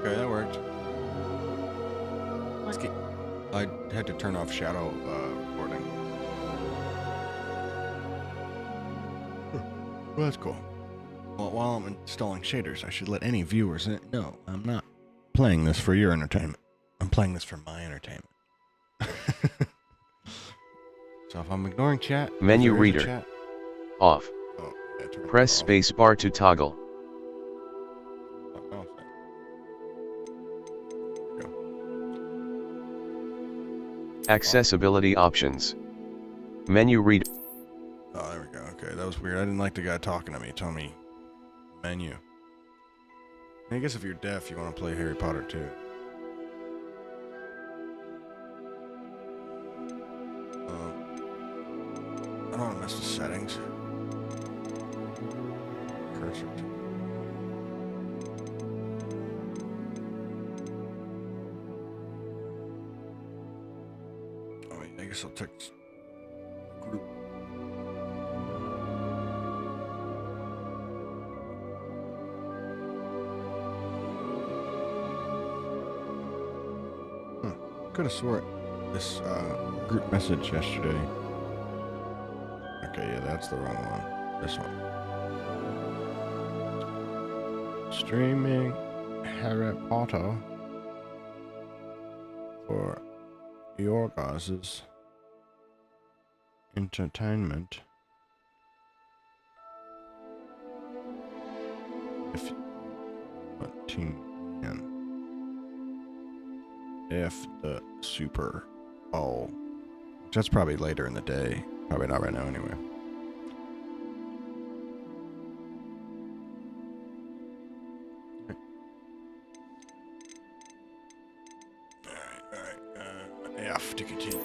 Okay, that worked. Let's keep... I had to turn off shadow recording. Well, that's cool. Well, while I'm installing shaders, I should let any viewers know I'm not playing this for your entertainment. I'm playing this for my entertainment. So if I'm ignoring chat, Menu reader. Chat, off. oh, yeah, Press space bar to toggle. Accessibility options. Menu reader. Oh, there we go. Okay, that was weird. I didn't like the guy talking to me, telling me menu. I guess if you're deaf, you want to play Harry Potter too. I don't want to mess with settings. Cursor. Oh, wait, I guess I'll check group. Could have swore this group message yesterday. Okay, yeah, that's the wrong one. This one. Streaming Harry Potter for your guys' entertainment. If tune in. If the Super Bowl. That's probably later in the day. Probably not right now anyway. Alright. F to continue.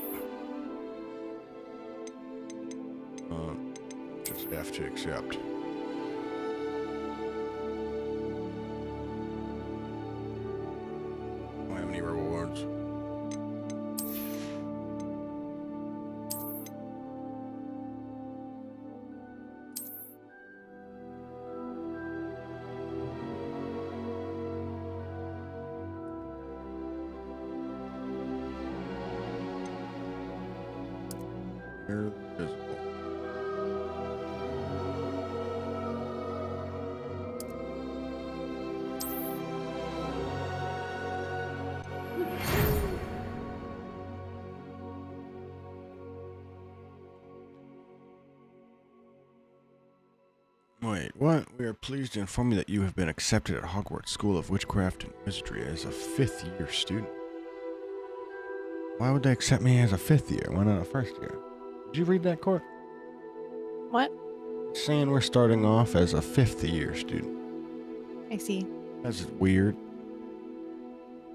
Just F to accept. Don't have any rewards. They're visible. Wait, what? We are pleased to inform you that you have been accepted at Hogwarts School of Witchcraft and Wizardry as a 5th-year student. Why would they accept me as a 5th year? Why not a 1st year? Did you read that, Court? What? It's saying we're starting off as a 5th-year student. I see. That's weird.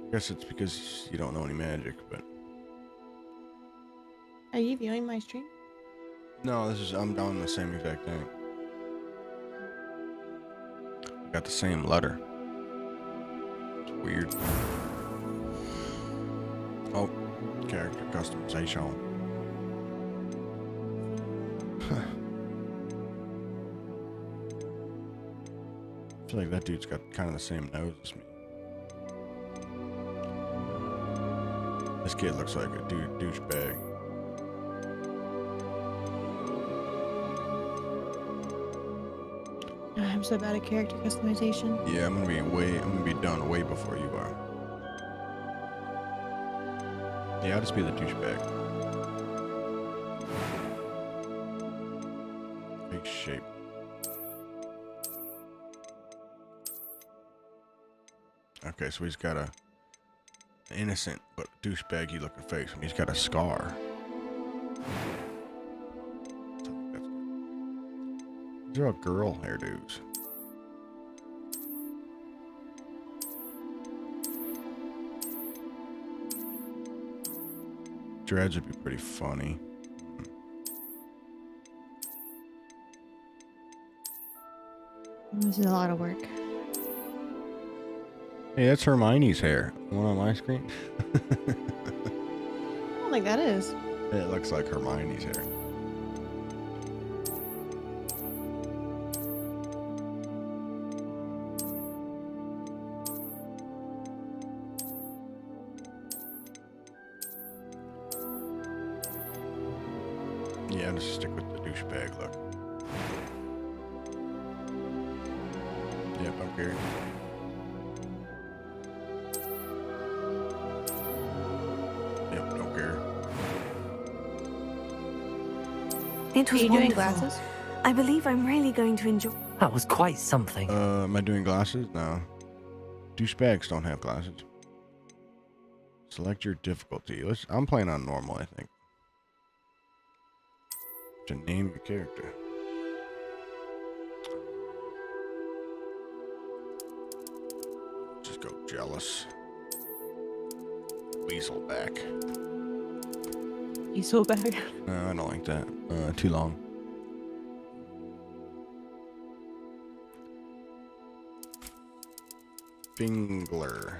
I guess it's because you don't know any magic, but... Are you viewing my stream? No, I'm doing the same exact thing. Got the same letter. It's weird. Oh, character customization. I feel like that dude's got kind of the same nose as me. This kid looks like a douchebag. I'm so bad at character customization. Yeah, I'm gonna be done way before you are. Yeah, I'll just be the douchebag. Face shape. Okay, so he's got a innocent but douchebaggy looking face, and he's got a scar. These are all girl hairdos. Dreads would be pretty funny. This is a lot of work. Hey, that's Hermione's hair. The one on my screen? I don't think that is. It looks like Hermione's hair. gonna stick with the douchebag look. Yep, I'm Gary. Yep, don't care. It Are was you doing wonderful. glasses? I believe I'm really going to enjoy. That was quite something. Am I doing glasses? No. Douchebags don't have glasses. Select your difficulty. I'm playing on normal, I think. To name your character. Just go jealous. Weaselback. You so bad. No, I don't like that. Too long. Fingler.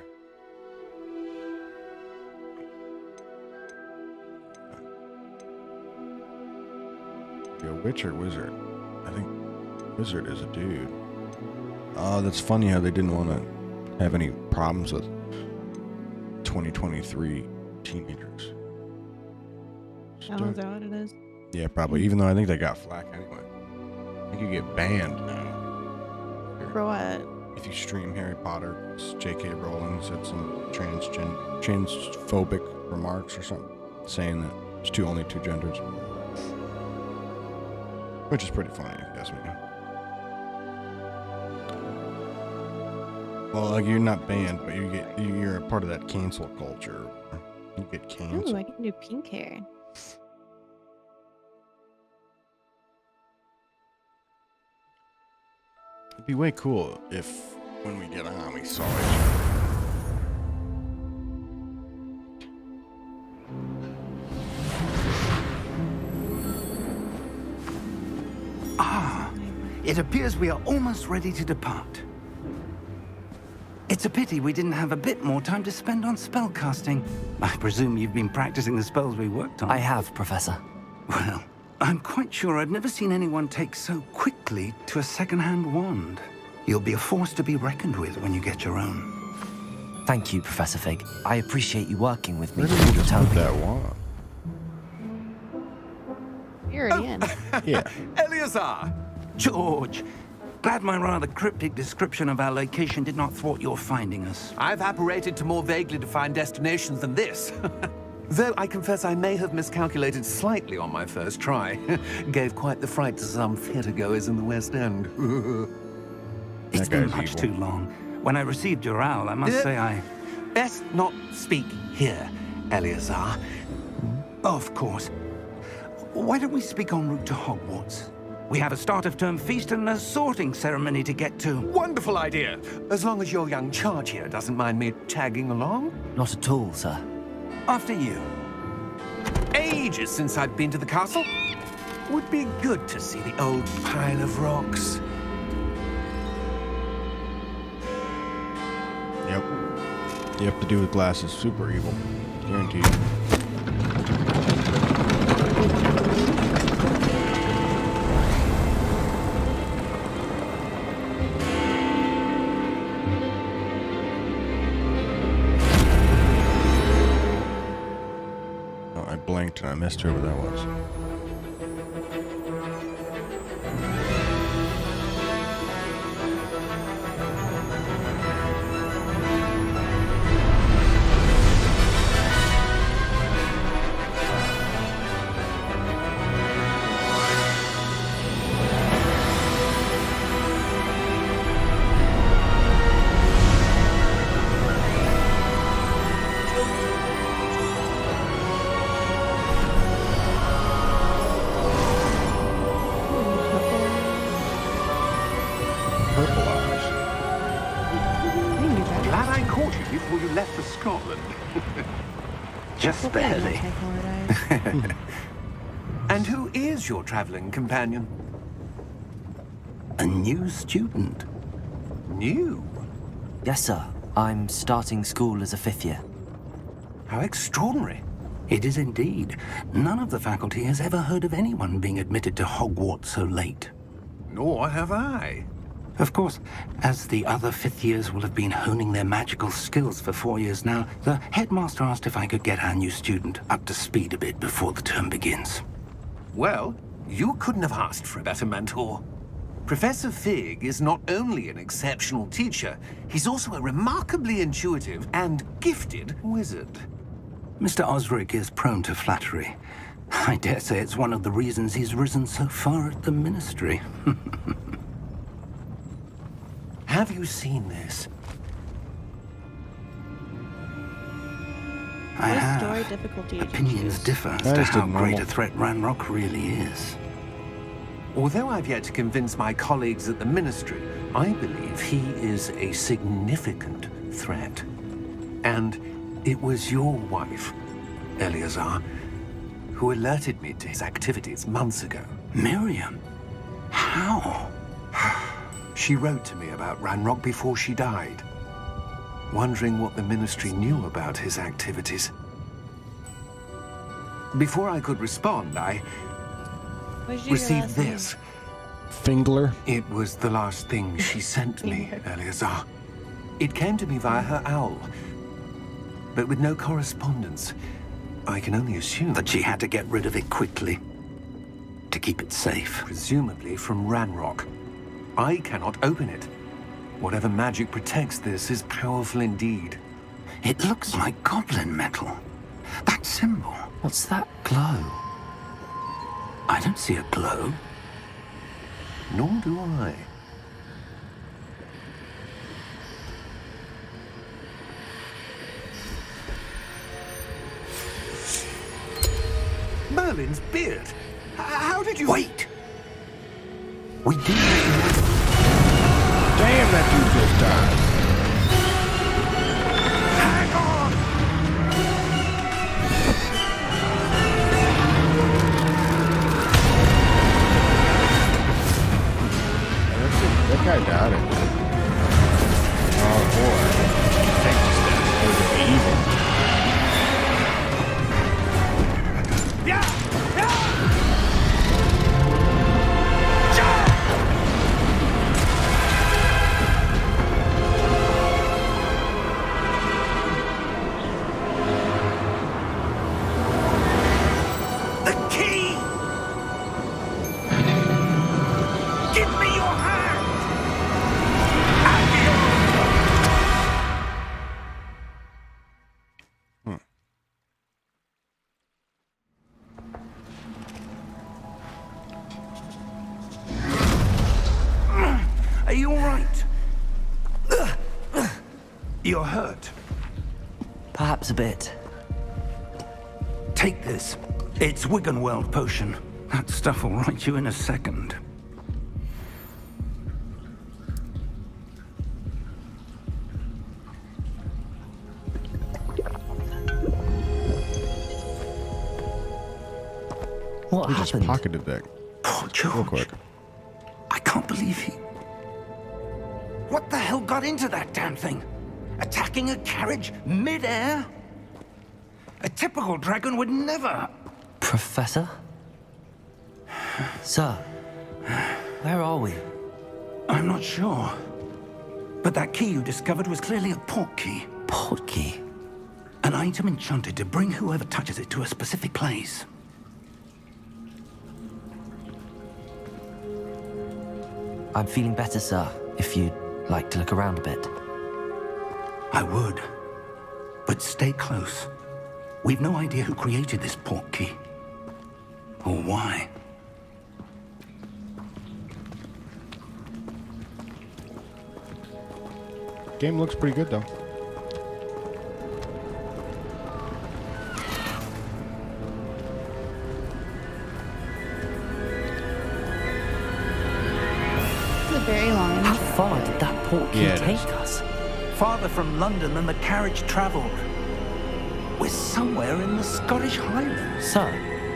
Be a witch or wizard? I think wizard is a dude. Oh, that's funny how they didn't want to have any problems with 2023 teenagers. Oh, is that what it is? Yeah, probably. Even though I think they got flack anyway. I think you get banned now. For what? If you stream Harry Potter, 'cause J.K. Rowling said some transphobic remarks or something, saying that there's only two genders, which is pretty funny if you ask me. Well, like you're not banned, but you're a part of that cancel culture. You get canceled. Ooh, I can do pink hair. It'd be way cool if when we get on we saw each other. It appears we are almost ready to depart. It's a pity we didn't have a bit more time to spend on spellcasting. I presume you've been practicing the spells we worked on. I have, Professor. Well, I'm quite sure I've never seen anyone take so quickly to a second-hand wand. You'll be a force to be reckoned with when you get your own. Thank you, Professor Fig. I appreciate you working with me Where did through you the just term. put that wand? You're already in. Yeah. Eleazar! George! Glad my rather cryptic description of our location did not thwart your finding us. I've apparated to more vaguely defined destinations than this. Though I confess I may have miscalculated slightly on my first try. Gave quite the fright to some theatergoers in the West End. It's That been guy's much evil. too long. When I received your owl, I must say I... Best not speak here, Eleazar. Of course. Why don't we speak en route to Hogwarts? We have a start-of-term feast and a sorting ceremony to get to. Wonderful idea. As long as your young charge here doesn't mind me tagging along. Not at all, sir. After you. Ages since I've been to the castle. Would be good to see the old pile of rocks. Yep. You have to do with glasses. Super evil. Guaranteed. Oh, I blinked and I missed whoever that was. Purple eyes. Glad I caught you before you left for Scotland. Just barely. And who is your traveling companion? A new student. New? Yes, sir. I'm starting school as a fifth year. How extraordinary. It is indeed. None of the faculty has ever heard of anyone being admitted to Hogwarts so late. Nor have I. Of course, as the other fifth years will have been honing their magical skills for 4 years now, the headmaster asked if I could get our new student up to speed a bit before the term begins. Well, You couldn't have asked for a better mentor. Professor Fig is not only an exceptional teacher, he's also a remarkably intuitive and gifted wizard. Mr. Osric is prone to flattery. I dare say it's one of the reasons he's risen so far at the Ministry. Have you seen this? I What have. story difficulty did you Opinions choose? differ as That to is how the great normal. a threat Ranrock really is. Although I've yet to convince my colleagues at the Ministry, I believe he is a significant threat. And it was your wife, Eleazar, who alerted me to his activities months ago. Miriam? How? She wrote to me about Ranrock before she died, wondering what the Ministry knew about his activities. Before I could respond, I What did you do received last night? this. Fingler. It was the last thing she sent me, Eleazar. It came to me via her owl, but with no correspondence. I can only assume That she had to get rid of it quickly. To keep it safe. presumably from Ranrock. I cannot open it. Whatever magic protects this is powerful indeed. It looks like goblin metal. That symbol. What's that glow? I don't see a glow. Nor do I. Merlin's beard. How did you... Wait! We do Damn, that dude just died. Hang on! That guy died. Oh boy. Thanks, that was evil. The key! Give me your hand! Are you all right? You're hurt. Perhaps a bit. Take this. It's Wiggenweld potion. That stuff will right you in a second. What He just happened? pocketed that Poor George. real quick. I can't believe he... What the hell got into that damn thing? Attacking a carriage mid-air? A typical dragon would never... Professor? Sir, where are we? I'm not sure. But that key you discovered was clearly a port key. Port key? An item enchanted to bring whoever touches it to a specific place. I'm feeling better, sir, if you'd like to look around a bit. I would. But stay close. We've no idea who created this port key. Or why. Game looks pretty good though. It's a very long. How far did that port key Yeah, it take is. us? Farther from London than the carriage traveled. We're somewhere in the Scottish Highlands. Sir,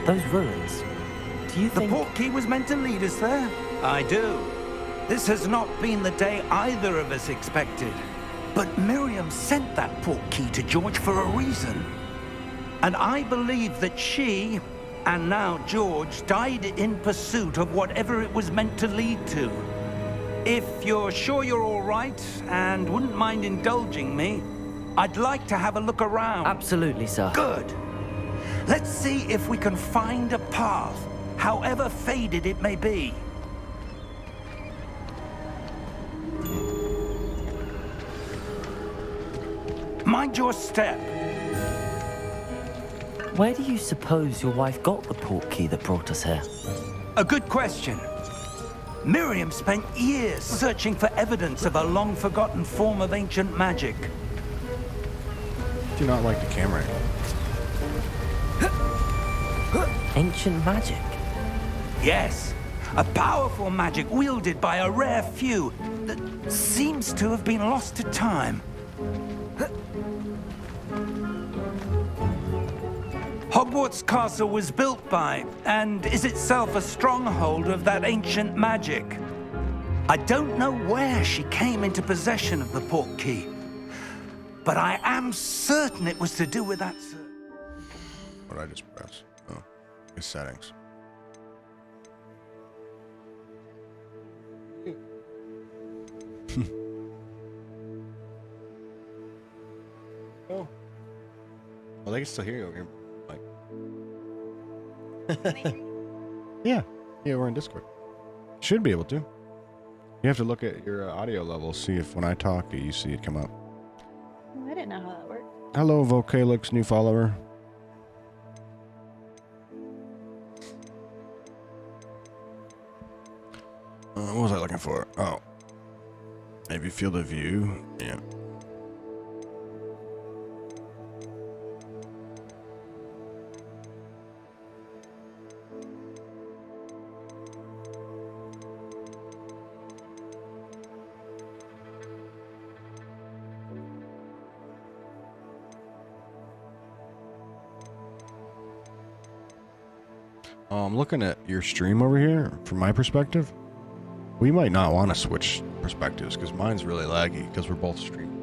those ruins. Do you The think... port key was meant to lead us there? I do. This has not been the day either of us expected. But Miriam sent that port key to George for a reason. And I believe that she, and now George, died in pursuit of whatever it was meant to lead to. If you're sure you're all right and wouldn't mind indulging me, I'd like to have a look around. Absolutely, sir. Good. Let's see if we can find a path however faded it may be. Mind your step. Where do you suppose your wife got the portkey that brought us here? A good question. Miriam spent years searching for evidence of a long-forgotten form of ancient magic. Do not like the camera angle. Ancient magic? Yes, a powerful magic wielded by a rare few that seems to have been lost to time. Hogwarts Castle was built by, and is itself a stronghold of that ancient magic. I don't know where she came into possession of the portkey, but I am certain it was to do with that. What did I just press? Oh, his settings. Oh. Well, they can still hear you over here. Yeah, we're in Discord. Should be able to. You have to look at your audio level, see if when I talk, you see it come up. Oh, I didn't know how that worked. Hello, Vocalix, new follower. What was I looking for? Oh, maybe field of view. Yeah. Looking at your stream over here, from my perspective, we might not want to switch perspectives because mine's really laggy because we're both streaming.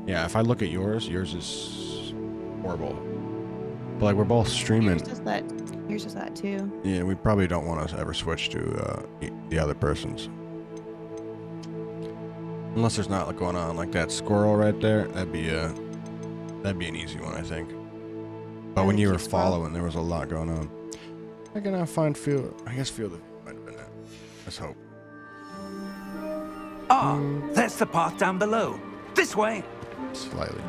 Yeah, if I look at yours is horrible. But like we're both streaming. Yours does that too. Yeah, we probably don't want to ever switch to the other person's. Unless there's not like going on like that squirrel right there. That'd be an easy one, I think. But when you were following, there was a lot going on. I cannot find field. I guess field of view might have been it. Let's hope. Ah, there's the path down below. This way. Slightly.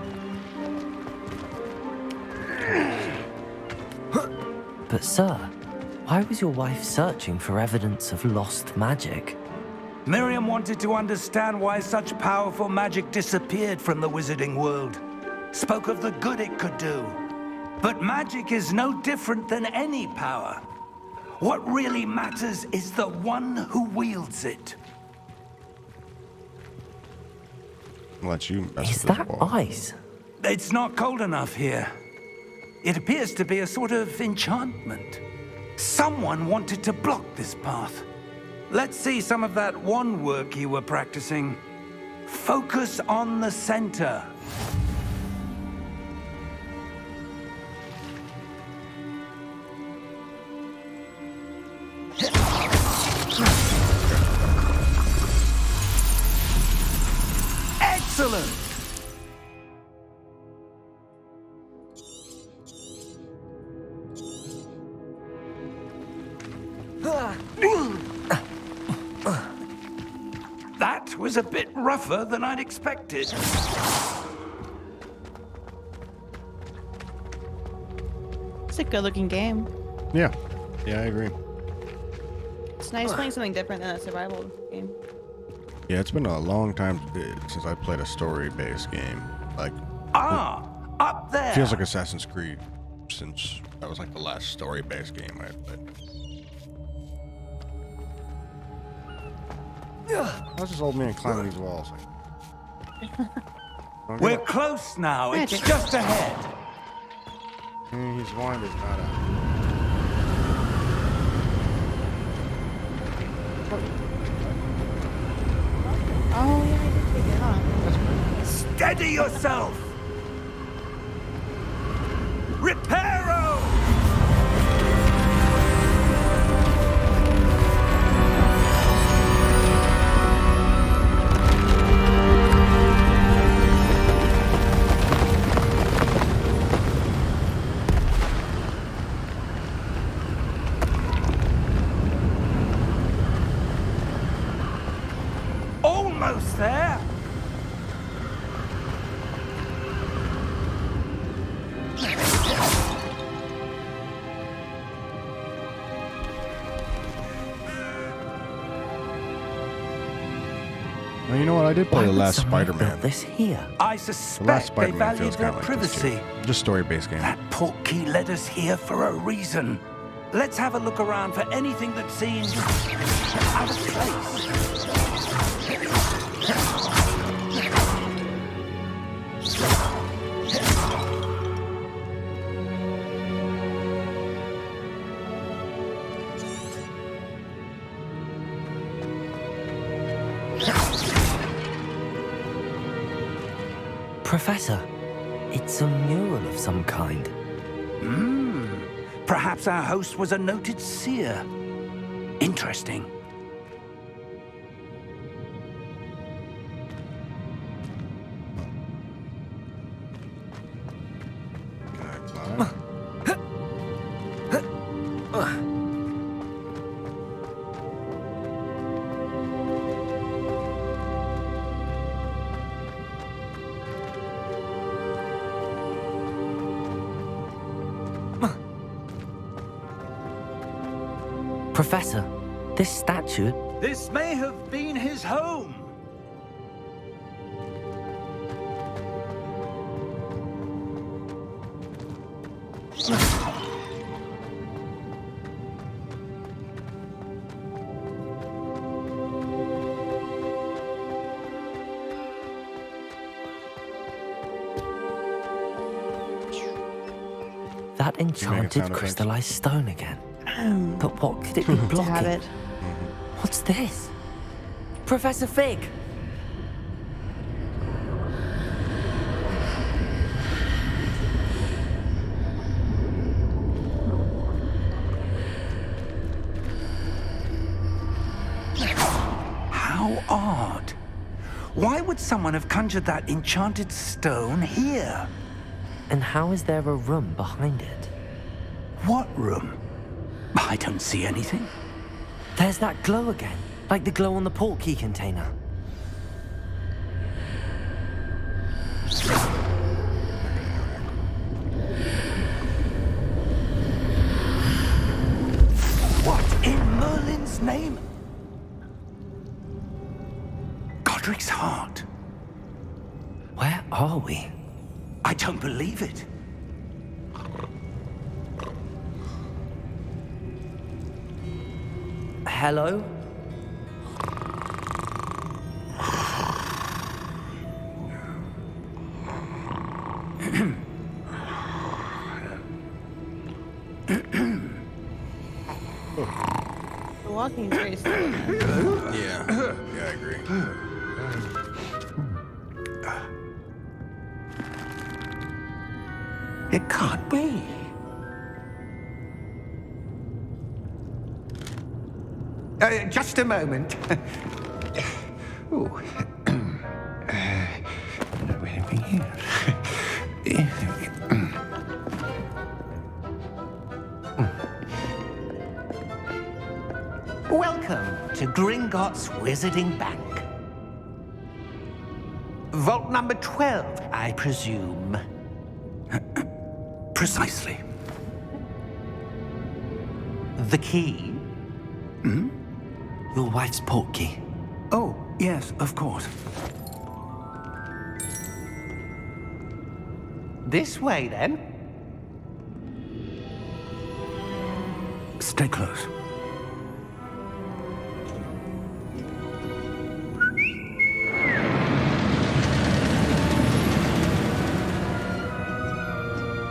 But sir, why was your wife searching for evidence of lost magic? Miriam wanted to understand why such powerful magic disappeared from the wizarding world. Spoke of the good it could do. But magic is no different than any power. What really matters is the one who wields it. I'll let you mess Is with that this wall. ice? It's not cold enough here. It appears to be a sort of enchantment. Someone wanted to block this path. Let's see some of that wand work you were practicing. Focus on the center. Excellent! That was a bit rougher than I'd expected. It's a good-looking game. Yeah, I agree. It's nice playing something different than a survival game. Yeah, it's been a long time since I played a story-based game. Like, Up there! feels like Assassin's Creed, since that was like the last story-based game I played. How's this old man climbing these walls? We're close now. It's Magic. just ahead. He's blind, he's not out. Oh yeah, I did take it off. Steady yourself! Reparo! almost there. Well, you know what? I did play Why the would last someone Spider-Man. build this here? I The last suspect they Spider-Man valued feels their kind of like this privacy. too. Just story-based game. That portkey led us here for a reason. Let's have a look around for anything that seems out of place. Professor, it's a mural of some kind. Perhaps our host was a noted seer. Interesting. Professor, this statue... This may have been his home. That enchanted sound crystallized stone again. But what could it be To have blocking? it. What's this? Professor Fig! How odd. Why would someone have conjured that enchanted stone here? And how is there a room behind it? What room? I don't see anything. There's that glow again, like the glow on the portkey container. What in Merlin's name? Godric's heart. Where are we? I don't believe it. Hello? The walking is very slow. Yeah. Yeah, I agree. It can't be. Just a moment. Ooh. Welcome to Gringotts Wizarding Bank. Vault number 12, I presume. Precisely. The key? Your wife's portkey. Oh, yes, of course. This way, then. Stay close.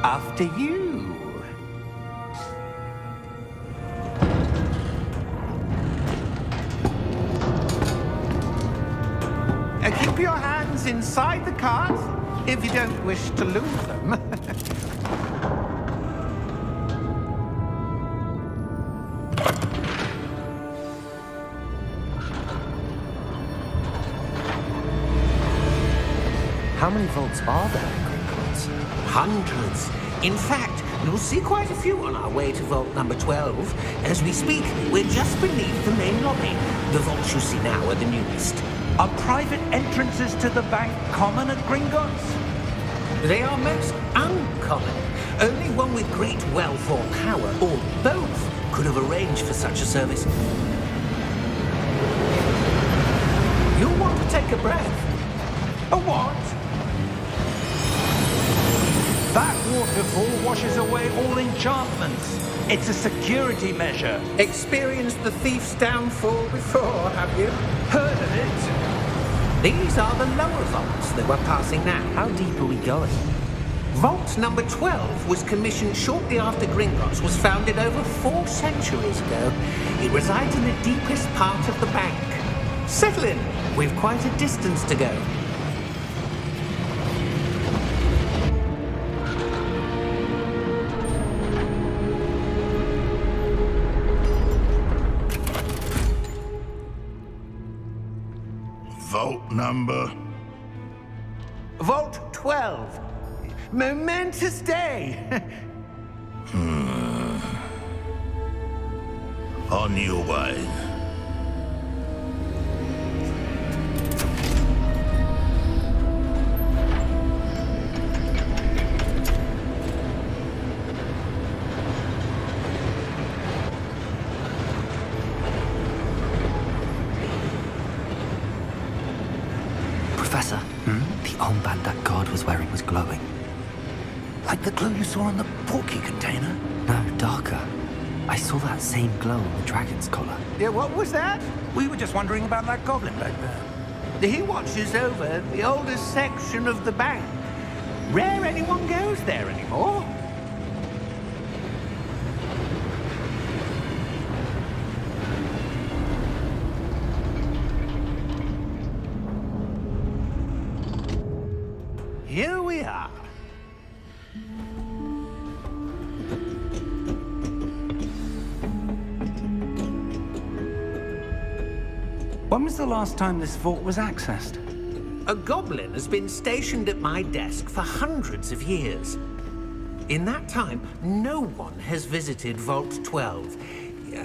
After you. Keep your hands inside the cart if you don't wish to lose them. How many vaults are there in Gringotts? Hundreds. In fact, you'll see quite a few on our way to vault number 12. As we speak, we're just beneath the main lobby. The vaults you see now are the newest. Are private entrances to the bank common at Gringotts? They are most uncommon. Only one with great wealth or power, or both, could have arranged for such a service. You'll want to take a breath. A what? That waterfall washes away all enchantments. It's a security measure. Experienced the thief's downfall before, have you? Heard of it? These are the lower vaults that we're passing now. How deep are we going? Vault number 12 was commissioned shortly after Gringotts was founded over 4 centuries ago. It resides in the deepest part of the bank. Settle in. We've quite a distance to go. Vault number? Vault 12. Momentous day. On your way. Professor, the armband that guard was wearing was glowing. Like the glow you saw on the porky container? No, darker. I saw that same glow on the dragon's collar. Yeah, what was that? We were just wondering about that goblin back there. He watches over the oldest section of the bank. Rare anyone goes there anymore. Here we are. When was the last time this vault was accessed? A goblin has been stationed at my desk for hundreds of years. In that time, no one has visited Vault 12.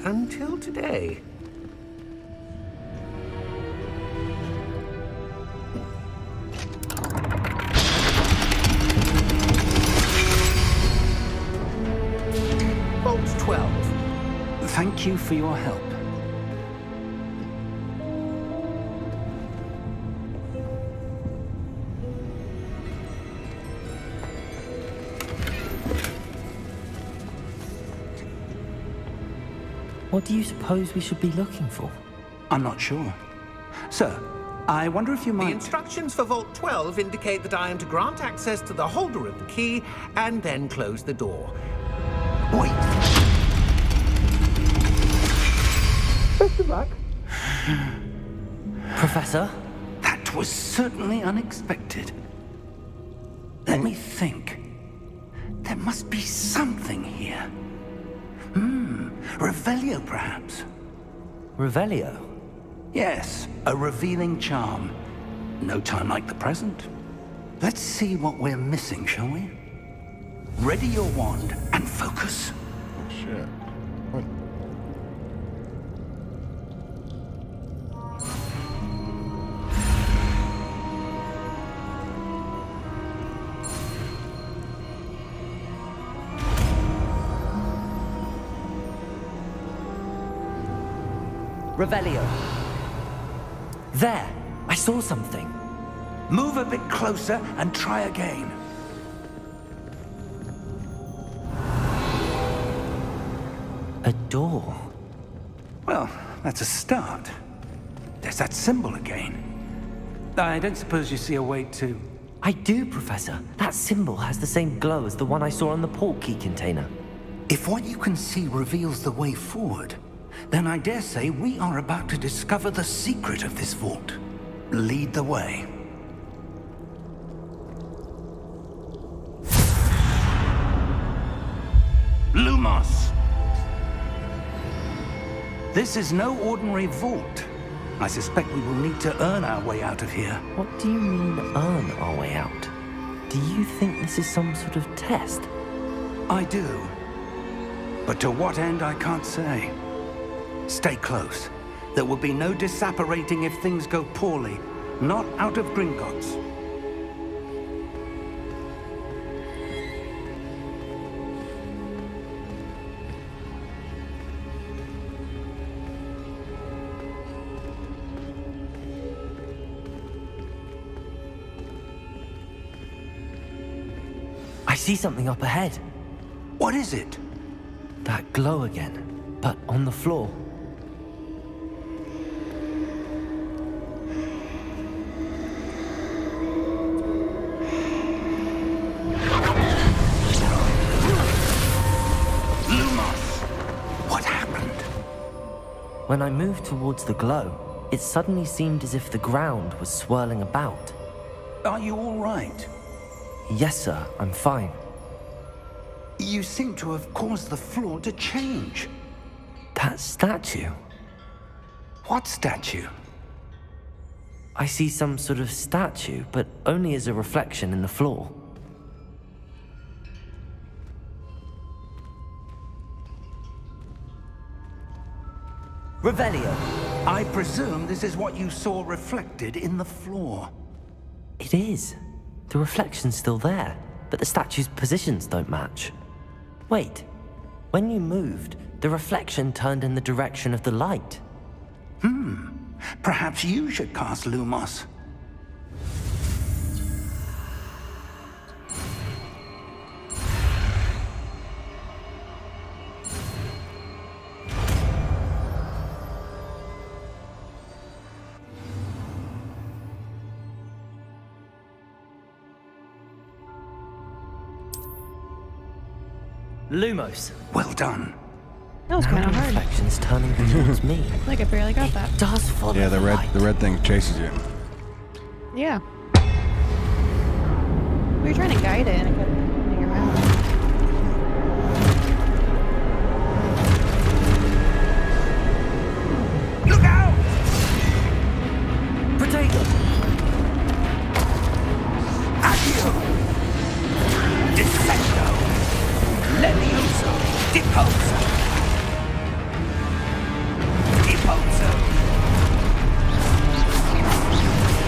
Until today. Vault 12. Thank you for your help. What do you suppose we should be looking for? I'm not sure. Sir, I wonder if you The might... instructions for Vault 12 indicate that I am to grant access to the holder of the key and then close the door. Wait! Best of luck. Professor? That was certainly unexpected. Let me think. There must be something here. Revelio, perhaps? Revelio? Yes, a revealing charm. No time like the present. Let's see what we're missing, shall we? Ready your wand and focus. Oh, shit. What? Revelio. There! I saw something. Move a bit closer and try again. A door. Well, that's a start. There's that symbol again. I don't suppose you see a way to... I do, Professor. That symbol has the same glow as the one I saw on the port key container. If what you can see reveals the way forward, then I dare say we are about to discover the secret of this vault. Lead the way. Lumos! This is no ordinary vault. I suspect we will need to earn our way out of here. What do you mean, earn our way out? Do you think this is some sort of test? I do. But to what end, I can't say. Stay close. There will be no disapparating if things go poorly. Not out of Gringotts. I see something up ahead. What is it? That glow again, but on the floor. What happened? When I moved towards the glow, it suddenly seemed as if the ground was swirling about. Are you all right? Yes, sir, I'm fine. You seem to have caused the floor to change. That statue. What statue? I see some sort of statue, but only as a reflection in the floor. Revelio. I presume this is what you saw reflected in the floor. It is. The reflection's still there, but the statue's positions don't match. Wait. When you moved, the reflection turned in the direction of the light. Perhaps you should cast Lumos. Lumos. Well done. That was kind Now of the hard. reflection's turning towards me. Like I barely got that. It does follow Yeah, the light. red thing chases you. Yeah. We were trying to guide it and it kept moving around. Look out! Protego! Accio! Descendo! Levioso! Deposo! Deposo!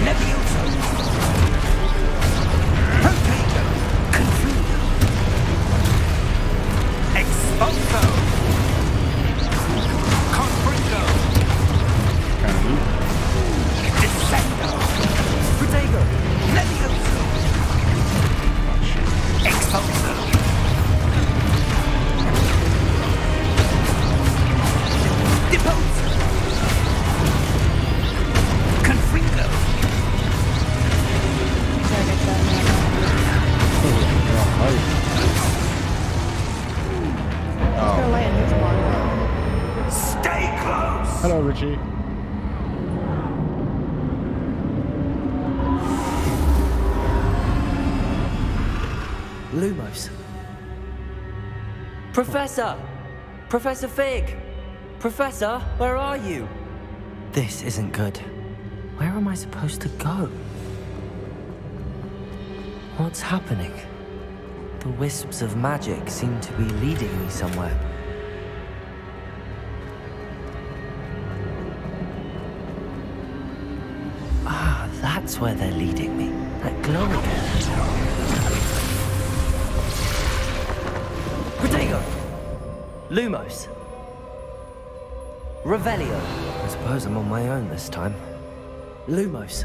Levioso! Protego! Confuso! Exposo! Confringo! Kind of neat. Descendo! Protego! Levioso! Exposo! Depose! Confringo! So I get that now. Throw light and neutral on. Stay close! Hello, Richie. Lumos. Professor! Professor Fig! Professor, where are you? This isn't good. Where am I supposed to go? What's happening? The wisps of magic seem to be leading me somewhere. Ah, that's where they're leading me. That glow again. Protego! Lumos. Revelio. I suppose I'm on my own this time. Lumos.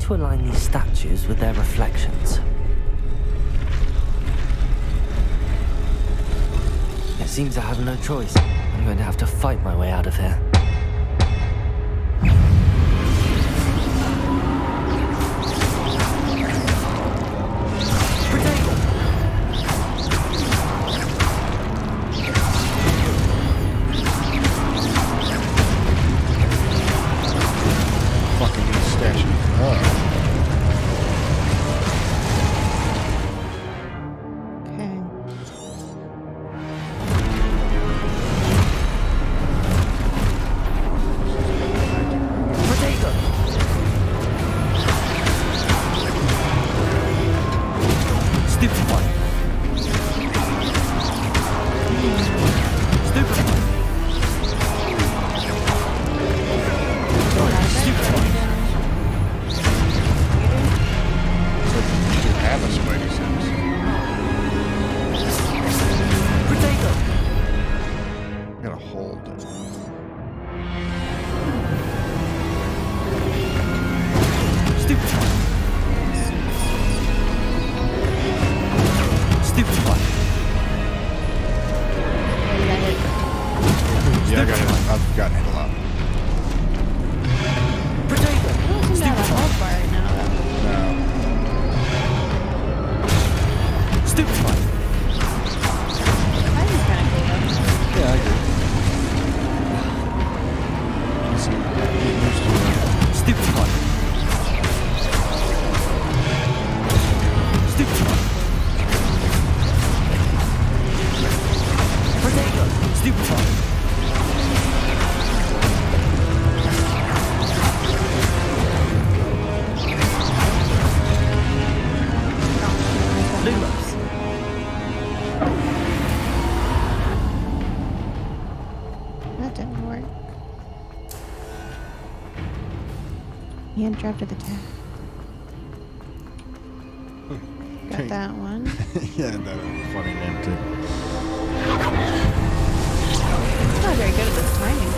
To align these statues with their reflections. It seems I have no choice. I'm going to have to fight my way out of here. Fucking these statues. Oh. Stupid one. Stupid one. Stupid one. You have a Spidey sense. Potato. Gotta hold it. Stupid one. Stupid one. Yeah, I got it. I've gotten hit a lot. Potato. I don't seem to have a health bar right now, though. No. Stupid one. I think it's kind of cool, though. Yeah, I agree. Stupid one. Stupid one. Potato. Stupid one. Lumos. That didn't work. He interrupted the tag. Got that one. Yeah, that was a funny name too. He's not very good at this timing.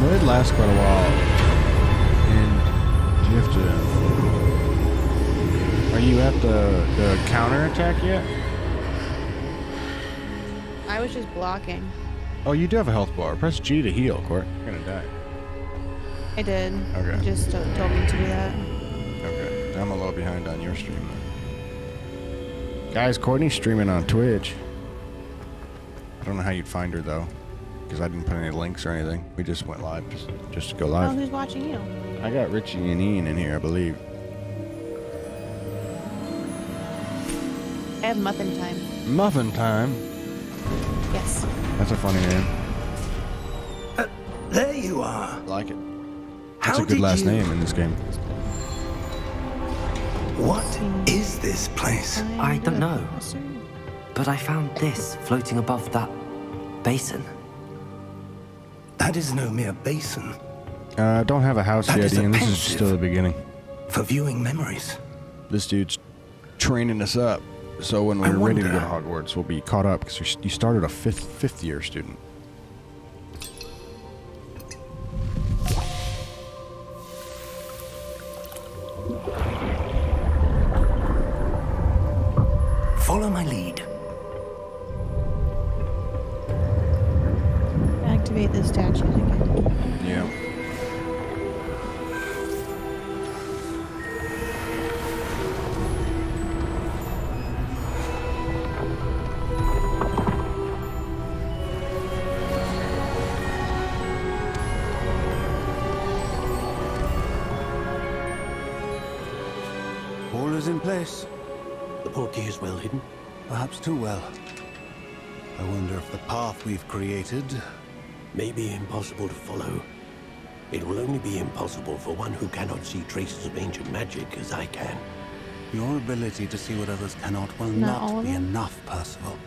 Well, it lasts quite a while, and you have to. Are you at the counter attack yet? I was just blocking. Oh, you do have a health bar. Press G to heal, Court. You're gonna die. I did. Okay. He just told me to do that. Okay, I'm a little behind on your stream. Then. Guys, Courtney's streaming on Twitch. I don't know how you'd find her though, because I didn't put any links or anything. We just went live, just to go Oh, live. who's watching you? I got Richie and Ian in here, I believe. I have muffin time. Muffin time. Yes. That's a funny name. There you are. Like it. That's How a good did last you- name in this game. What is this place? I don't know. But I found this floating above that basin. That is no mere basin Don't have a house That yet, is Ian. This is offensive. still the beginning. for viewing memories. This dude's training us up, so when I we're ready to go wonder- to Hogwarts, we'll be caught up because you started a fifth year student. Follow my lead. Activate the statues again. Yeah. All is in place. The portkey is well hidden. Perhaps too well. I wonder if the path we've created... May be impossible to follow. It will only be impossible for one who cannot see traces of ancient magic as I can. Your ability to see what others cannot will Not all not of be them? enough, Percival.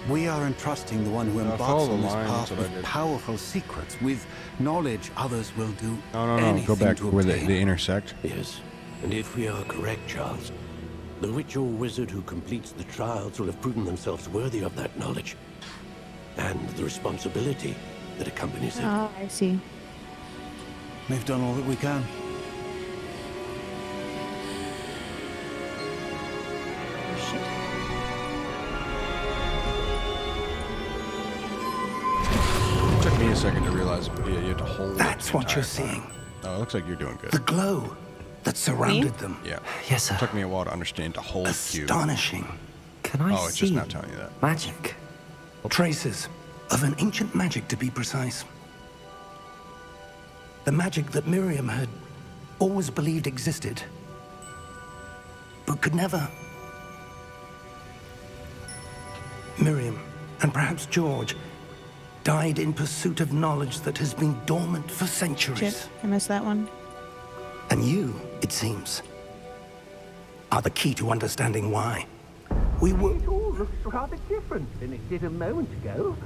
We are entrusting the one who follow embarks the on this line, path that's what I with did. powerful secrets, with knowledge others will do No. anything Go back to where obtain. they intersect. Yes, and if we are correct, Charles, the witch or wizard who completes the trials will have proven themselves worthy of that knowledge. And the responsibility that accompanies it. Oh, I see. We've done all that we can. Oh, shit. It took me a second to realize you had to hold it That's the what entire you're time. seeing. Oh, it looks like you're doing good. The glow that surrounded them. Yeah. Yes, sir. It took me a while to understand to hold Q. Astonishing. Can I Oh, it's see just now telling you that. magic? Traces of an ancient magic, to be precise. The magic that Miriam had always believed existed, but could never. Miriam, and perhaps George, died in pursuit of knowledge that has been dormant for centuries. Shit. I missed that one. And you, it seems, are the key to understanding why. We will... It all looks rather different than it did a moment ago.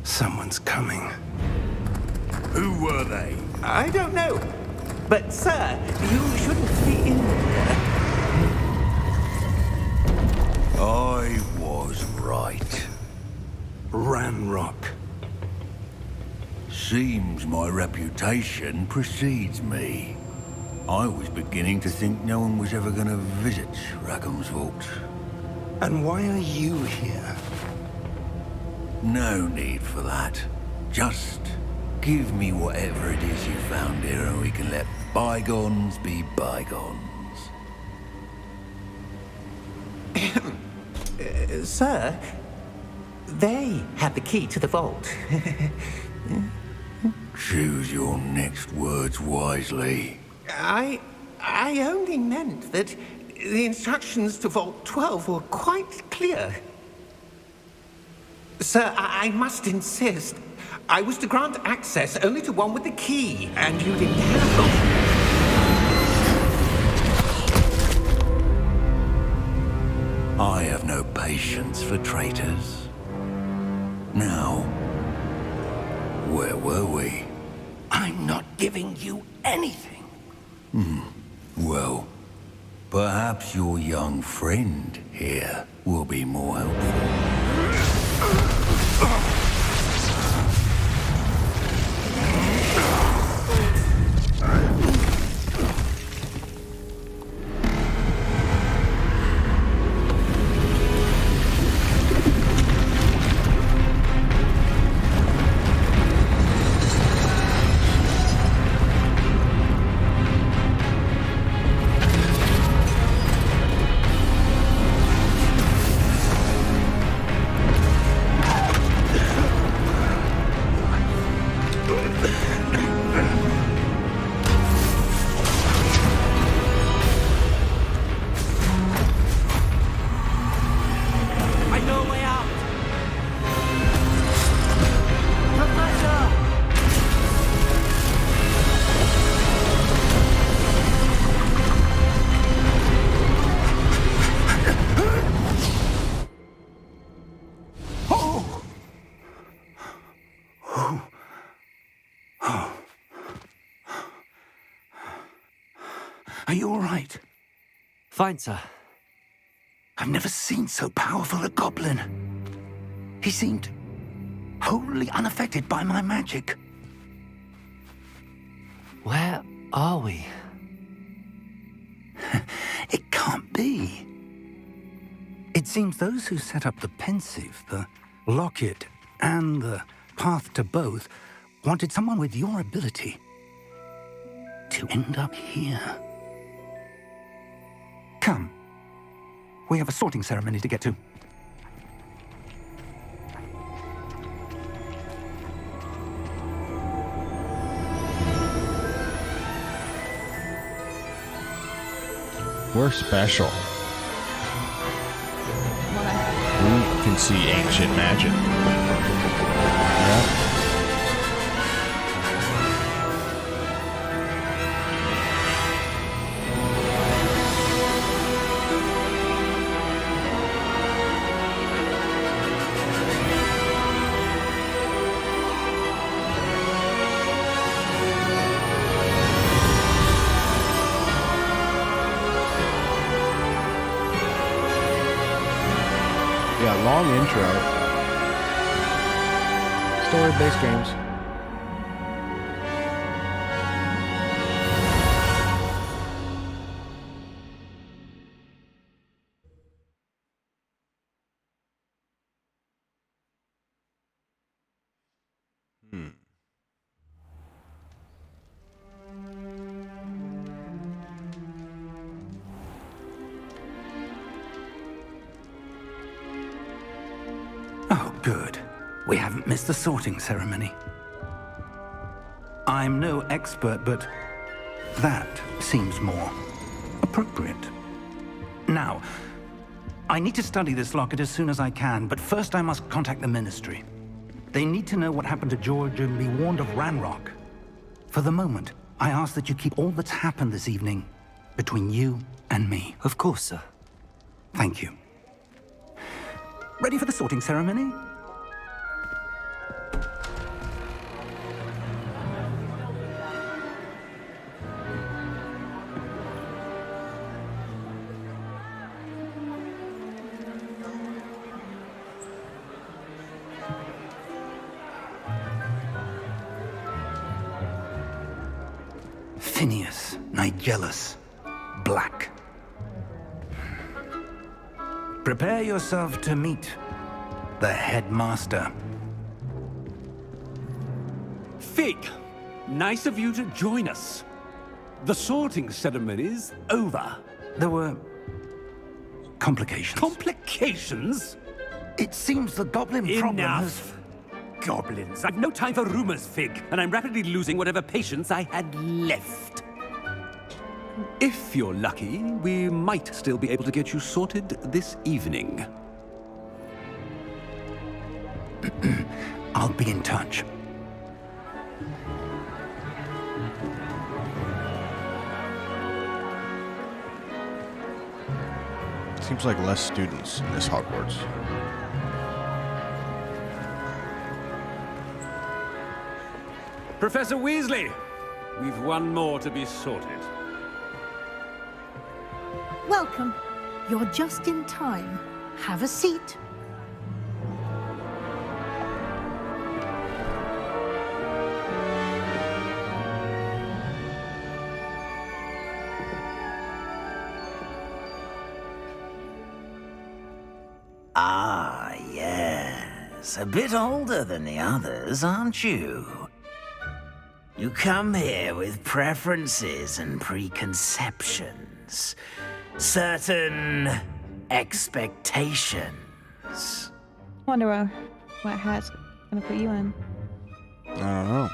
Someone's coming. Who were they? I don't know. But, sir, you shouldn't be in there. I was right. Ranrock. Seems my reputation precedes me. I was beginning to think no one was ever going to visit Rackham's vault. And why are you here? No need for that. Just give me whatever it is you found here and we can let bygones be bygones. Sir, they had the key to the vault. Choose your next words wisely. I only meant that the instructions to Vault 12 were quite clear. Sir, I must insist. I was to grant access only to one with the key, and you didn't have them. I have no patience for traitors. Now, where were we? I'm not giving you anything. Well, perhaps your young friend here will be more helpful. Are you all right? Fine, sir. I've never seen so powerful a goblin. He seemed wholly unaffected by my magic. Where are we? It can't be. It seems those who set up the pensive, the locket, and the path to both wanted someone with your ability to end up here. Come. We have a sorting ceremony to get to. We're special. We can see ancient magic. Yeah. Yeah, long intro. Story-based games. Oh, good. We haven't missed the sorting ceremony. I'm no expert, but that seems more appropriate. Now, I need to study this locket as soon as I can, but first I must contact the Ministry. They need to know what happened to George and be warned of Ranrock. For the moment, I ask that you keep all that's happened this evening between you and me. Of course, sir. Thank you. Ready for the sorting ceremony? Phineas, Nigellus, Black. Prepare yourself to meet the headmaster. Fig, nice of you to join us. The sorting ceremony's over. There were complications. Complications? It seems the goblin problem has... Enough. Goblins. I've no time for rumors, Fig, and I'm rapidly losing whatever patience I had left. If you're lucky, we might still be able to get you sorted this evening. I'll be in touch. Seems like less students in this Hogwarts. Professor Weasley, we've one more to be sorted. Welcome. You're just in time. Have a seat. Ah, yes. A bit older than the others, aren't you? You come here with preferences and preconceptions. Certain expectations. Wonder what hat's gonna put you in. I don't know.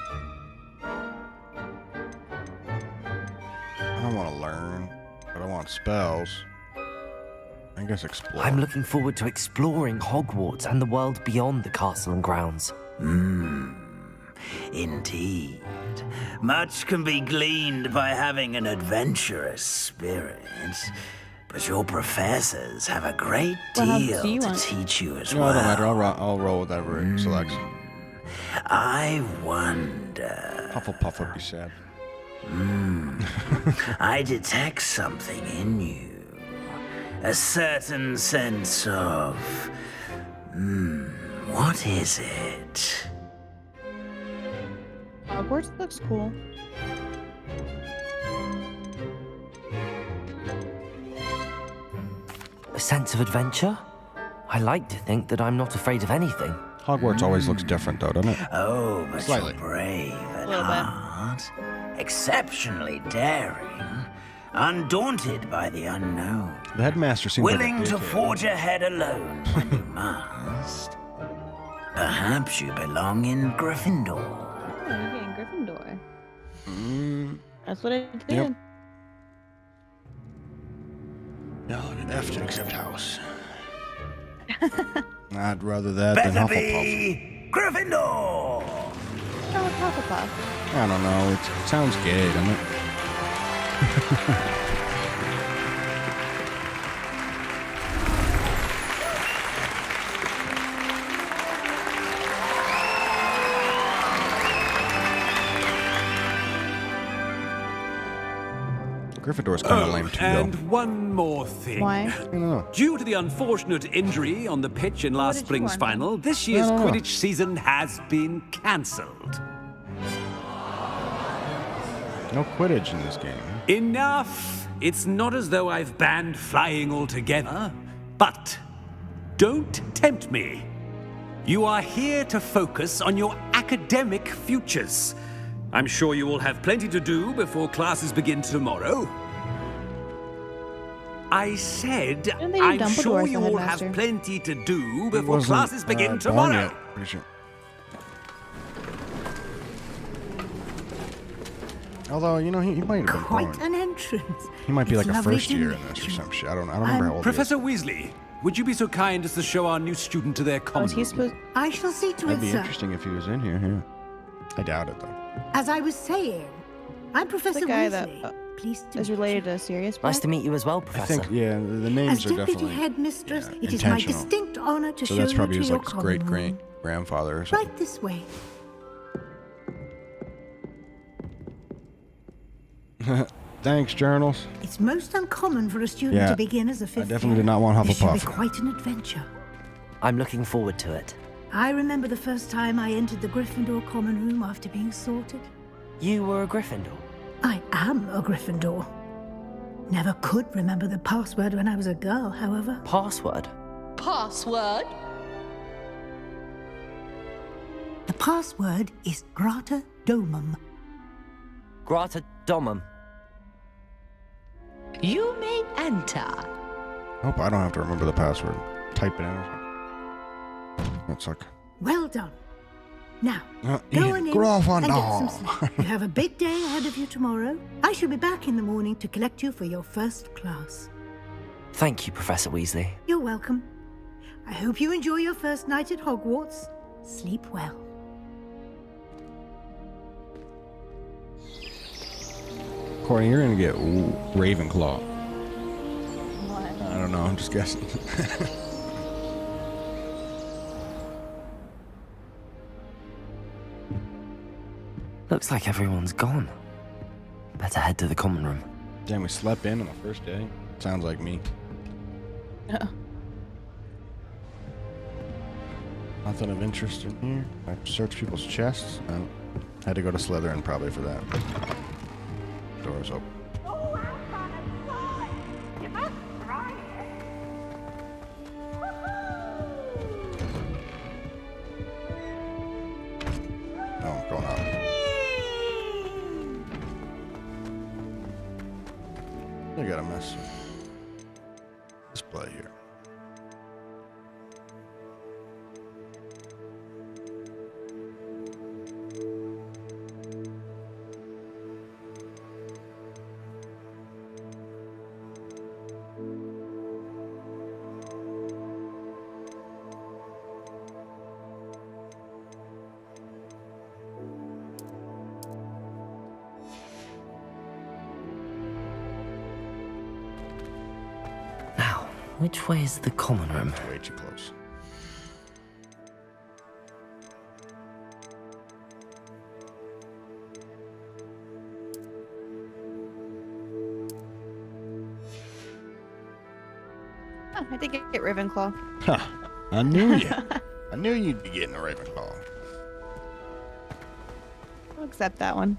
I don't want to learn, but I want spells. I guess explore. I'm looking forward to exploring Hogwarts and the world beyond the castle and grounds. Indeed. Much can be gleaned by having an adventurous spirit. But your professors have a great deal to teach you as No, well. it don't matter. I'll roll whatever it selects. I wonder... Hufflepuff would be sad. I detect something in you. A certain sense of... what is it? Hogwarts looks cool. A sense of adventure? I like to think that I'm not afraid of anything. Hogwarts always looks different, though, doesn't it? Oh, but Slightly. you're brave at Little bit. heart. Exceptionally daring. Undaunted by the unknown. The headmaster seems Willing like a to dickhead. forge ahead alone when you must. Perhaps you belong in Gryffindor. Oh, you're getting Gryffindor. That's what I did. Yep. No, an F to accept house. I'd rather that than Better Hufflepuff. be Gryffindor! Oh, Hufflepuff. I don't know. It sounds gay, doesn't it? Gryffindor's kind of lame too, And though. one more thing. Why? I don't know. Due to the unfortunate injury on the pitch in last did you spring's want? final, this year's No. Quidditch season has been cancelled. No Quidditch in this game. Enough! It's not as though I've banned flying altogether, but don't tempt me. You are here to focus on your academic futures. I'm sure you will have plenty to do before classes begin tomorrow. I said, Didn't they do I'm Dumbledore sure as the you will headmaster? have plenty to do He before wasn't, classes begin born tomorrow. yet, pretty sure. Although, you know, he might have been Quite born. an entrance. He might be It's like a lovely first to year in meet this or you. some shit. I don't remember how old he is. Professor Weasley, would you be so kind as to show our new student to their Oh, common is he room? supposed? I shall see to That'd it, be sir. interesting if he was in here. Yeah. I doubt it, though. As I was saying, I'm Professor The guy Weasley. that pleased to Is meet related you. to Sirius Nice Black? to meet you as well, I Professor. think, yeah, the As names are deputy definitely headmistress, it is my intentional. distinct honor to So show that's you probably to his your like common great room. grandfather or something. Right this way. Thanks, journals. It's most uncommon for a student Yeah, to begin as a fifth I definitely year. did not want This should be Hufflepuff. quite an adventure. I'm looking forward to it. I remember the first time I entered the Gryffindor common room after being sorted. You were a Gryffindor? I am a Gryffindor. Never could remember the password when I was a girl, however. Password? Password? The password is Grata Domum. Grata Domum. You may enter. Hope I don't have to remember the password. Type it in or something. That's like. Well done. Now, Ian, go on in get off on and get some now. sleep. You have a big day ahead of you tomorrow. I shall be back in the morning to collect you for your first class. Thank you, Professor Weasley. You're welcome. I hope you enjoy your first night at Hogwarts. Sleep well. Courtney, you're gonna get Ravenclaw. What? I don't know. I'm just guessing. Looks like everyone's gone. Better head to the common room. Damn, we slept in on the first day. Sounds like me. Nothing of interest in here. I searched people's chests. No. Had to go to Slytherin probably for that. Doors open. Oh, I'm going out. I got a mess with display here. Now, which way is the common room? Way too close. Oh, I did get Ravenclaw. Ha! I knew you. I knew you'd be getting a Ravenclaw. I'll accept that one.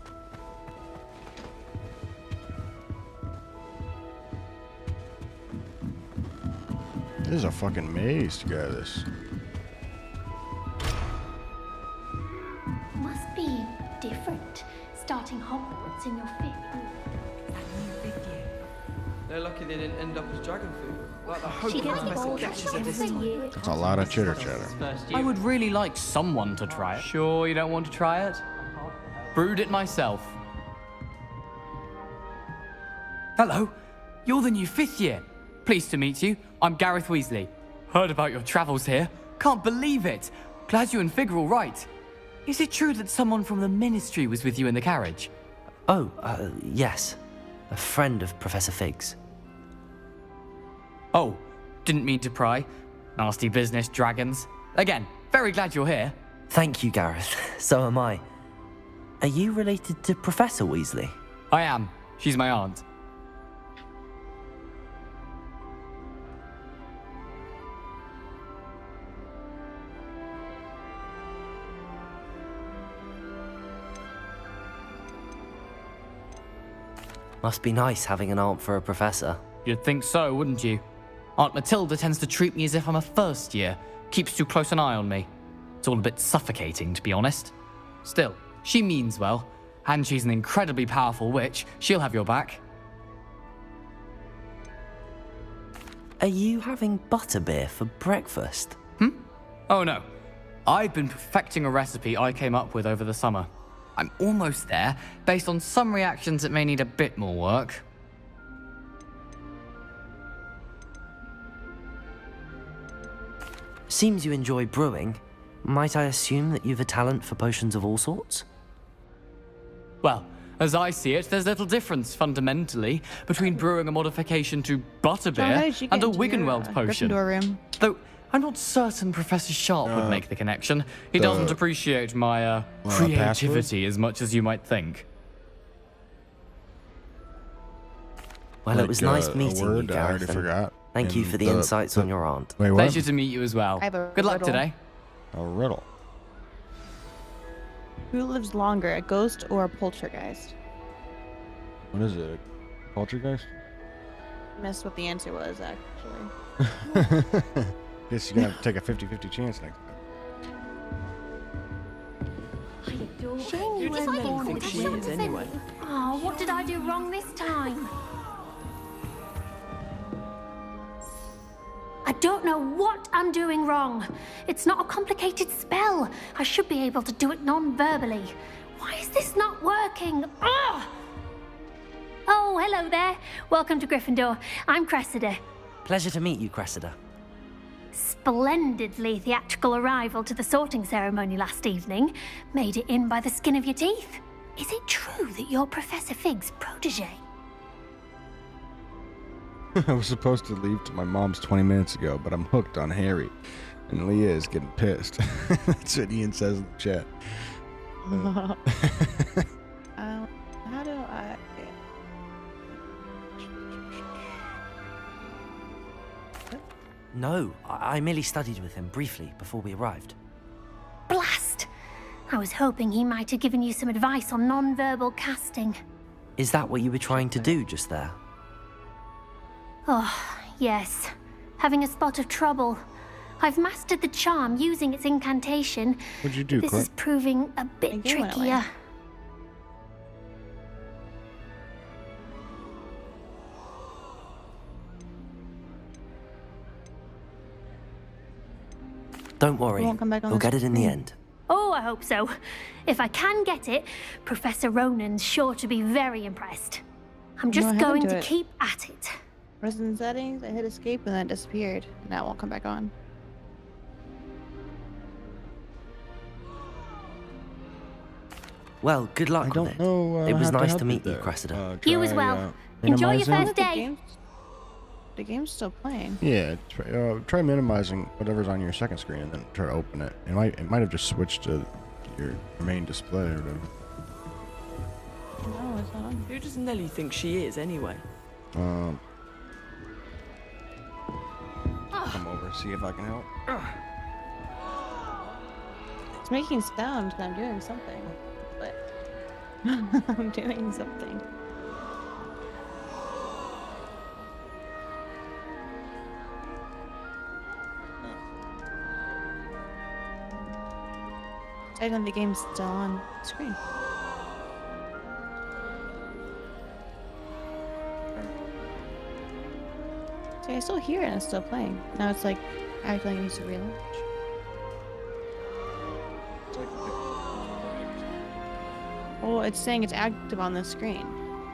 This is a fucking maze to get out of this. Must be different, starting Hogwarts in your fifth year. They're lucky they didn't end up as dragon food. Like the She gets Hogwarts bored catches every everything. year. It's a lot of chitter chatter. I would really like someone to try it. Sure you don't want to try it? Brewed it myself. Hello, you're the new fifth year. Pleased to meet you. I'm Gareth Weasley. Heard about your travels here. Can't believe it. Glad you and Fig are all right. Is it true that someone from the Ministry was with you in the carriage? Oh, yes. A friend of Professor Fig's. Oh, didn't mean to pry. Nasty business, dragons. Again, very glad you're here. Thank you, Gareth. So am I. Are you related to Professor Weasley? I am. She's my aunt. Must be nice having an aunt for a professor. You'd think so, wouldn't you? Aunt Matilda tends to treat me as if I'm a first year. Keeps too close an eye on me. It's all a bit suffocating, to be honest. Still, she means well. And she's an incredibly powerful witch. She'll have your back. Are you having butterbeer for breakfast? Oh no. I've been perfecting a recipe I came up with over the summer. I'm almost there, based on some reactions that may need a bit more work. Seems you enjoy brewing. Might I assume that you've a talent for potions of all sorts? Well, As I see it, there's little difference, fundamentally, between brewing a modification to butterbeer and a Wiggenweld potion. Room? Though I'm not certain Professor Sharp would make the connection. He doesn't appreciate my creativity as much as you might think. Well, it was nice meeting you, I already Gareth. forgot. Thank you for the insights on your aunt. Wait, what? Pleasure to meet you as well. I have a Good luck riddle. today. A riddle. Who lives longer, a ghost or a poltergeist? What is it? Poltergeist? I missed what the answer was, actually. Guess you're gonna have to take a 50-50 chance next time. Oh, what did I do wrong this time? I don't know what I'm doing wrong. It's not a complicated spell. I should be able to do it non-verbally. Why is this not working? Ugh! Oh, hello there. Welcome to Gryffindor. I'm Cressida. Pleasure to meet you, Cressida. Splendidly theatrical arrival to the sorting ceremony last evening. Made it in by the skin of your teeth. Is it true that you're Professor Fig's protege? I was supposed to leave to my mom's 20 minutes ago, but I'm hooked on Harry. And Leah is getting pissed. That's what Ian says in the chat. How do I... No, I merely studied with him briefly before we arrived. Blast! I was hoping he might have given you some advice on non-verbal casting. Is that what you were trying to do just there? Oh, yes. Having a spot of trouble. I've mastered the charm using its incantation. What'd you do, This Clint? is proving a bit game went away. trickier. Don't worry, won't come back on we'll the get it in the screen. end. Oh, I hope so. If I can get it, Professor Ronan's sure to be very impressed. I'm just happened going to to it? keep at it. Press settings, I hit escape and then it disappeared. Now it won't come back on. Well, good luck I with don't it. know. It was how to nice help to you meet you, there. Cressida. You as Try, well. Enjoy your minimizing. first day. The game's still playing. Yeah, try minimizing whatever's on your second screen and then try to open it. It might have just switched to your main display or whatever. No, it's not on. Who does Nelly think she is, anyway? Come over, see if I can help. It's making sound that I'm doing something. But I'm doing something. I think the game's still on screen. See, I still hear it and it's still playing. Now it's like acting like it needs to relaunch. Well, it's saying it's active on the screen,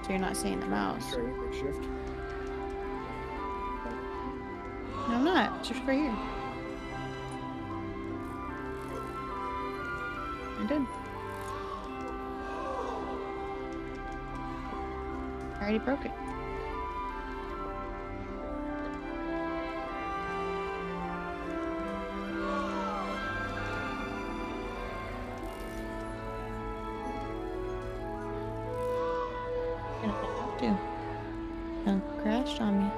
so you're not seeing the mouse. Shift. No, I'm not. Shift right here. I did. I already broke it. Gonna have to. It crashed on me.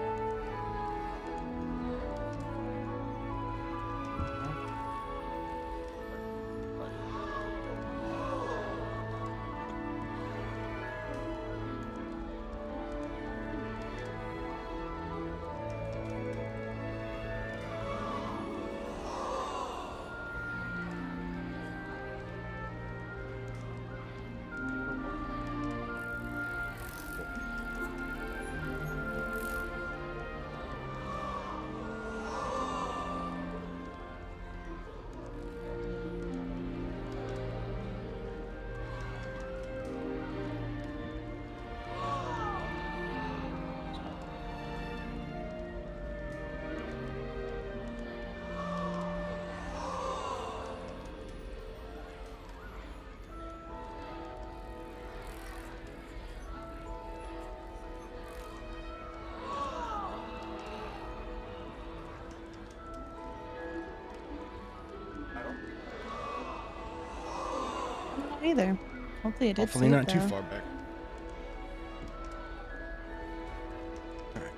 Either. Hopefully it did Hopefully sleep, not too though. far back. Alright.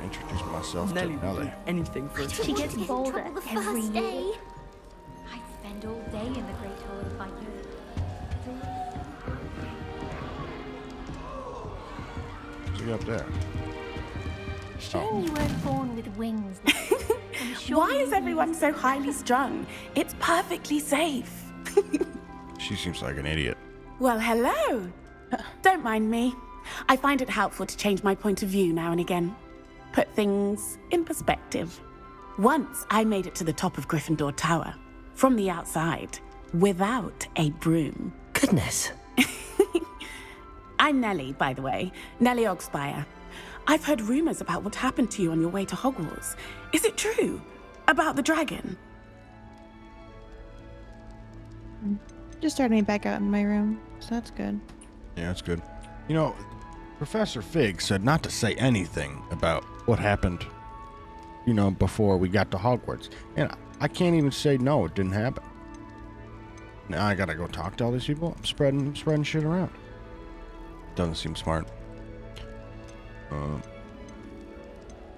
Introduce myself Nelly to will do Nelly. anything for us. She gets bolder every year. I spend all day in the Great Hall if I could. What's he up there? Shame you weren't born with wings. I'm sure Why is everyone so highly strung? It's perfectly safe. She seems like an idiot. Well, hello. Don't mind me. I find it helpful to change my point of view now and again. Put things in perspective. Once I made it to the top of Gryffindor Tower, from the outside, without a broom. Goodness. I'm Nellie, by the way. Nellie Ogspire. I've heard rumors about what happened to you on your way to Hogwarts. Is it true? About the dragon? Just started me back out in my room, so that's good. Yeah, that's good. You know, Professor Fig said not to say anything about what happened, you know, before we got to Hogwarts. And I can't even say no, it didn't happen. Now I gotta go talk to all these people. I'm spreading shit around. Doesn't seem smart.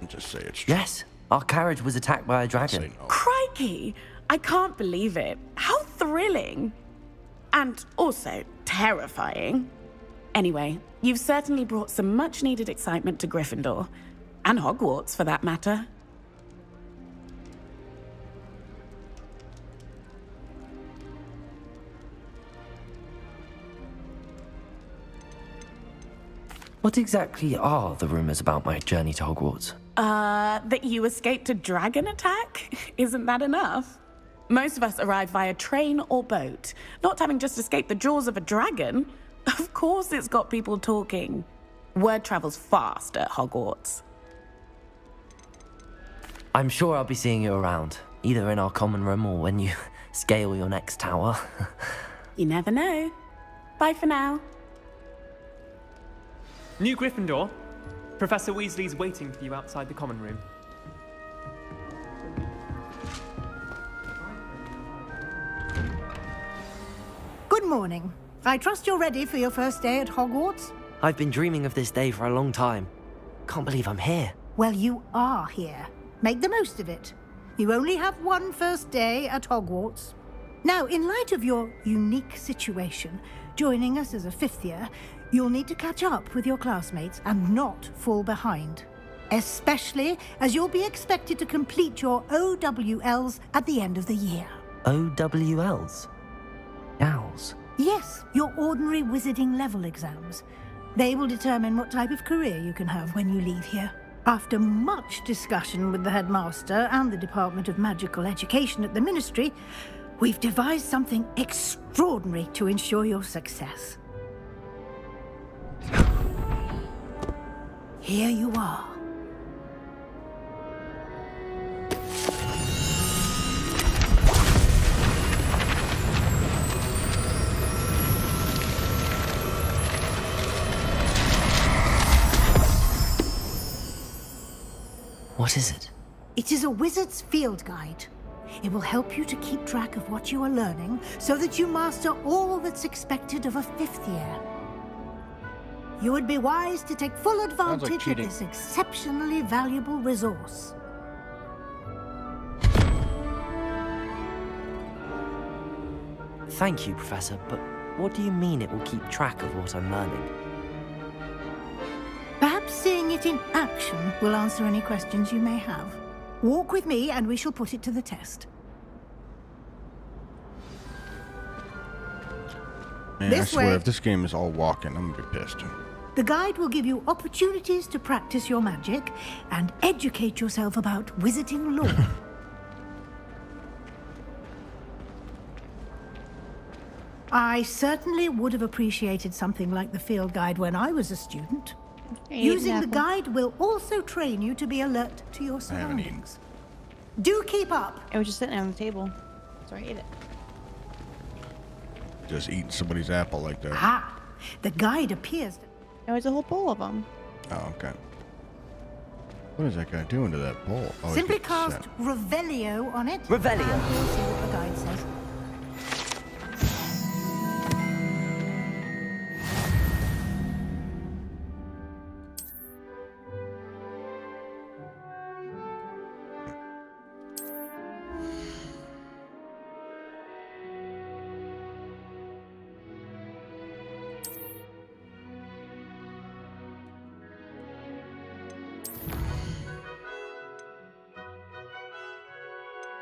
Just say it's true. Yes, our carriage was attacked by a dragon. Say no. Crikey! I can't believe it. How thrilling. And also terrifying. Anyway, you've certainly brought some much-needed excitement to Gryffindor. And Hogwarts, for that matter. What exactly are the rumors about my journey to Hogwarts? That you escaped a dragon attack? Isn't that enough? Most of us arrive via train or boat, not having just escaped the jaws of a dragon. Of course it's got people talking. Word travels fast at Hogwarts. I'm sure I'll be seeing you around, either in our common room or when you scale your next tower. You never know. Bye for now. New Gryffindor, Professor Weasley's waiting for you outside the common room. Good morning. I trust you're ready for your first day at Hogwarts? I've been dreaming of this day for a long time. Can't believe I'm here. Well, you are here. Make the most of it. You only have one first day at Hogwarts. Now, in light of your unique situation, joining us as a fifth year, you'll need to catch up with your classmates and not fall behind. Especially as you'll be expected to complete your OWLs at the end of the year. OWLs? Owls? Yes, your ordinary wizarding level exams. They will determine what type of career you can have when you leave here. After much discussion with the headmaster and the Department of Magical Education at the Ministry, we've devised something extraordinary to ensure your success. Here you are. What is it? It is a wizard's field guide. It will help you to keep track of what you are learning so that you master all that's expected of a fifth year. You would be wise to take full advantage of this exceptionally valuable resource. Thank you, Professor, but what do you mean it will keep track of what I'm learning? Perhaps seeing it in action will answer any questions you may have. Walk with me and we shall put it to the test. Man, I swear, if this game is all walking, I'm gonna be pissed. The guide will give you opportunities to practice your magic and educate yourself about wizarding lore. I certainly would have appreciated something like the field guide when I was a student. Using the guide will also train you to be alert to your surroundings. Do keep up. It was just sitting on the table, so I ate it. Just eating somebody's apple like that. Ah, the guide appears. There was a whole bowl of them. Oh, okay. What is that guy doing to that bowl? Oh, Simply cast Revelio on it. Revelio. And we'll see what the guide says.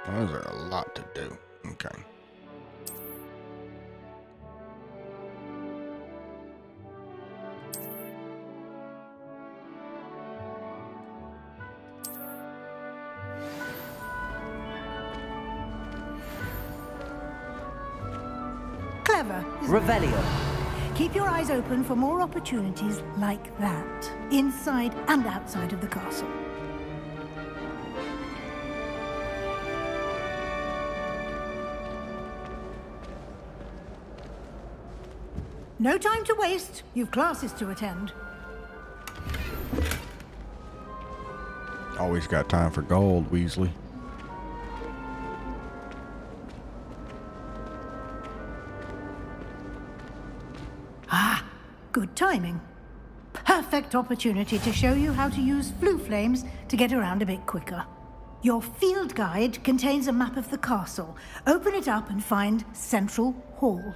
Those are a lot to do. Okay. Clever. Revelio. Keep your eyes open for more opportunities like that, inside and outside of the castle. No time to waste. You've classes to attend. Always got time for gold, Weasley. Ah, good timing. Perfect opportunity to show you how to use flue flames to get around a bit quicker. Your field guide contains a map of the castle. Open it up and find Central Hall.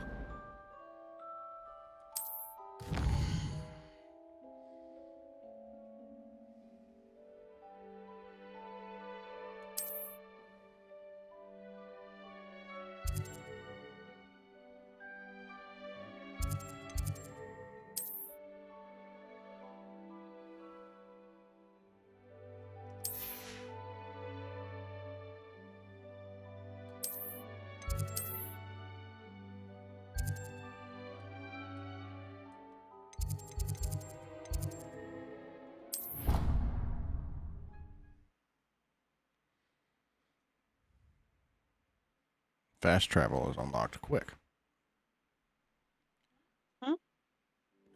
Fast travel is unlocked quick.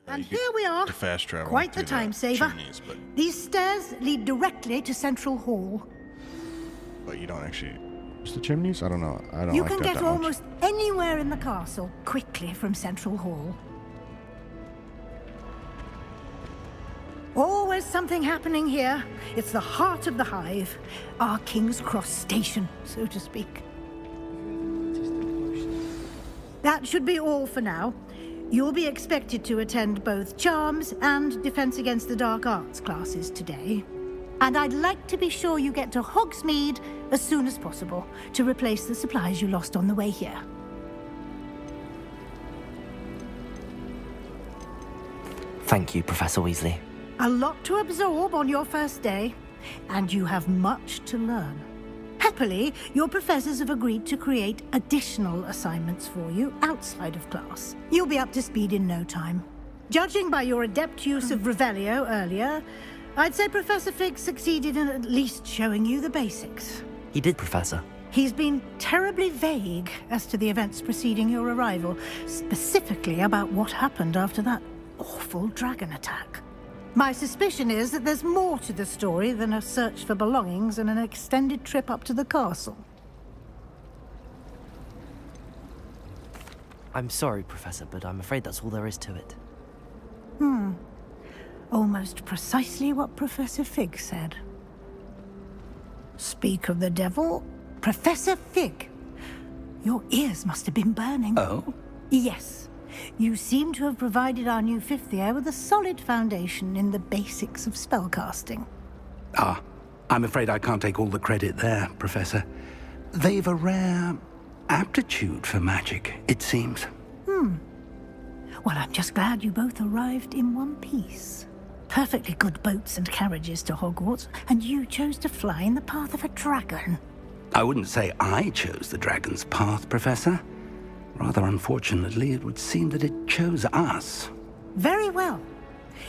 And here we are. To fast travel. Quite the time saver. Chimneys, These stairs lead directly to Central Hall. but you don't actually use the chimneys? I don't know. I don't You like can that get that much. almost anywhere in the castle quickly from Central Hall. Always something happening here. It's the heart of the hive. Our King's Cross station, so to speak. That should be all for now. You'll be expected to attend both Charms and Defense Against the Dark Arts classes today. And I'd like to be sure you get to Hogsmeade as soon as possible to replace the supplies you lost on the way here. Thank you, Professor Weasley. A lot to absorb on your first day, and you have much to learn. Happily, your professors have agreed to create additional assignments for you outside of class. You'll be up to speed in no time. Judging by your adept use of Revelio earlier, I'd say Professor Fig succeeded in at least showing you the basics. He did, Professor. He's been terribly vague as to the events preceding your arrival, specifically about what happened after that awful dragon attack. My suspicion is that there's more to the story than a search for belongings and an extended trip up to the castle. I'm sorry, Professor, but I'm afraid that's all there is to it. Almost precisely what Professor Fig said. Speak of the devil, Professor Fig. Your ears must have been burning. Oh? Yes. You seem to have provided our new fifth year with a solid foundation in the basics of spellcasting. Ah, I'm afraid I can't take all the credit there, Professor. They've a rare aptitude for magic, it seems. Well, I'm just glad you both arrived in one piece. Perfectly good boats and carriages to Hogwarts, and you chose to fly in the path of a dragon. I wouldn't say I chose the dragon's path, Professor. Rather unfortunately, it would seem that it chose us. Very well.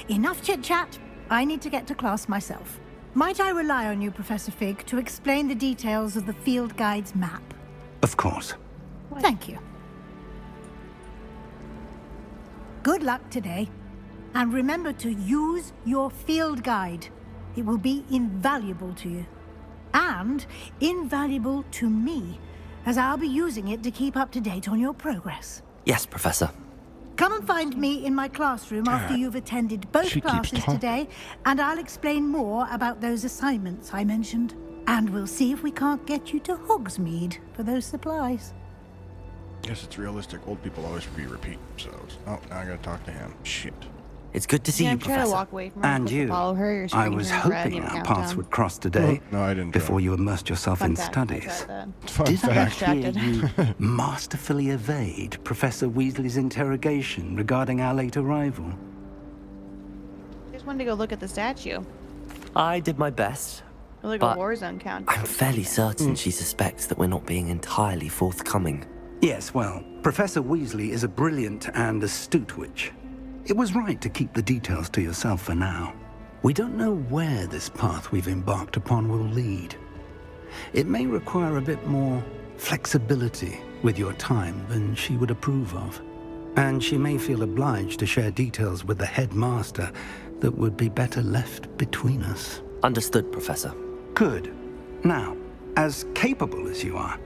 Enough chit-chat. I need to get to class myself. Might I rely on you, Professor Fig, to explain the details of the field guide's map? Of course. Thank you. Good luck today. And remember to use your field guide. it will be invaluable to you. And invaluable to me, as I'll be using it to keep up to date on your progress. Yes, Professor. Come and find me in my classroom after you've attended both classes today, and I'll explain more about those assignments I mentioned. And we'll see if we can't get you to Hogsmeade for those supplies. Guess it's realistic. Old people always repeat themselves. Oh, now I gotta talk to him. Shit. It's good to see you, I'm trying Professor. to walk away from her. And you. Follow her. You're I was hoping our paths would cross today before you immersed yourself in studies. Did I hear you masterfully evade Professor Weasley's interrogation regarding our late arrival? I just wanted to go look at the statue. I did my best. Like but a war zone count. I'm fairly certain she suspects that we're not being entirely forthcoming. Yes, well, Professor Weasley is a brilliant and astute witch. It was right to keep the details to yourself for now. We don't know where this path we've embarked upon will lead. It may require a bit more flexibility with your time than she would approve of. And she may feel obliged to share details with the headmaster that would be better left between us. Understood, Professor. Good. Now, as capable as you are,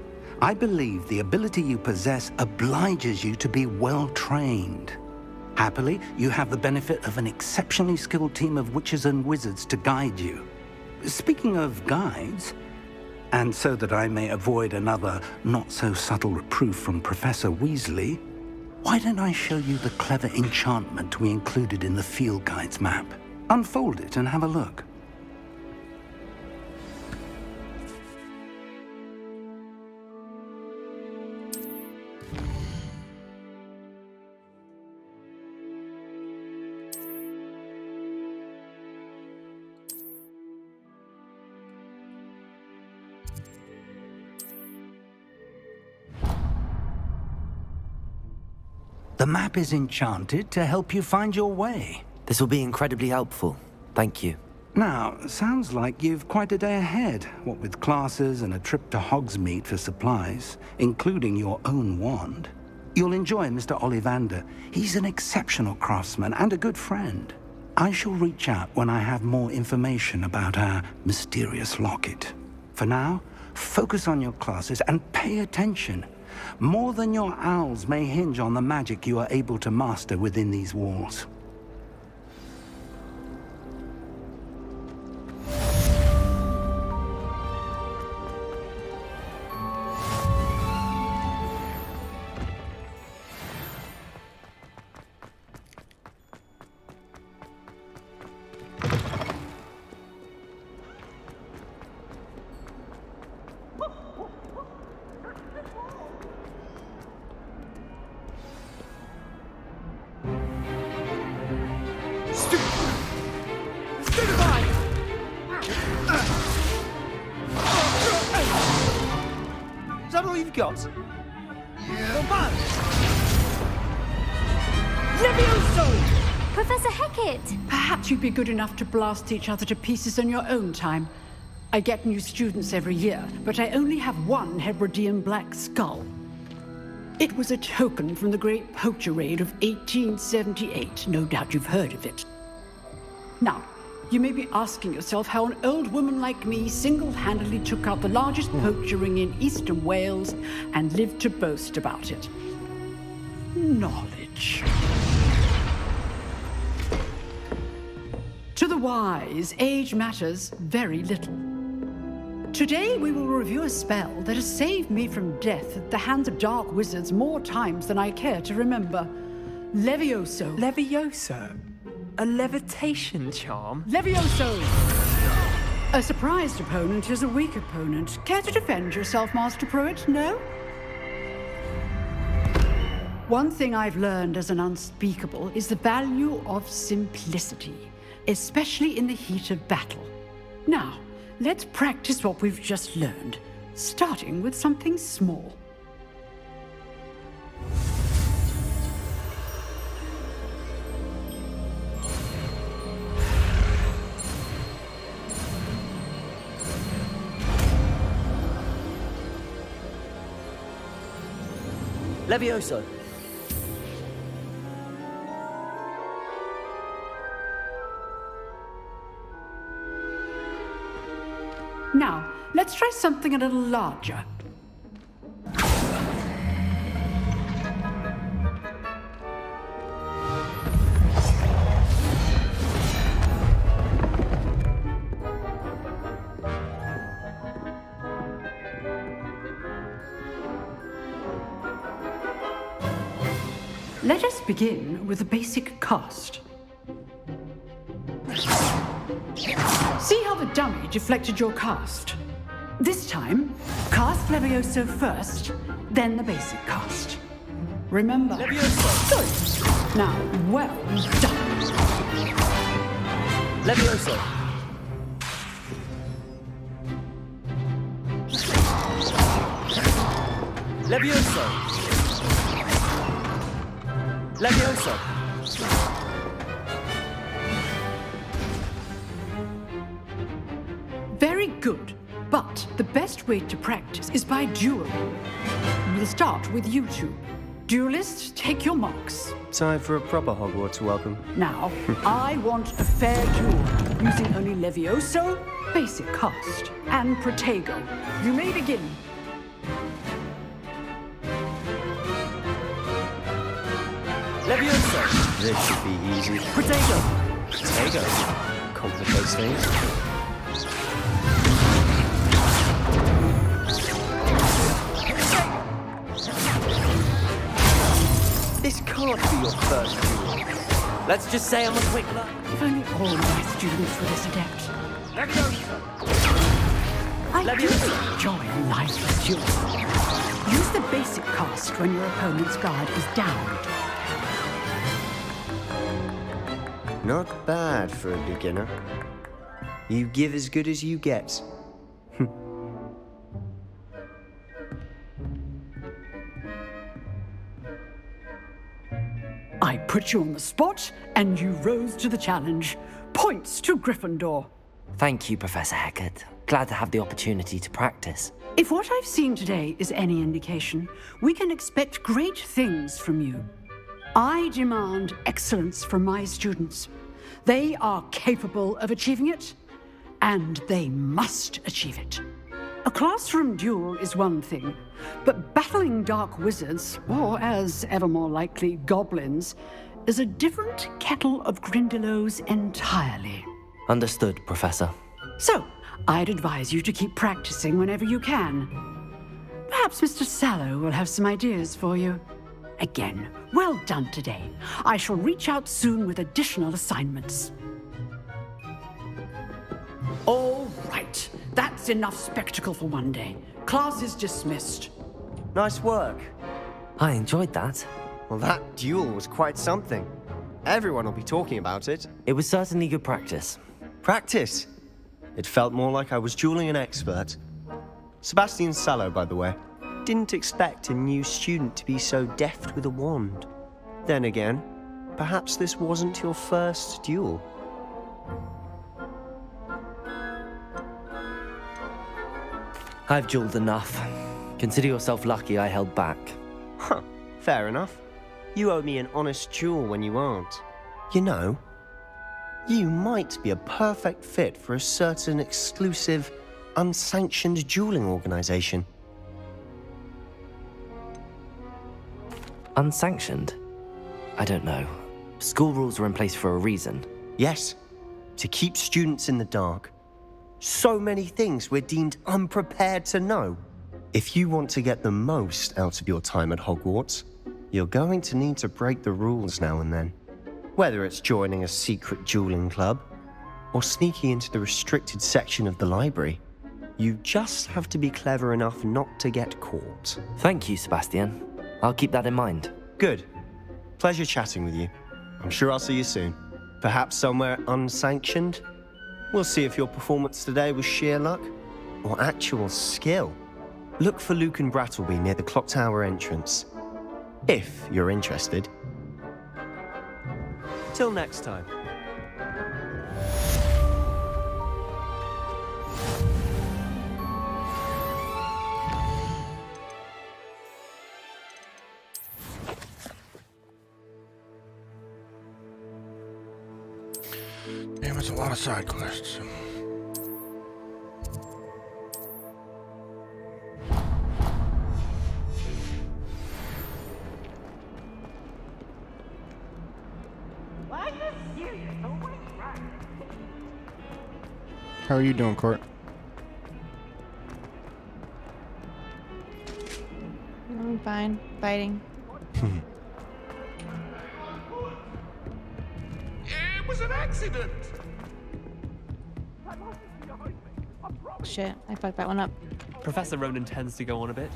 I believe the ability you possess obliges you to be well trained. Happily, you have the benefit of an exceptionally skilled team of witches and wizards to guide you. Speaking of guides, and so that I may avoid another not-so-subtle reproof from Professor Weasley, why don't I show you the clever enchantment we included in the field guide's map? Unfold it and have a look. The map is enchanted to help you find your way. This will be incredibly helpful. Thank you. Now, sounds like you've quite a day ahead, what with classes and a trip to Hogsmeade for supplies, including your own wand. You'll enjoy Mr. Ollivander. He's an exceptional craftsman and a good friend. I shall reach out when I have more information about our mysterious locket. For now, focus on your classes and pay attention. More than your owls may hinge on the magic you are able to master within these walls. Is that all you've got? Yeah. Levioso! Professor Hecat! Perhaps you'd be good enough to blast each other to pieces in your own time. I get new students every year, but I only have one Hebridean black skull. It was a token from the Great Poacher Raid of 1878. No doubt you've heard of it. Now, you may be asking yourself how an old woman like me single-handedly took out the largest poacher ring in eastern Wales and lived to boast about it. Knowledge. To the wise, age matters very little. Today we will review a spell that has saved me from death at the hands of dark wizards more times than I care to remember. Levioso. Levioso? A levitation charm? Levioso! A surprised opponent is a weak opponent. Care to defend yourself, Master Pruitt? No? One thing I've learned as an unspeakable is the value of simplicity, especially in the heat of battle. Now, let's practice what we've just learned, starting with something small. Levioso. Now, let's try something a little larger. Let us begin with the basic cast. See how the dummy deflected your cast? This time, cast Levioso first, then the basic cast. Remember? Levioso! Good! Now, well done. Levioso! Levioso! Levioso! Very good, but the best way to practice is by duel. We'll start with you two. Duelists, take your marks. Time for a proper Hogwarts welcome. Now, I want a fair duel, using only Levioso, basic cast, and Protego. You may begin. Levioso! This should be easy. Protego! Protego? Complicates things. This can't be your first duel. Let's just say I'm a quick learner. If only all my students were this adept. Levioso! I do enjoy lifeless duels. Use the basic cast when your opponent's guard is down. Not bad for a beginner. You give as good as you get. I put you on the spot, and you rose to the challenge. Points to Gryffindor. Thank you, Professor Hecat. Glad to have the opportunity to practice. If what I've seen today is any indication, we can expect great things from you. I demand excellence from my students. They are capable of achieving it, and they must achieve it. A classroom duel is one thing, but battling dark wizards, or as ever more likely, goblins, is a different kettle of Grindylows entirely. Understood, Professor. So, I'd advise you to keep practicing whenever you can. Perhaps Mr. Sallow will have some ideas for you. Again, well done today. I shall reach out soon with additional assignments. All right. That's enough spectacle for one day. Class is dismissed. Nice work. I enjoyed that. Well, that duel was quite something. Everyone will be talking about it. It was certainly good practice. Practice? It felt more like I was dueling an expert. Sebastian Sallow, by the way. Didn't expect a new student to be so deft with a wand. Then again, perhaps this wasn't your first duel. I've dueled enough. Consider yourself lucky I held back. Huh, fair enough. You owe me an honest duel when you aren't. You know, you might be a perfect fit for a certain exclusive, unsanctioned dueling organization. Unsanctioned? I don't know. School rules are in place for a reason. Yes, to keep students in the dark. So many things we're deemed unprepared to know. If you want to get the most out of your time at Hogwarts, you're going to need to break the rules now and then. Whether it's joining a secret dueling club, or sneaking into the restricted section of the library, you just have to be clever enough not to get caught. Thank you, Sebastian. I'll keep that in mind. Good. Pleasure chatting with you. I'm sure I'll see you soon. Perhaps somewhere unsanctioned? We'll see if your performance today was sheer luck or actual skill. Look for Luke and Brattleby near the clock tower entrance, if you're interested. Till next time. Damn, it's a lot of side quests. How are you doing, Court? I'm fine. Fighting. It was an accident. Shit, I fucked that one up. Professor Ronan tends to go on a bit.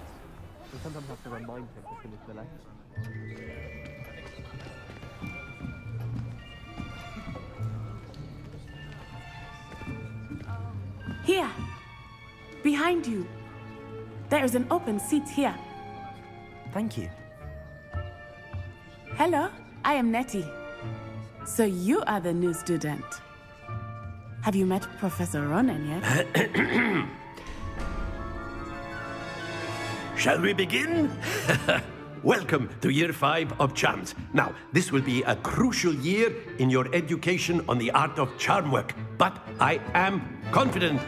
We sometimes have to remind him to finish the lesson. Here. Behind you. There is an open seat here. Thank you. Hello, I am Nettie. So you are the new student. Have you met Professor Ronan yet? Shall we begin? Welcome to Year 5 of Charms. Now, this will be a crucial year in your education on the art of charm work, but I am confident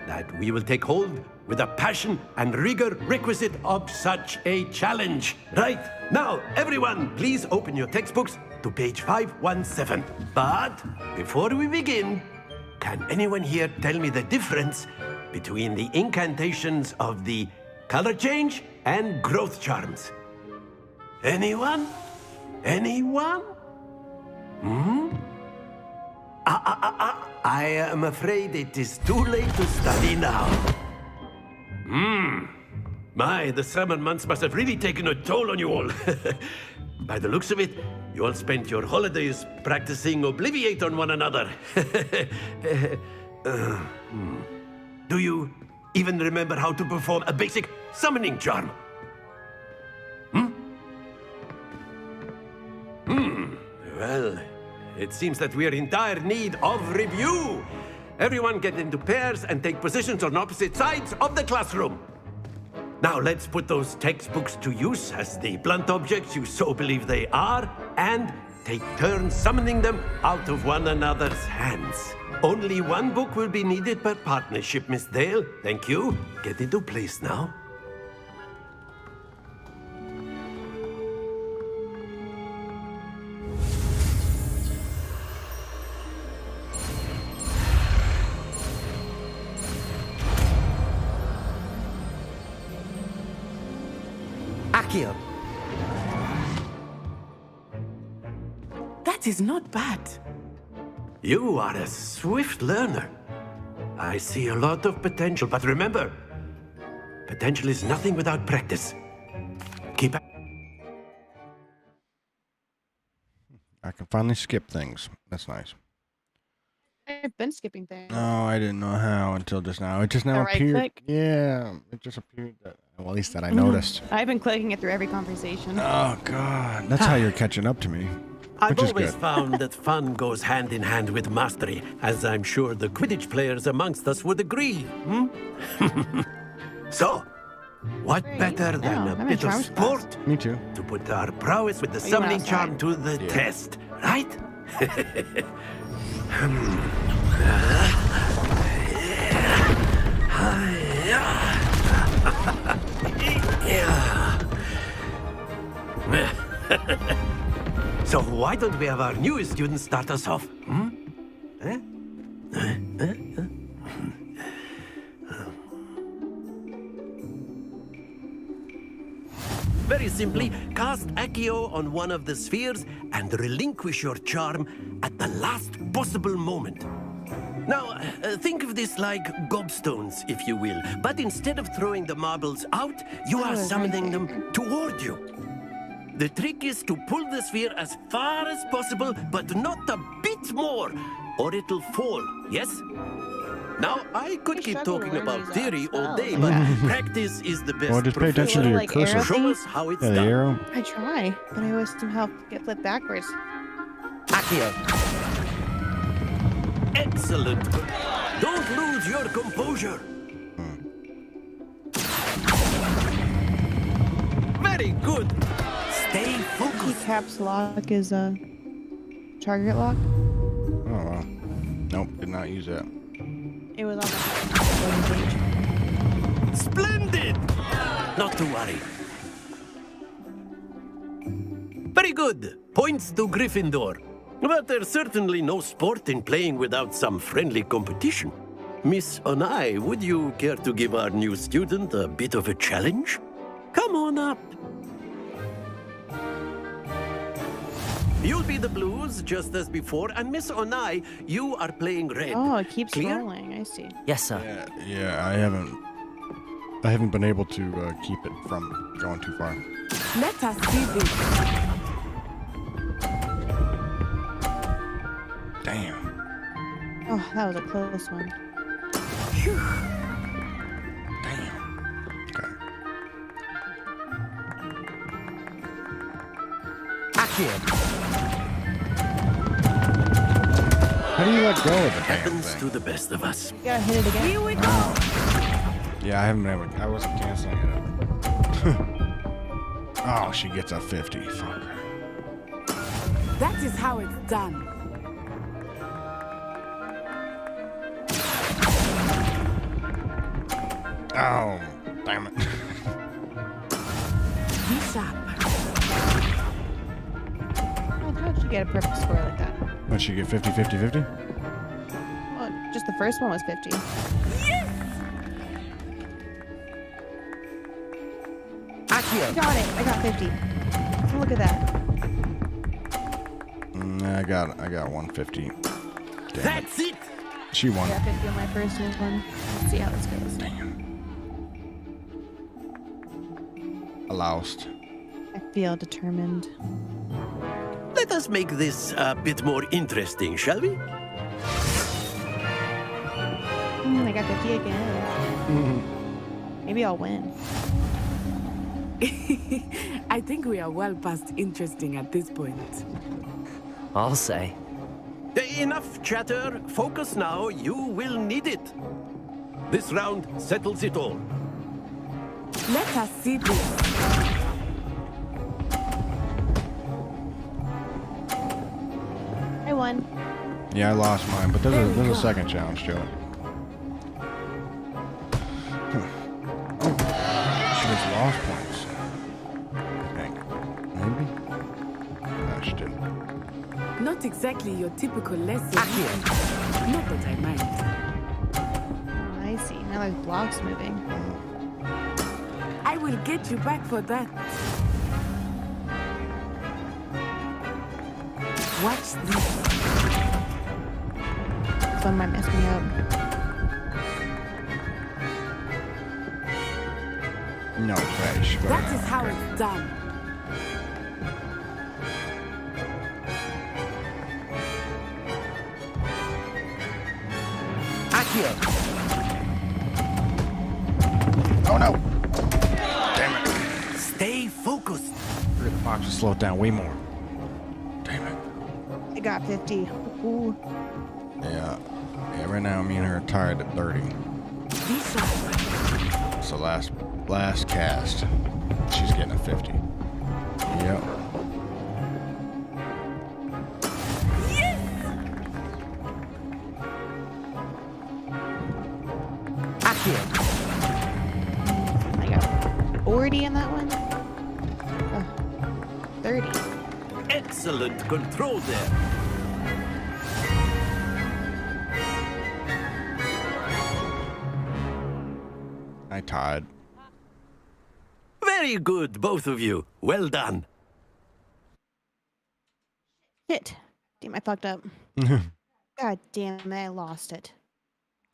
that we will take hold with the passion and rigor requisite of such a challenge. Right, now, everyone, please open your textbooks to page 517. But before we begin, can anyone here tell me the difference between the incantations of the color change and growth charms? Anyone? Anyone? I am afraid it is too late to study now. My, the summer months must have really taken a toll on you all. By the looks of it, you all spent your holidays practicing Obliviate on one another. Do you even remember how to perform a basic summoning charm? Well, it seems that we are in dire need of review. Everyone get into pairs and take positions on opposite sides of the classroom. Now let's put those textbooks to use as the blunt objects you so believe they are, and take turns summoning them out of one another's hands. Only one book will be needed per partnership, Miss Dale. Thank you. Get into place now. Accio. That is not bad. You are a swift learner. I see a lot of potential, but remember, potential is nothing without practice. Keep at I can finally skip things. That's nice. I've been skipping things. No, I didn't know how until just now. It just now Right appeared. click? Yeah, it just appeared that. Well, at least that I noticed. I've been clicking it through every conversation. Oh God, that's how you're catching up to me. I've Which is always good. found that fun goes hand in hand with mastery, as I'm sure the Quidditch players amongst us would agree. So, what better than a bit of sport? Me too. To put our prowess with the Are you summoning outside? charm to the test, right? So why don't we have our newest student start us off? Very simply, cast Accio on one of the spheres and relinquish your charm at the last possible moment. Now, think of this like gobstones, if you will. But instead of throwing the marbles out, you are summoning them toward you. The trick is to pull the sphere as far as possible, but not a bit more, or it'll fall, yes? Now, I could keep talking about theory all day, but practice is the best. Well, just pay attention to your Like cursor. arrow Show us how it's Yeah, the done. arrow. I try, but I always somehow get flipped backwards. Accio. Excellent. Don't lose your composure. Very good. Stay focused. Caps lock is a target lock. Oh wow. Nope, did not use that. It was on the page. Splendid. Not to worry. Very good. Points to Gryffindor. But there's certainly no sport in playing without some friendly competition. Miss Onai, would you care to give our new student a bit of a challenge? Come on up. You'll be the blues, just as before, and Miss Onai, you are playing red. Oh, it keeps Clear? rolling. I see. Yes, sir. Yeah, I haven't been able to keep it from going too far. Let us see this. Damn. Oh, that was a close one. How do you let go of the damn Happens thing? to the best of us. You gotta hit it again. Here we go. Yeah, I wasn't canceling it. Oh, she gets a 50. Fuck. That is how it's done. Oh, damn it. Be sharp. How'd you get a perfect score like that? What'd she get? 50, 50, 50? Well, just the first one was 50. I got it. I got 50. Look at that. I got 150. Damn That's it. She won. I got 50 on my first one. Let's see how this goes. I lost. I feel determined. Let us make this a bit more interesting, shall we? I got 50 again. Maybe I'll win. I think we are well past interesting at this point. I'll say. Enough chatter. Focus now. You will need it. This round settles it all. Let us see this. I won. Yeah, I lost mine, but there's a second challenge to it. She just lost points. I think. Maybe? No, she didn't. Not exactly your typical lesson. Not that I mind. Oh, I see. Now there's blocks moving. I will get you back for that. Watch this. This one might mess me up. No way. She better That not. is how it's done. Oh no! Damn it. Stay focused. The box will slow it down way more. Damn it. I got 50. Ooh. Yeah, right now me and her are tied at 30. So last cast, she's getting a 50. Yep. I got 40 in that one. 30. Excellent control there. I tied. Very good, both of you. Well done. Shit. Damn, I fucked up. God damn it, I lost it.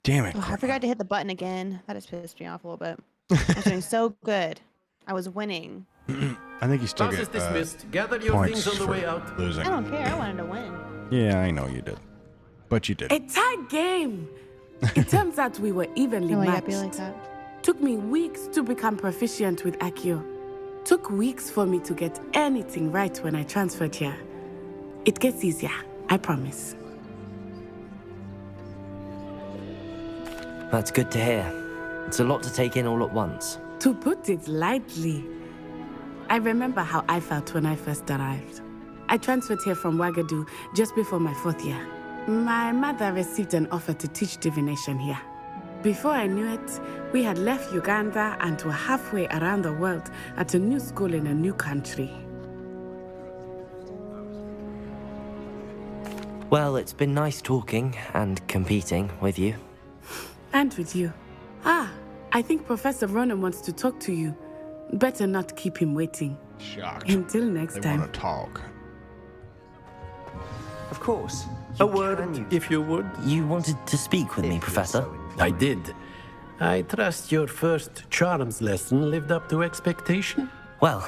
Damn it. Oh, I forgot to hit the button again. That has pissed me off a little bit. I was doing so good. I was winning. I think you still Class get is dismissed. Gather your points things on the for way out. losing. I don't care. I wanted to win. Yeah, I know you did. But you did. A tight game. It turns out we were evenly Oh, I matched. be like that. Took me weeks to become proficient with Accio. Took weeks for me to get anything right when I transferred here. It gets easier, I promise. That's good to hear. It's a lot to take in all at once. To put it lightly, I remember how I felt when I first arrived. I transferred here from Wagadu just before my 4th year. My mother received an offer to teach divination here. Before I knew it, we had left Uganda and were halfway around the world at a new school in a new country. Well, it's been nice talking and competing with you. And with you. Ah, I think Professor Ronan wants to talk to you. Better not keep him waiting. Shocked. Until next They time. want to talk. Of course. A word, if you would. You wanted to speak with me, Professor? I did. I trust your first charms lesson lived up to expectation? Well,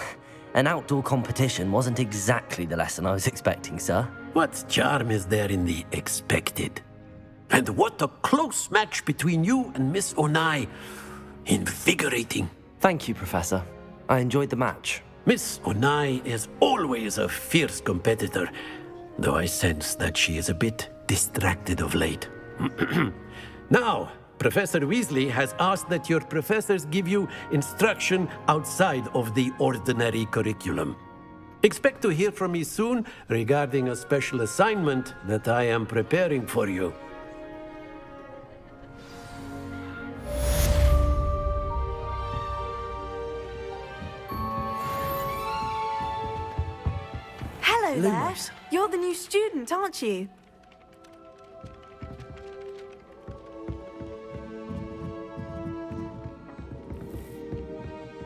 an outdoor competition wasn't exactly the lesson I was expecting, sir. What charm is there in the expected? And what a close match between you and Miss Onai. Invigorating. Thank you, Professor. I enjoyed the match. Miss Onai is always a fierce competitor, though I sense that she is a bit distracted of late. Now, Professor Weasley has asked that your professors give you instruction outside of the ordinary curriculum. Expect to hear from me soon regarding a special assignment that I am preparing for you. Hello there. Lumos. You're the new student, aren't you?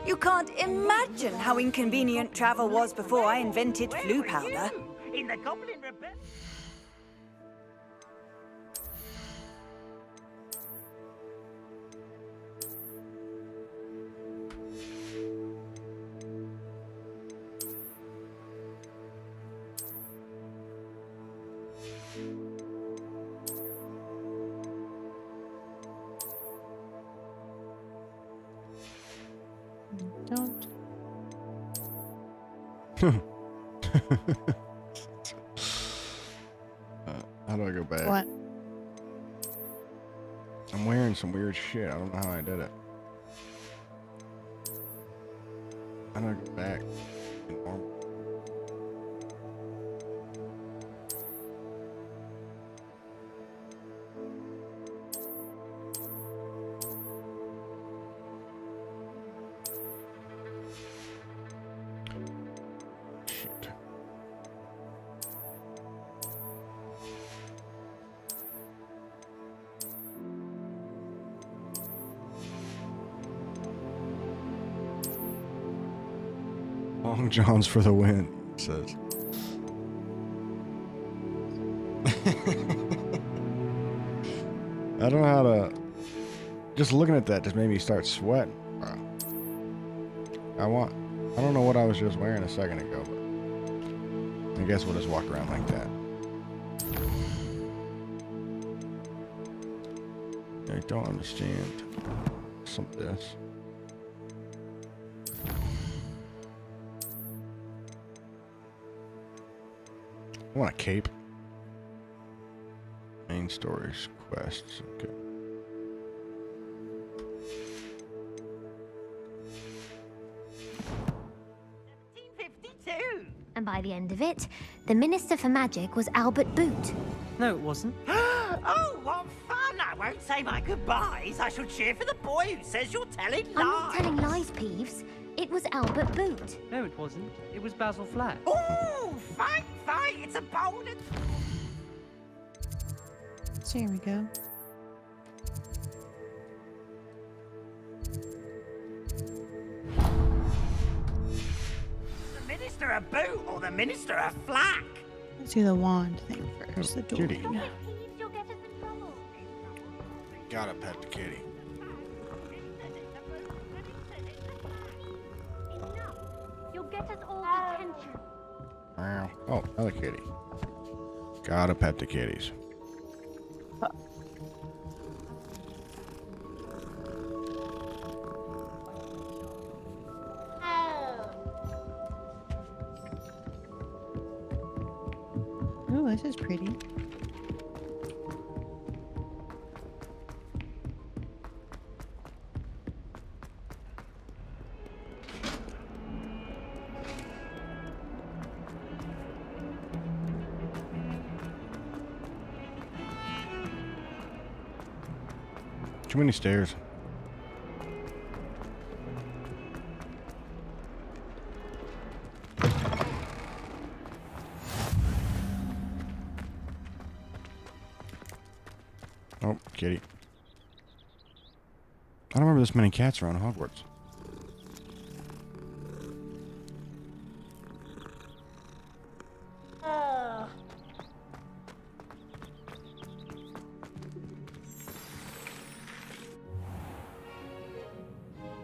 You can't imagine how inconvenient travel was before I invented flu powder. In the Goblin Rebellion. Don't. How do I go back? What? I'm wearing some weird shit. I don't know how I did it. How do I go back? Long Johns for the win, it says. I don't know how to... Just looking at that just made me start sweating. Bro. I don't know what I was just wearing a second ago, but I guess we'll just walk around like that. I don't understand some of this. I want a cape. Main stories, quests, okay. And by the end of it, the Minister for Magic was Albert Boot. No, it wasn't. Oh, what fun! I won't say my goodbyes. I shall cheer for the boy who says you're telling lies. I'm not telling lies, Peeves. It was Albert Boot. No, it wasn't. It was Basil Flack. Oh, fight! It's a bold... So here we go. The Minister of Boot or the Minister of Flack? Let's do the wand thing first. The Kitty. door. Gotta pet the kitty. You'll get us all detention. Wow. Oh, another kitty. Gotta pet the kitties. Oh, this is pretty. Too many stairs. Oh, kitty. I don't remember this many cats around Hogwarts.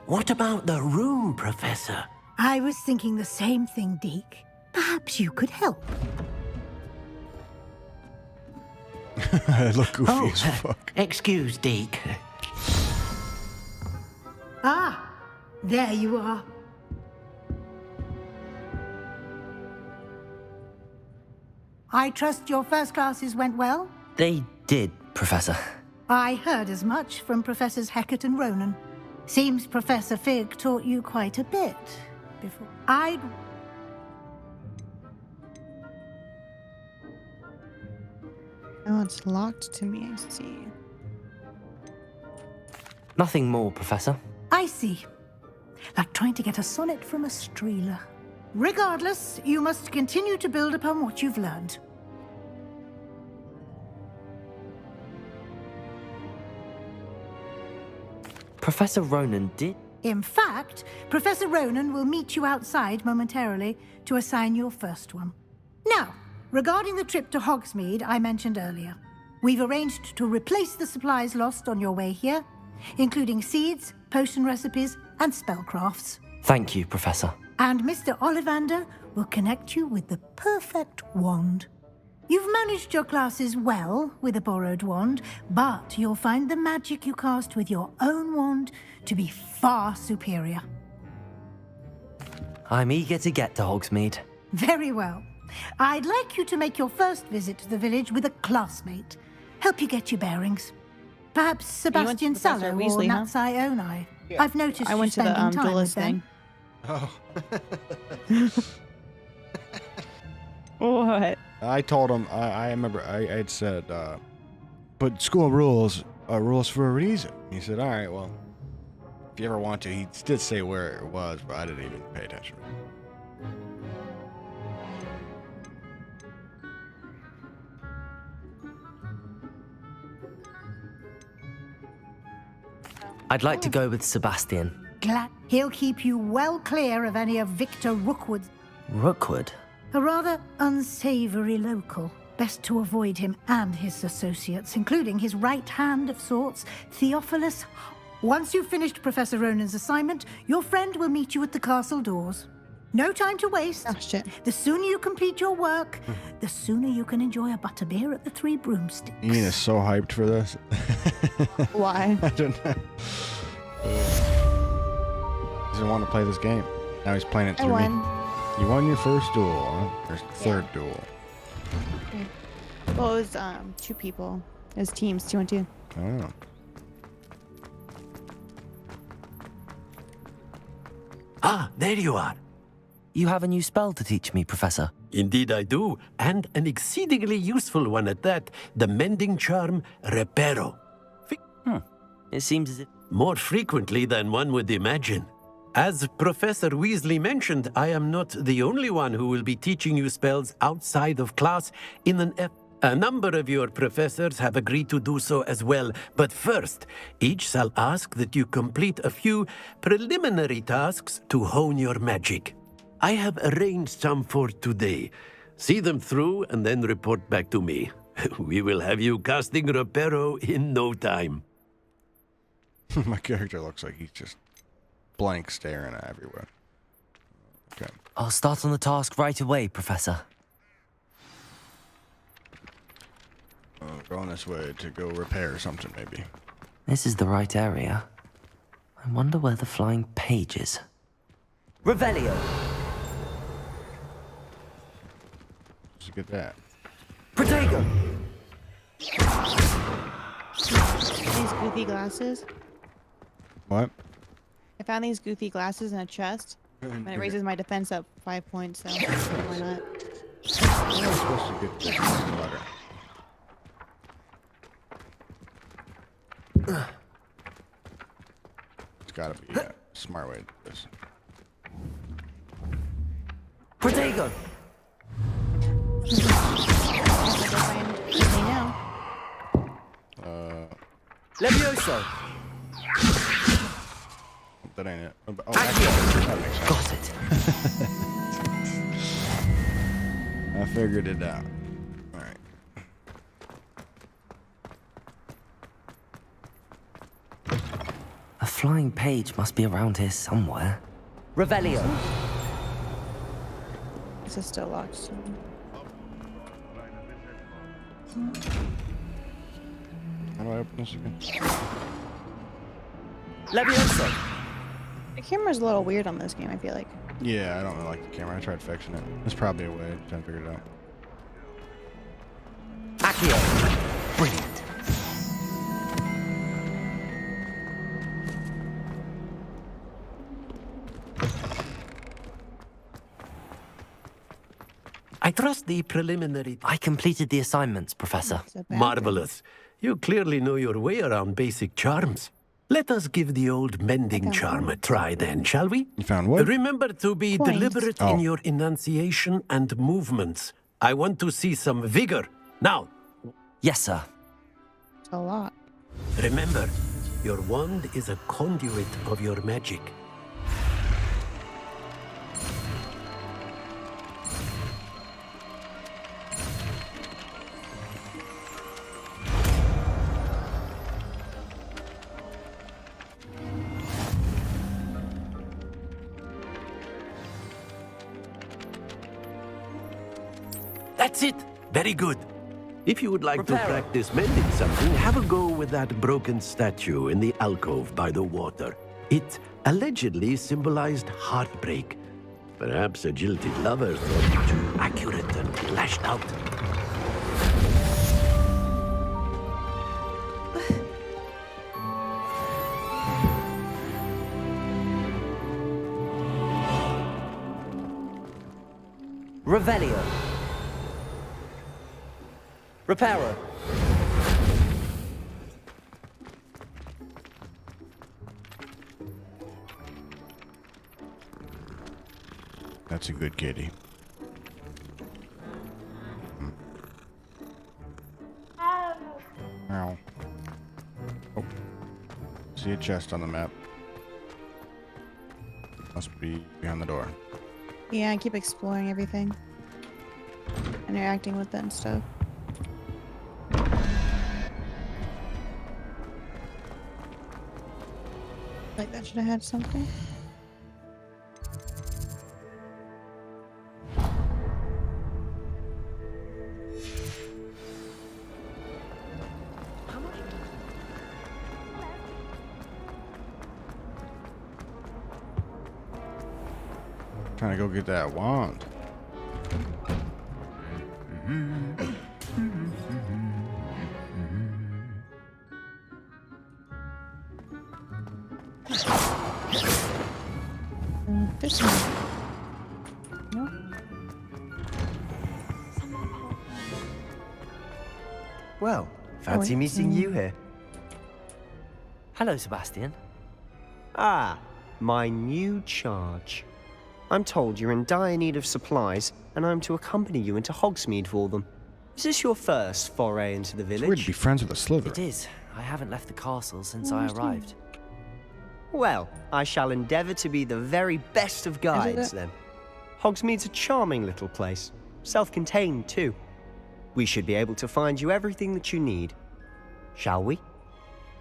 What about the room, Professor? I was thinking the same thing, Deke. Perhaps you could help. I look goofy as fuck. Excuse, Deke. Ah, there you are. I trust your first classes went well? They did, Professor. I heard as much from Professors Hecat and Ronan. Seems Professor Fig taught you quite a bit before. Oh, it's locked to me, I see. Nothing more, Professor. I see. Like trying to get a sonnet from a streeler. Regardless, you must continue to build upon what you've learned. Professor Ronan did... In fact, Professor Ronan will meet you outside momentarily to assign your first one. Now, regarding the trip to Hogsmeade I mentioned earlier, we've arranged to replace the supplies lost on your way here, including seeds, potion recipes, and spellcrafts. Thank you, Professor. And Mr. Ollivander will connect you with the perfect wand. You've managed your classes well with a borrowed wand, but you'll find the magic you cast with your own wand to be far superior. I'm eager to get to Hogsmeade. Very well. I'd like you to make your first visit to the village with a classmate. Help you get your bearings. Perhaps Sebastian Sallow or Natsai Onai. Yeah. I've noticed I went to you the spending time with duelist them. thing. Oh. What? I told him, I remember I had said, but school rules are rules for a reason. He said, all right, well, if you ever want to. He did say where it was, but I didn't even pay attention. I'd like to go with Sebastian. Glad he'll keep you well clear of any of Victor Rookwood's. Rookwood? A rather unsavory local. Best to avoid him and his associates, including his right hand of sorts, Theophilus. Once you've finished Professor Ronan's assignment, your friend will meet you at the castle doors. No time to waste. Oh, shit. The sooner you complete your work, the sooner you can enjoy a butterbeer at the Three Broomsticks. Ian is so hyped for this. Why? I don't know. He doesn't want to play this game. Now he's playing it through me. You won your first duel, huh? Or third duel. Okay. Well, it was 2 people. It was teams, 2 and 2. Oh. Ah, there you are. You have a new spell to teach me, Professor. Indeed I do, and an exceedingly useful one at that, the mending charm Reparo. It seems as if... More frequently than one would imagine. As Professor Weasley mentioned, I am not the only one who will be teaching you spells outside of class A number of your professors have agreed to do so as well, but first, each shall ask that you complete a few preliminary tasks to hone your magic. I have arranged some for today. See them through and then report back to me. We will have you casting Reparo in no time. My character looks like he's just blank staring at everywhere. Okay. I'll start on the task right away, Professor. Going this way to go repair something, maybe. This is the right area. I wonder where the flying page is. Revelio! Let's get that. Protego! These goofy glasses. What? I found these goofy glasses in a chest, and it raises my defense up 5 points, so why not? I'm supposed to get this letter. It's gotta be a smart way to do this. Protego! Levioso! That ain't it. Oh, that makes sense. Got it. I figured it out. Alright. A flying page must be around here somewhere. Revelio. This is still locked. So. How do I open this again? Levioso! The camera's a little weird on this game, I feel like. Yeah, I don't really like the camera. I tried fixing it. There's probably a way. I'm trying to figure it out. Accio! Brilliant. I trust the preliminary... I completed the assignments, Professor. Marvelous. You clearly know your way around basic charms. Let us give the old mending charm a try then, shall we? You found what? Remember to be deliberate in your enunciation and movements. I want to see some vigor. Now. Yes, sir. It's a lot. Remember, your wand is a conduit of your magic. That's it. Very good. If you would like to practice mending something, have a go with that broken statue in the alcove by the water. It allegedly symbolized heartbreak. Perhaps a jilted lover thought it too accurate and lashed out. Revelio. Reparo. That's a good kitty. Ow. Oh. See a chest on the map. Must be behind the door. Yeah, I keep exploring everything. Interacting with it and stuff. Like that should have had something. Trying to go get that wand. This one. No. Well, fancy meeting you here. Hello, Sebastian. Ah, my new charge. I'm told you're in dire need of supplies, and I'm to accompany you into Hogsmeade for them. Is this your first foray into the village? It's weird to be friends with a Slytherin. It is. I haven't left the castle since I arrived. Well, I shall endeavour to be the very best of guides, then. Hogsmeade's a charming little place. Self-contained, too. We should be able to find you everything that you need. Shall we?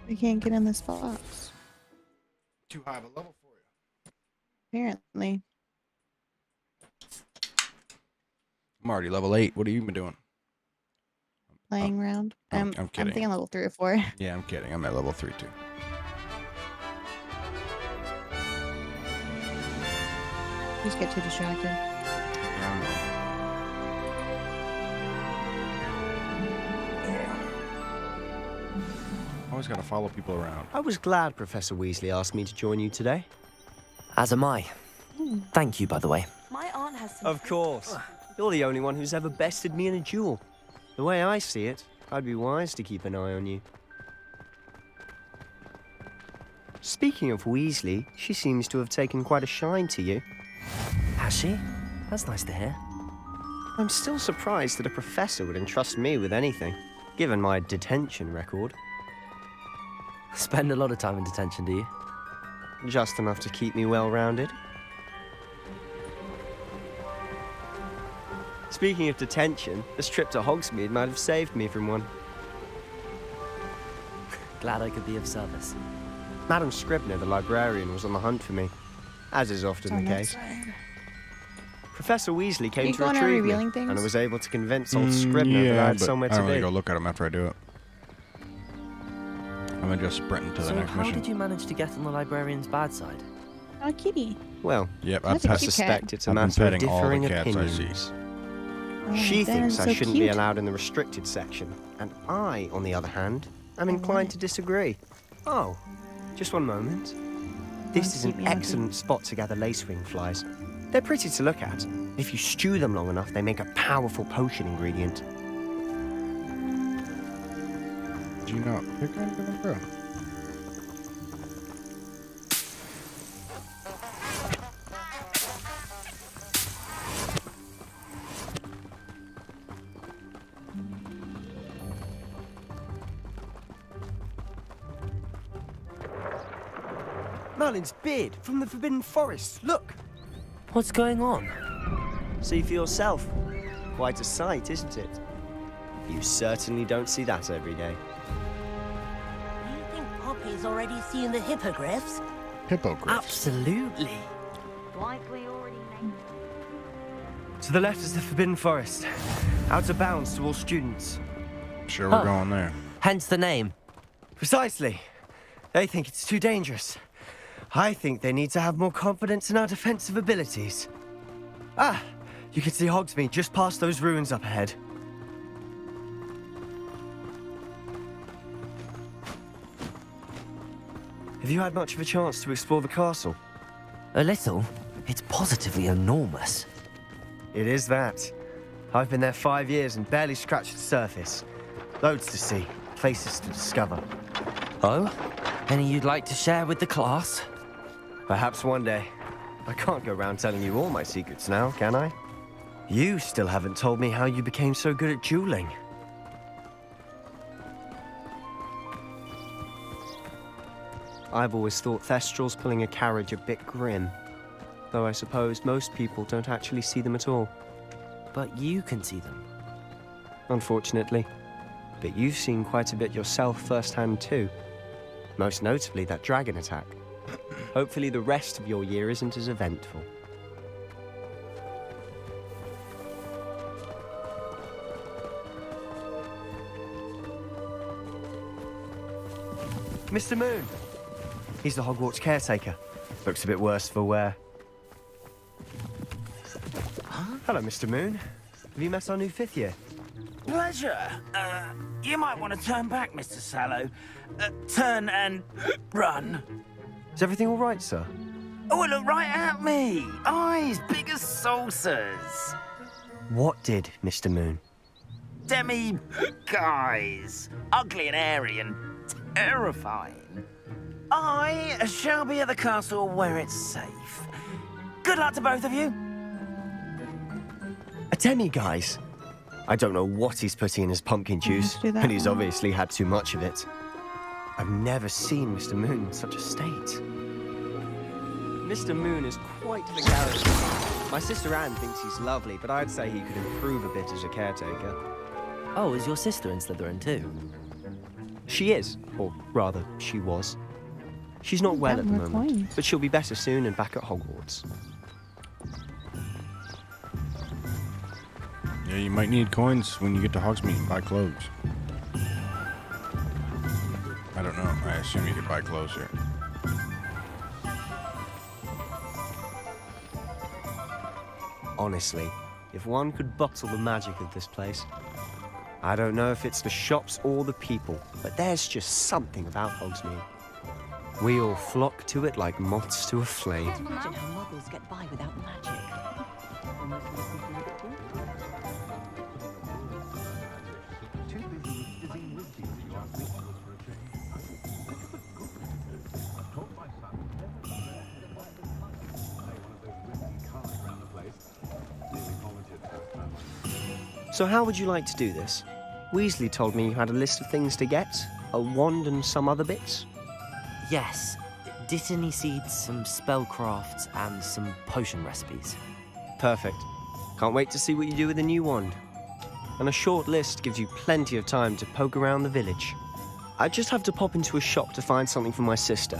We can't get in this box. Too high of a level for you. Apparently. I'm already level 8. What have you been doing? Playing around. I'm kidding. I'm thinking level 3 or 4. Yeah, I'm kidding. I'm at level 3 too. Just get too distracted. Yeah, always gotta follow people around. I was glad Professor Weasley asked me to join you today. As am I. Thank you, by the way. My aunt has some. Of course. You're the only one who's ever bested me in a duel. The way I see it, I'd be wise to keep an eye on you. Speaking of Weasley, she seems to have taken quite a shine to you. Has she? That's nice to hear. I'm still surprised that a professor would entrust me with anything, given my detention record. Spend a lot of time in detention, do you? Just enough to keep me well-rounded. Speaking of detention, this trip to Hogsmeade might have saved me from one. Glad I could be of service. Madam Scribner, the librarian, was on the hunt for me, as is often the case. Professor Weasley came to retrieve me, and I was able to convince old Scribner that I had somewhere to be. I don't really go look at them after I do it. I'm gonna just sprint to the next mission. How did you manage to get on the librarian's bad side? Oh, kitty. Well, yep, I suspect it's a matter of differing opinions. She thinks I shouldn't be allowed in the restricted section, and I, on the other hand, am inclined to disagree. Oh, just one moment. This is an excellent spot to gather lacewing flies. They're pretty to look at. If you stew them long enough, they make a powerful potion ingredient. Do you not pick anything like that? Merlin's beard from the Forbidden Forest. Look! What's going on? See for yourself. Quite a sight, isn't it? You certainly don't see that every day. You think Poppy's already seen the hippogriffs? Hippogriffs? Absolutely. Like we already know. To the left is the Forbidden Forest. Out of bounds to all students. Sure, we're going there. Hence the name. Precisely. They think it's too dangerous. I think they need to have more confidence in our defensive abilities. Ah, you can see Hogsmeade just past those ruins up ahead. Have you had much of a chance to explore the castle? A little. It's positively enormous. It is that. I've been there 5 years and barely scratched the surface. Loads to see, places to discover. Oh? Any you'd like to share with the class? Perhaps one day. I can't go around telling you all my secrets now, can I? You still haven't told me how you became so good at dueling. I've always thought Thestrals pulling a carriage a bit grim. Though I suppose most people don't actually see them at all. But you can see them. Unfortunately. But you've seen quite a bit yourself firsthand too. Most notably that dragon attack. Hopefully the rest of your year isn't as eventful. Mr. Moon! He's the Hogwarts caretaker. Looks a bit worse for wear. Hello, Mr. Moon. Have you met our new 5th year? Pleasure. You might want to turn back, Mr. Sallow. Turn and run. Is everything all right, sir? Oh, look right at me. Eyes big as saucers. What did, Mr. Moon? Guys. Ugly and airy and terrifying. I shall be at the castle where it's safe. Good luck to both of you. A demi-guise? I don't know what he's putting in his pumpkin juice, and he's obviously had too much of it. I've never seen Mr. Moon in such a state. Mr. Moon is quite the character. My sister Anne thinks he's lovely, but I'd say he could improve a bit as a caretaker. Oh, is your sister in Slytherin too? She is, or rather, she was. She's not well at the moment, but she'll be better soon and back at Hogwarts. Yeah, you might need coins when you get to Hogsmeade and buy clothes. I don't know. I assume you could buy clothes here. Honestly, if one could bottle the magic of this place. I don't know if it's the shops or the people, but there's just something about Hogsmeade. We all flock to it like moths to a flame. Imagine how muggles get by without magic. So how would you like to do this? Weasley told me you had a list of things to get, a wand and some other bits. Yes. Dittany seeds, some spellcrafts, and some potion recipes. Perfect. Can't wait to see what you do with the new wand. And a short list gives you plenty of time to poke around the village. I just have to pop into a shop to find something for my sister.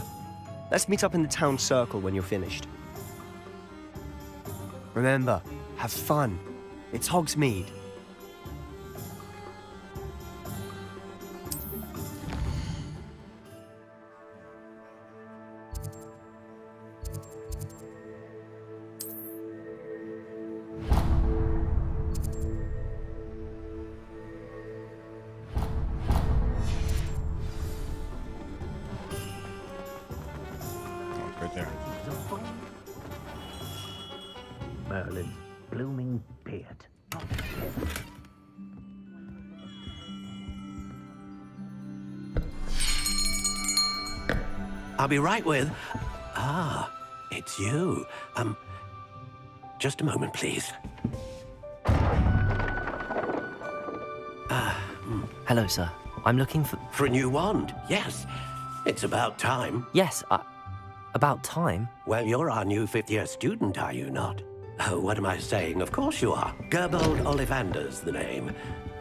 Let's meet up in the town circle when you're finished. Remember, have fun. It's Hogsmeade. Right there. Merlin's blooming beard. I'll be right with... Ah, it's you. Just a moment, please. Hello, sir. I'm looking for... For a new wand, yes. It's about time. Yes, about time? Well, you're our new fifth-year student, are you not? Oh, what am I saying? Of course you are. Gerbold Ollivander's the name.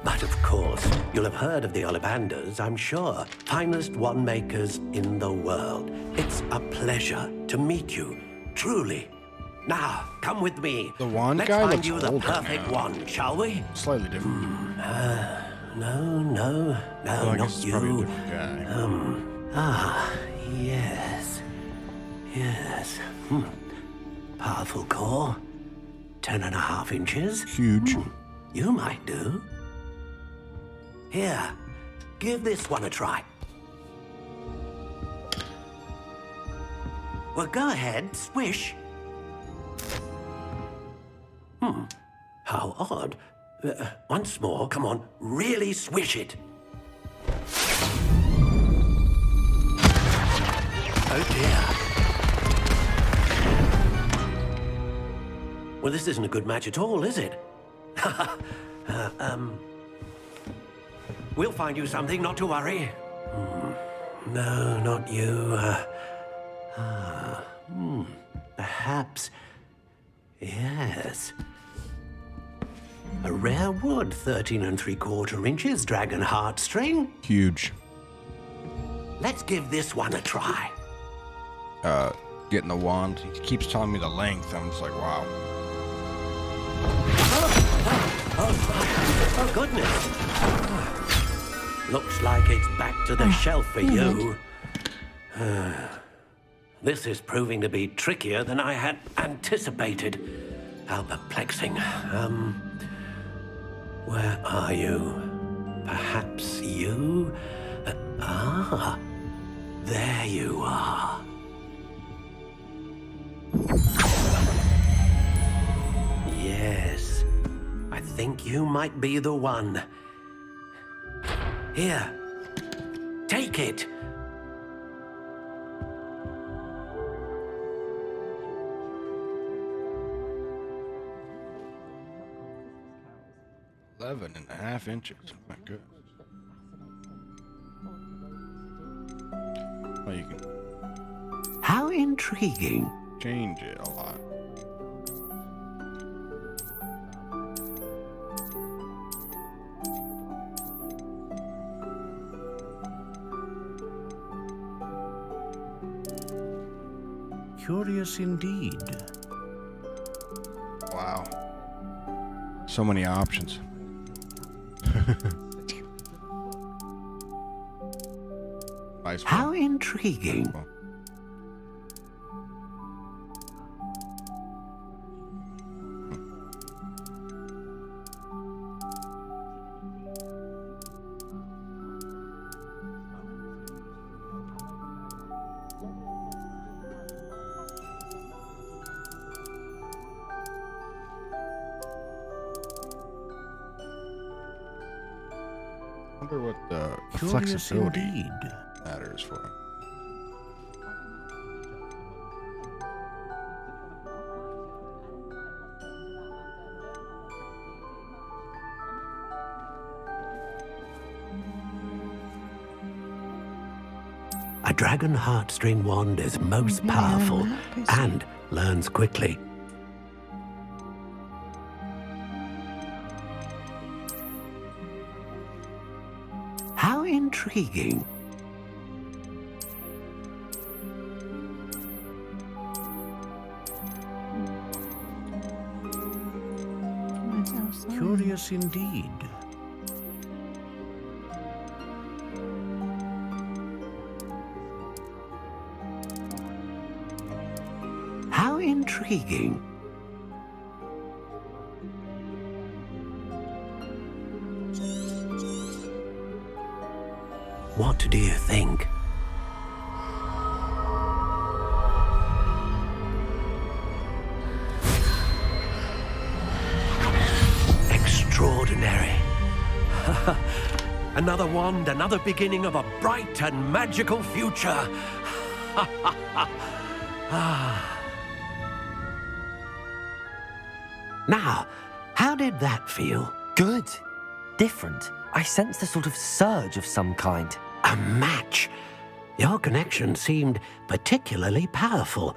But of course, you'll have heard of the Ollivanders, I'm sure. Finest wand makers in the world. It's a pleasure to meet you, truly. Now, come with me. The wand Let's guy find looks you the older perfect now. wand, shall we? Slightly different. No, Well, I guess not it's probably a you. different guy. Yes. Yes. Powerful core. 10.5 inches. Huge. You might do. Here, give this one a try. Well, go ahead, swish. How odd. Once more, come on, really swish it. Oh dear. Well, this isn't a good match at all, is it? We'll find you something, not to worry. No, not you. Perhaps. Yes. A rare wood, 13 3/4 inches, dragon heartstring. Huge. Let's give this one a try. Getting the wand. He keeps telling me the length. I'm just like, wow. Oh, goodness. Looks like it's back to the shelf for you. This is proving to be trickier than I had anticipated. How perplexing. Where are you? Perhaps you? There you are. Yes, I think you might be the one. Here, take it. Eleven and a half inches. My goodness. Well, you can How intriguing. change it a lot. Curious indeed. Wow. So many options. Nice one. How intriguing. I wonder what the Curious flexibility indeed. matters for him. A dragon heartstring wand is most powerful and learns quickly. How intriguing. Curious indeed. How intriguing. What do you think? Extraordinary. Another wand, another beginning of a bright and magical future. Now, how did that feel? Good. Different. I sensed a sort of surge of some kind. A match. Your connection seemed particularly powerful.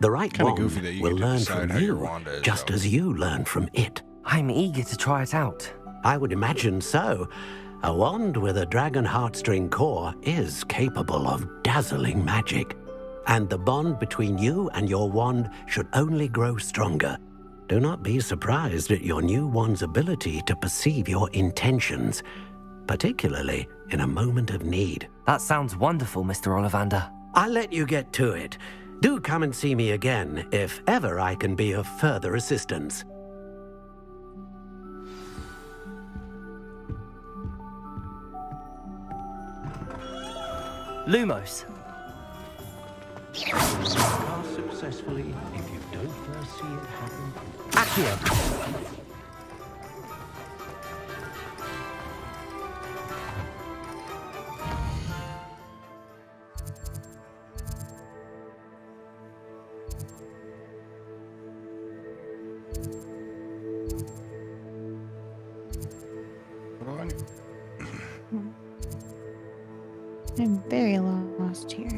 The right Kinda wand goofy that you will get to learn decide from how your you, wand is, just though. as you learn from it. I'm eager to try it out. I would imagine so. A wand with a dragon heartstring core is capable of dazzling magic. And the bond between you and your wand should only grow stronger. Do not be surprised at your new wand's ability to perceive your intentions, particularly in a moment of need. That sounds wonderful, Mr. Ollivander. I'll let you get to it. Do come and see me again if ever I can be of further assistance. Lumos. Pass successfully if you don't first see it happen. Accio. I'm very lost here.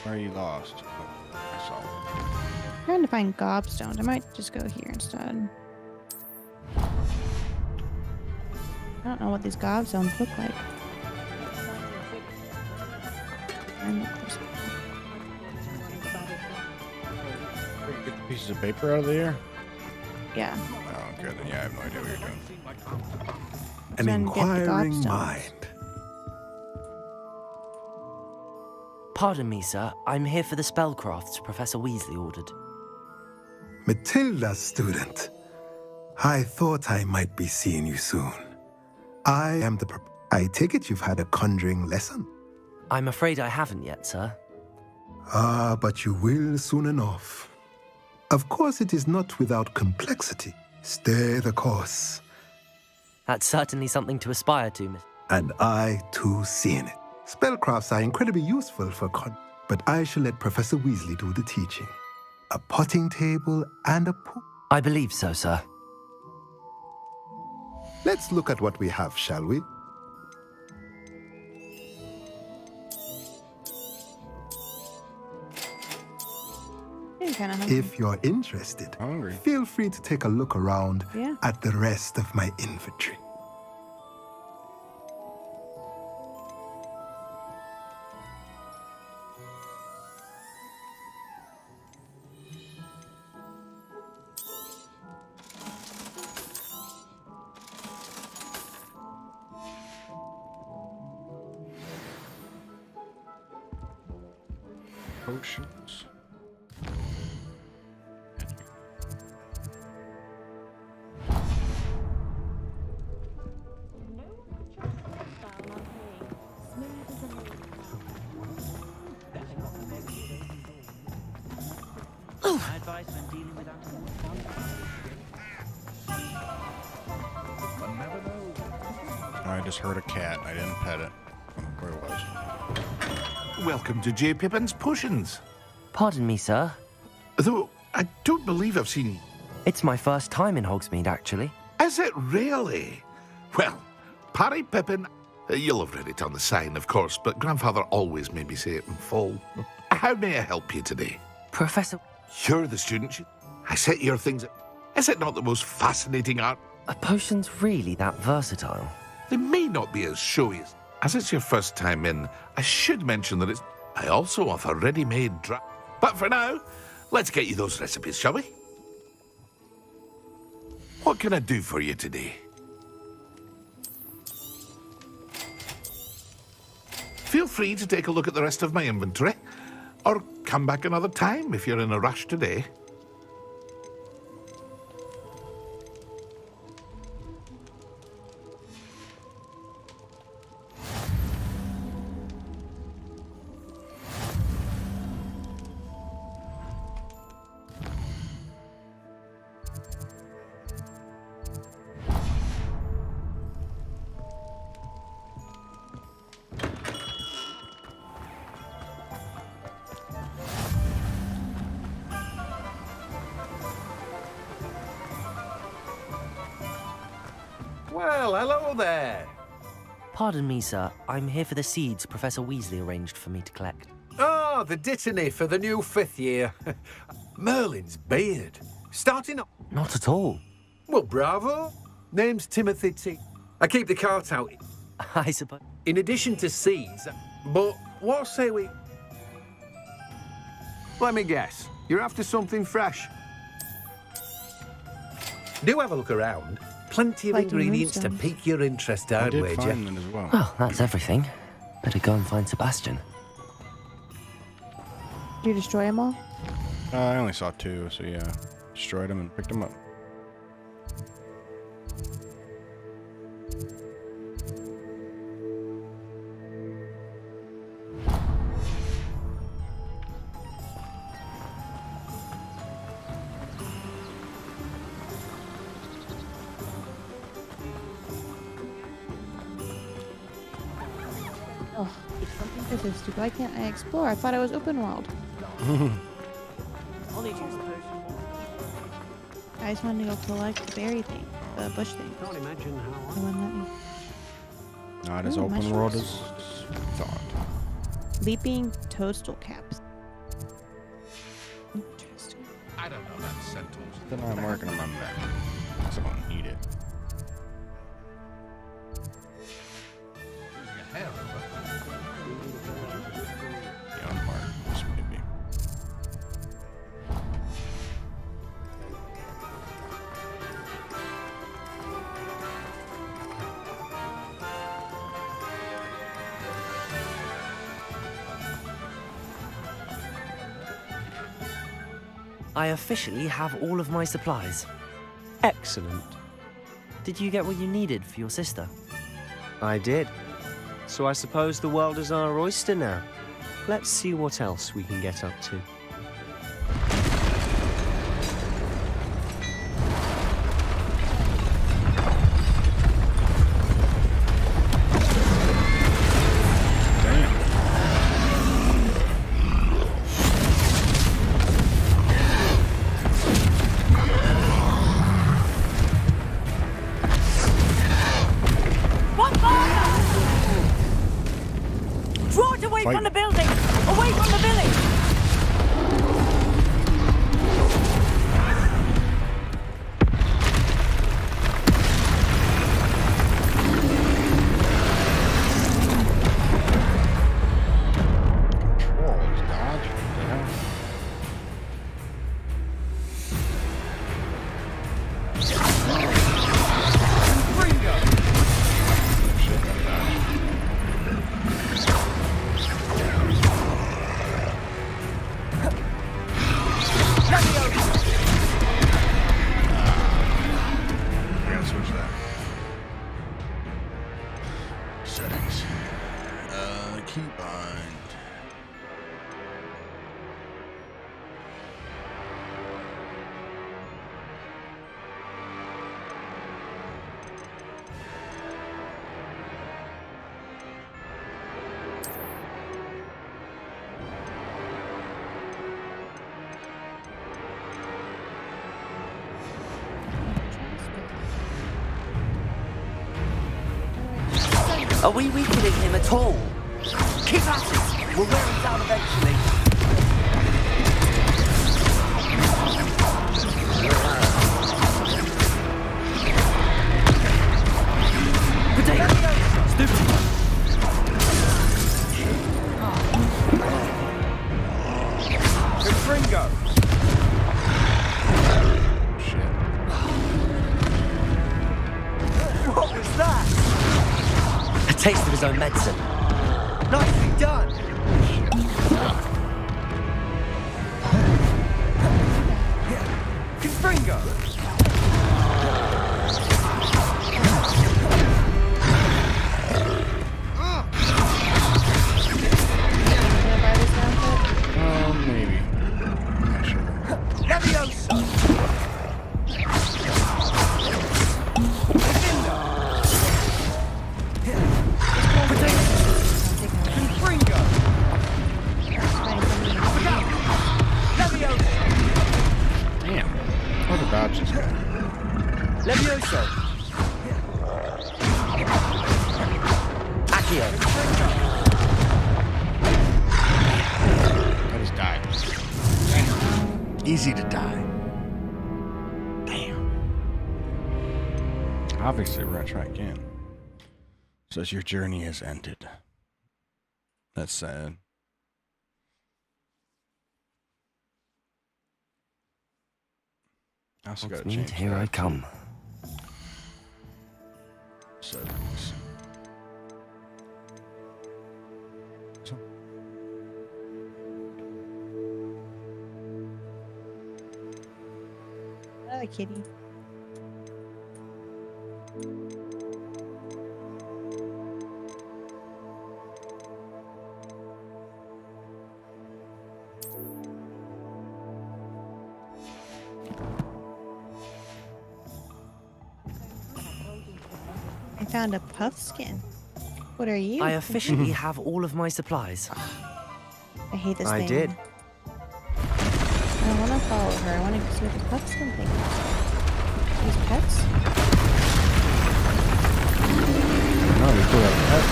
Where are you lost? Oh, I saw it. Trying to find gobstones. I might just go here instead. I don't know what these gobstones look like. Get the pieces of paper out of the air? Yeah. Oh, okay, then yeah, I have no idea what you're doing. An inquiring mind. Pardon me, sir. I'm here for the spellcrafts Professor Weasley ordered. Matilda's student. I thought I might be seeing you soon. I am the... I take it you've had a conjuring lesson? I'm afraid I haven't yet, sir. Ah, but you will soon enough. Of course, it is not without complexity. Stay the course. That's certainly something to aspire to, Miss. And I, too, seeing it. Spellcrafts are incredibly useful for but I shall let Professor Weasley do the teaching. A potting table and a pool. I believe so, sir. Let's look at what we have, shall we? I'm kinda hungry. If you're interested, feel free to take a look around at the rest of my inventory. Potions. I just heard a cat. I didn't pet it. I don't know where it was. Welcome to J. Pippin's Potions. Pardon me, sir. Though I don't believe I've seen... It's my first time in Hogsmeade, actually. Is it really? Well, Parry Pippin... You'll have read it on the sign, of course, but Grandfather always made me say it in full. How may I help you today? Professor... You're the student. I set your things... Is it not the most fascinating art? Are potions really that versatile? They may not be as showy as it's your first time in. I should mention that I also offer ready-made But for now, let's get you those recipes, shall we? What can I do for you today? Feel free to take a look at the rest of my inventory, or come back another time if you're in a rush today. Well, hello there. Pardon me, sir. I'm here for the seeds Professor Weasley arranged for me to collect. Oh, the dittany for the new 5th year. Merlin's beard. Starting up. Not at all. Well, bravo. Name's Timothy T. I keep the cart out. I suppose. In addition to seeds, but what say we... Let me guess. You're after something fresh. Do have a look around. Plenty of ingredients to pique your interest, I'd wager. Find them as well. Well, that's everything. Better go and find Sebastian. Did you destroy them all? I only saw 2, so yeah. Destroyed them and picked them up. Oh, this is stupid. Why can't I explore? I thought I was open world. I'll need to use the potion. I just wanted to go collect the berry thing, the bush thing. Can't imagine how. The one that you... Not as Ooh, open mushrooms. world as thought. Leaping toadstool caps. Interesting. I don't know that sentence. Then I'm working on my back. So I don't need it. Yeah, I'm hard. This may be. I officially have all of my supplies. Excellent. Did you get what you needed for your sister? I did. So I suppose the world is our oyster now. Let's see what else we can get up to. Draw it away Fight. from the building! Away from the village! Controls, dodge. What the hell? Shit, gotta dodge. I gotta switch that. Settings. Keybind. Are we weakening him at all? Keep at it! We'll wear him down eventually. Ringo! Shit. What was that? A taste of his own medicine. Nicely done! Confringo! Maybe. I'm not sure. Levioso! Confringo! Levioso! Damn. How to dodge this guy? Levioso! Accio. I just died. Damn. Easy to die. Damn. Obviously, we're gonna try again. Says your journey has ended. That's sad. I also gotta change Here I come. Settings. Oh, kitty. I found a puffskin. What are you? I officially have all of my supplies. I hate this I thing. did. I don't want to follow her. I want to see what the puffskin thing is. These pets? No, you still have a pet,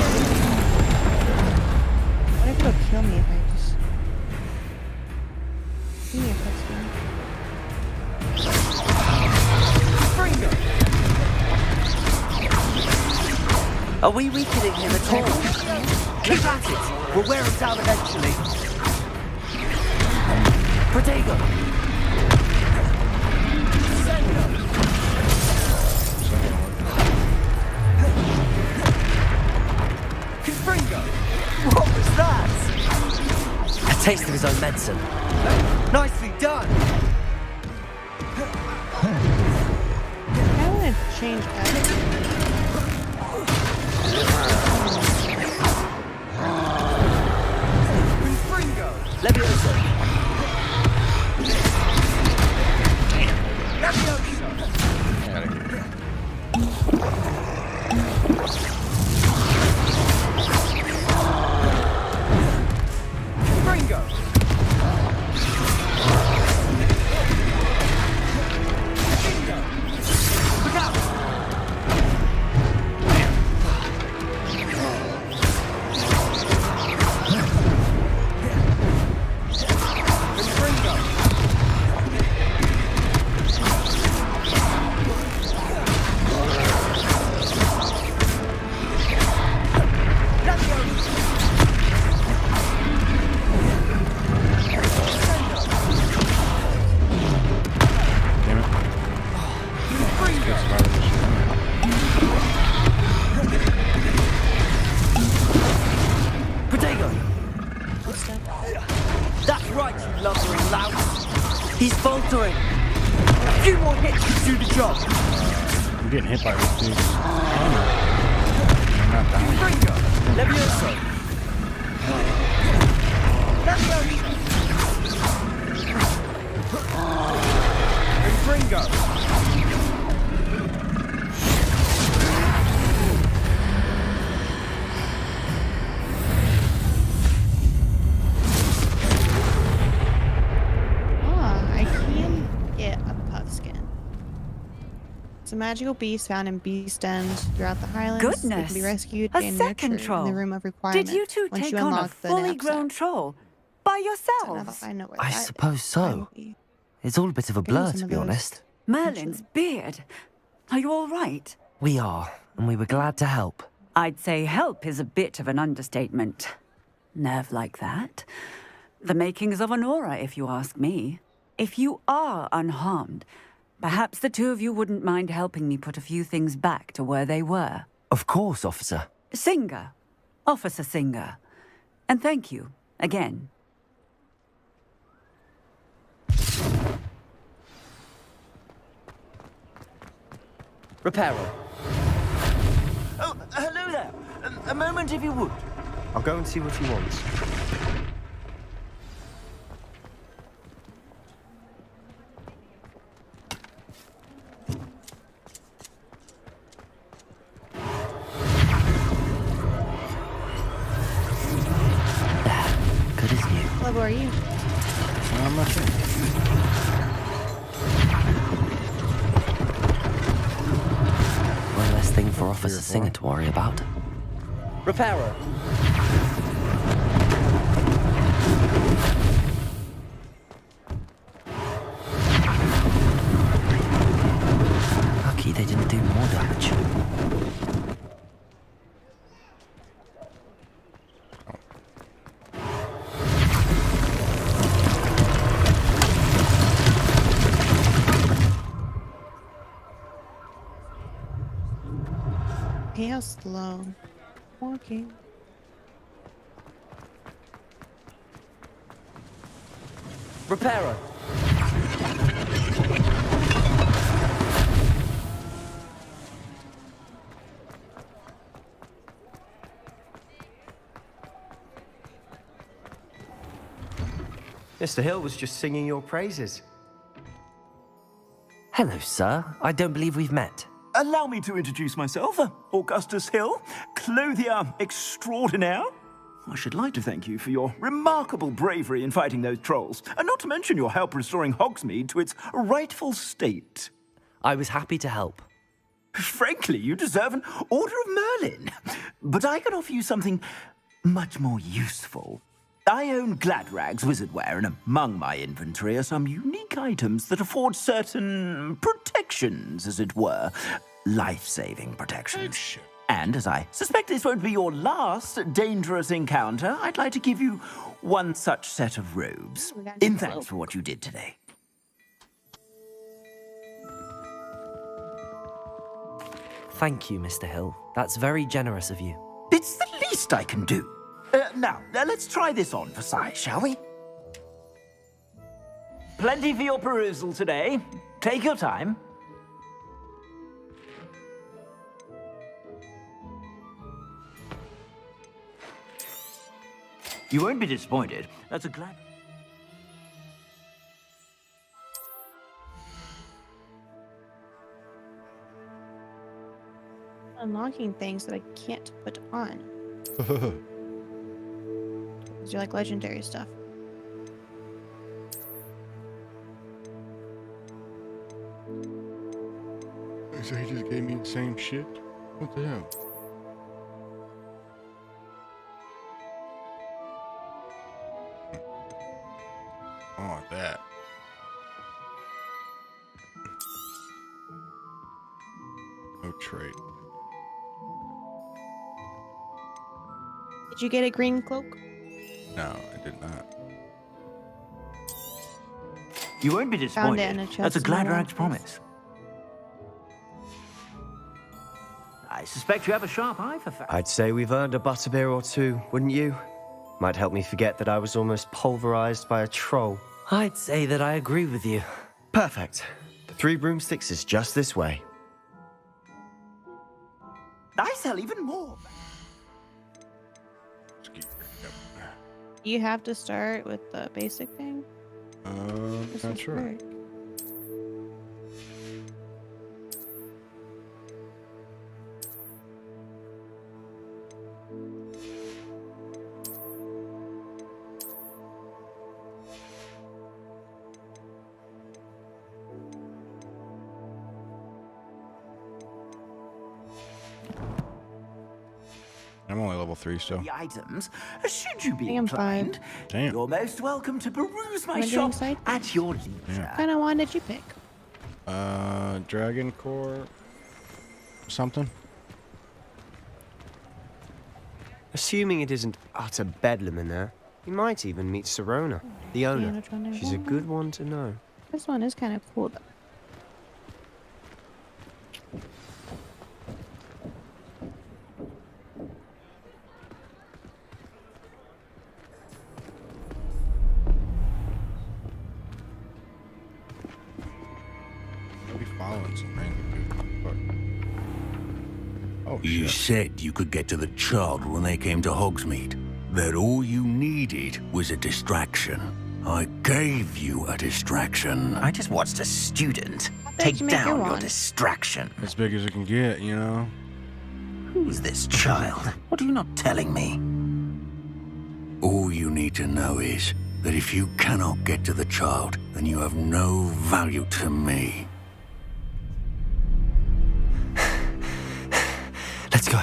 What if it'll kill me if I just... Give me a puffskin. Are we weakening him at all? Keep at it! We'll wear him down eventually. Protego! Confringo! What was that? A taste of his own medicine. Nicely done! I want to change attitude. Confringo! Levioso! Levioso! Confringo! Look out! That's right, you lumbering louse. He's faltering. A few more hits to do the job. I'm getting hit by this dude. I'm not dying. Confringo! Levioso! Levioso! Confringo! Ah, I can get a puffskin. So magical beast found in Beast End throughout the Highlands. They can be Goodness! rescued A and second nurtured troll. in the Room of Requirement. Did you two once take you on a unlock the fully knapsack. grown troll by So now yourselves? that I know where I that suppose is, so. I will be It's all a bit of a getting blur, some to of be those honest. Merlin's beard. Are you all right? We are, and we were glad to help. I'd say help is a bit of an understatement. Nerve like that. The makings of an aura, if you ask me. If you are unharmed, perhaps the two of you wouldn't mind helping me put a few things back to where they were. Of course, officer. Singer. Officer Singer. And thank you, again. Repairer. Oh, hello there. A moment if you would. I'll go and see what he wants. Good as new. What level are you? I'm not sure. One less thing for Officer Singer to worry about. Repairer. Lucky they didn't do more damage. Hey, how slow. Walking. Repairer. Mr. Hill was just singing your praises. Hello, sir. I don't believe we've met. Allow me to introduce myself, Augustus Hill, clothier extraordinaire. I should like to thank you for your remarkable bravery in fighting those trolls, and not to mention your help restoring Hogsmeade to its rightful state. I was happy to help. Frankly, you deserve an Order of Merlin. But I can offer you something much more useful. I own Gladrag's wizardware, and among my inventory are some unique items that afford certain protections, as it were. Life-saving protections. And as I suspect this won't be your last dangerous encounter, I'd like to give you one such set of robes, in thanks for what you did today. Thank you, Mr. Hill. That's very generous of you. It's the least I can do. Now, let's try this on for size, shall we? Plenty for your perusal today. Take your time. You won't be disappointed. That's a glad... Unlocking things that I can't put on. These are like legendary stuff. So he just gave me the same shit? What the hell? I want that. No trait. Did you get a green cloak? No, I did not. You won't be Found it disappointed. in a chest That's a in the wall. Gladrag's promise. I suspect you have a sharp eye for facts. I'd say we've earned a butterbeer or two, wouldn't you? Might help me forget that I was almost pulverized by a troll. I'd say that I agree with you. Perfect. The 3 broomsticks is just this way. I sell even more. You have to start with the basic thing. Not sure. Work. I'm only level 3 still. The items, should you be I am 5. inclined. Damn. You're most welcome to peruse my Am I doing shop side at your leisure. What kind of wand did you pick? Dragon Core something. Assuming it isn't utter bedlam in there, you might even meet Serona, the owner. She's a good one to know. This one is kind of cool though. I'll be following some random people. Oh, You said you could get to the child when they came to Hogsmeade. That all you needed was a distraction. I gave you a distraction. I just watched a student take down your distraction. As big as it can get, you know? Who's this child? What are you not telling me? All you need to know is that if you cannot get to the child, then you have no value to me. Let's go.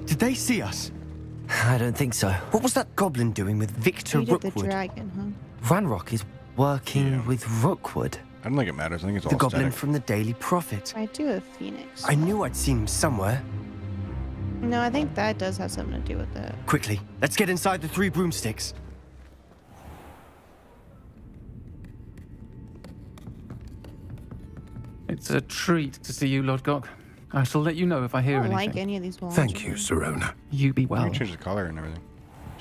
Did they see us? I don't think so. What was that goblin doing with Victor You did the Rookwood? dragon, Ranrock is working with Rookwood. I don't think it matters. I think it's all The goblin aesthetic. from the Daily Prophet. huh? I do have Phoenix. I knew I'd seen him somewhere. No, I think that does have something to do with it. Quickly, let's get inside the 3 broomsticks. It's a treat to see you, Lodgok. I shall let you know if I hear I don't anything. like any of these walls. Thank you, Serona. You be You well. can change the color and everything.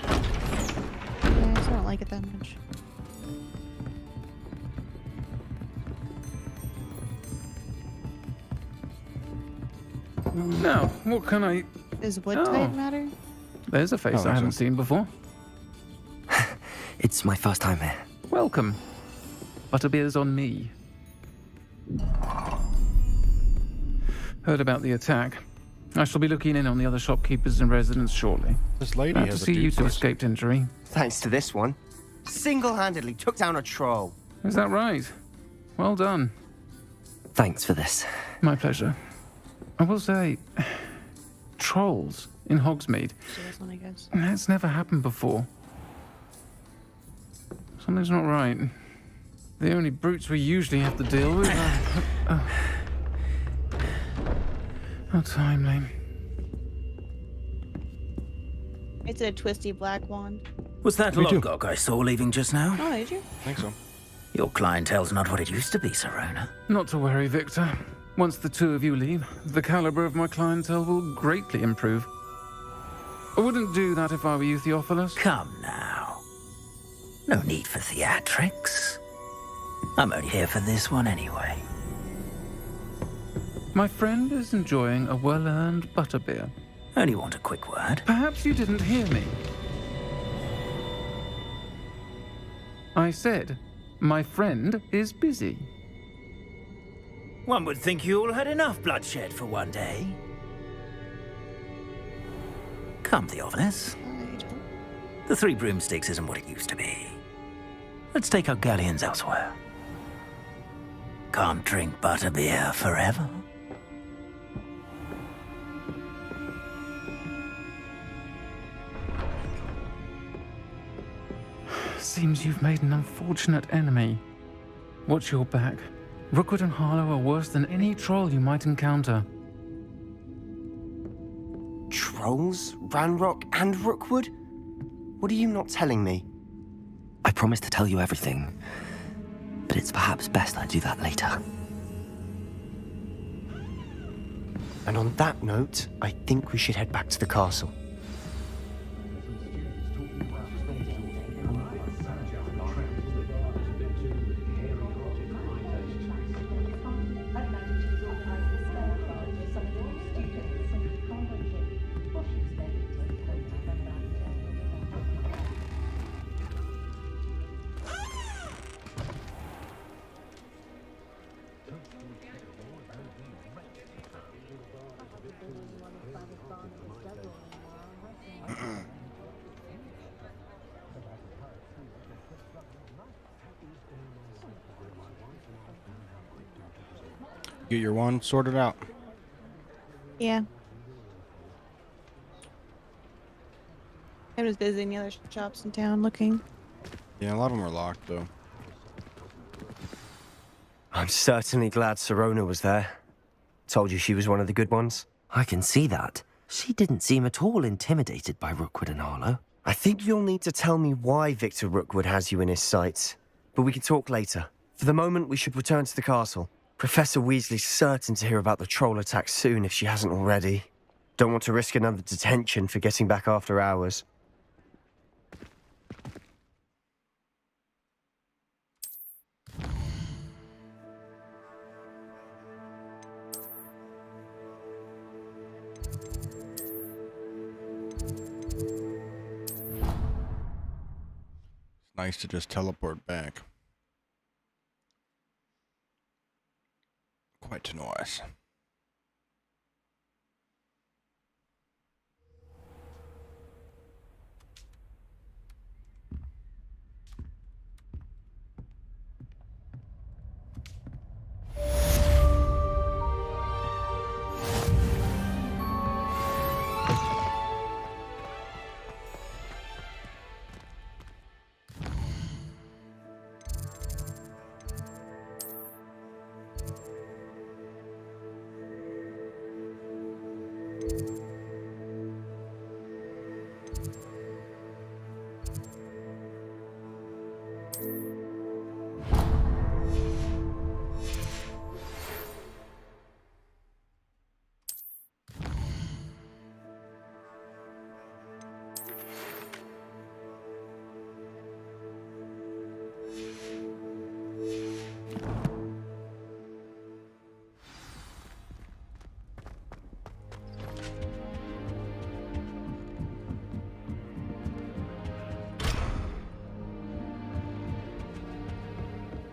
Yeah, I just don't like it that much. Now, what can I... Does wood Oh. type matter? There's a face Oh, I haven't that's seen before. It's my first time here. Welcome. Butterbeer's on me. Heard about the attack. I shall be looking in on the other shopkeepers and residents shortly. This lady Glad to has a see you two duplex. escaped injury. Thanks to this one. Single-handedly took down a troll. Is that right? Well done. Thanks for this. My pleasure. I will say, trolls in Hogsmeade. So this one, I guess. That's never happened before. Something's not right. The only brutes we usually have to deal with are... How timely. It's a twisty black wand. Was that Me too. Lodgok I saw leaving just now? Oh, did you? I think so. Your clientele's not what it used to be, Serona. Not to worry, Victor. Once the two of you leave, the caliber of my clientele will greatly improve. I wouldn't do that if I were you, Theophilus. Come now. No need for theatrics. I'm only here for this one anyway. My friend is enjoying a well-earned butterbeer. Only want a quick word. Perhaps you didn't hear me. I said, my friend is busy. One would think you all had enough bloodshed for one day. Come, Theophilus. The 3 broomsticks isn't what it used to be. Let's take our galleons elsewhere. Can't drink butterbeer forever. Seems you've made an unfortunate enemy. Watch your back. Rookwood and Harlow are worse than any troll you might encounter. Trolls, Ranrock, and Rookwood? What are you not telling me? I promised to tell you everything, but it's perhaps best I do that later. And on that note, I think we should head back to the castle. Get your one sorted out. Yeah. I was busy in the other shops in town looking. Yeah, a lot of them are locked, though. I'm certainly glad Sirona was there. Told you she was one of the good ones. I can see that. She didn't seem at all intimidated by Rookwood and Harlow. I think you'll need to tell me why Victor Rookwood has you in his sights. But we can talk later. For the moment, we should return to the castle. Professor Weasley's certain to hear about the troll attack soon if she hasn't already. Don't want to risk another detention for getting back after hours. Nice to just teleport back. Quite nice.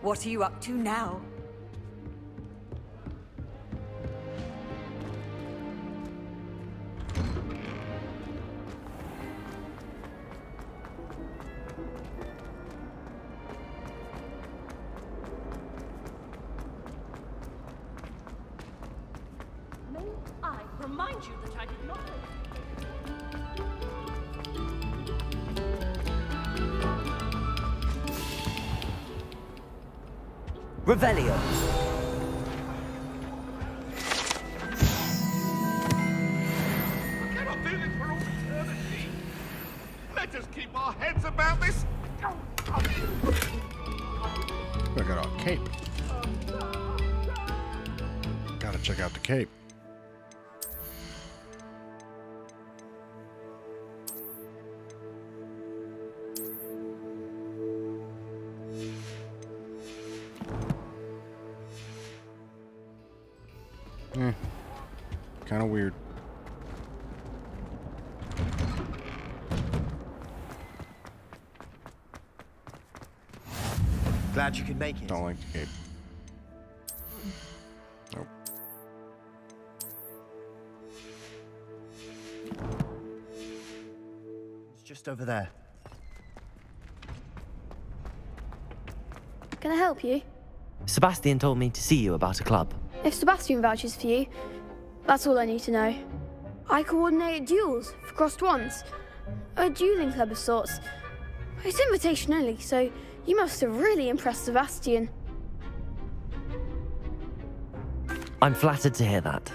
What are you up to now? May I remind you that I did not... Revelio. I cannot do this for all eternity. Let us keep our heads about this. Look at our cape. Gotta check out the cape. Kind of weird. Glad you could make it. Don't like the cape. Nope. It's just over there. Can I help you? Sebastian told me to see you about a club. If Sebastian vouches for you, that's all I need to know. I coordinate duels for crossed wands. A dueling club of sorts. It's invitation only, so you must have really impressed Sebastian. I'm flattered to hear that.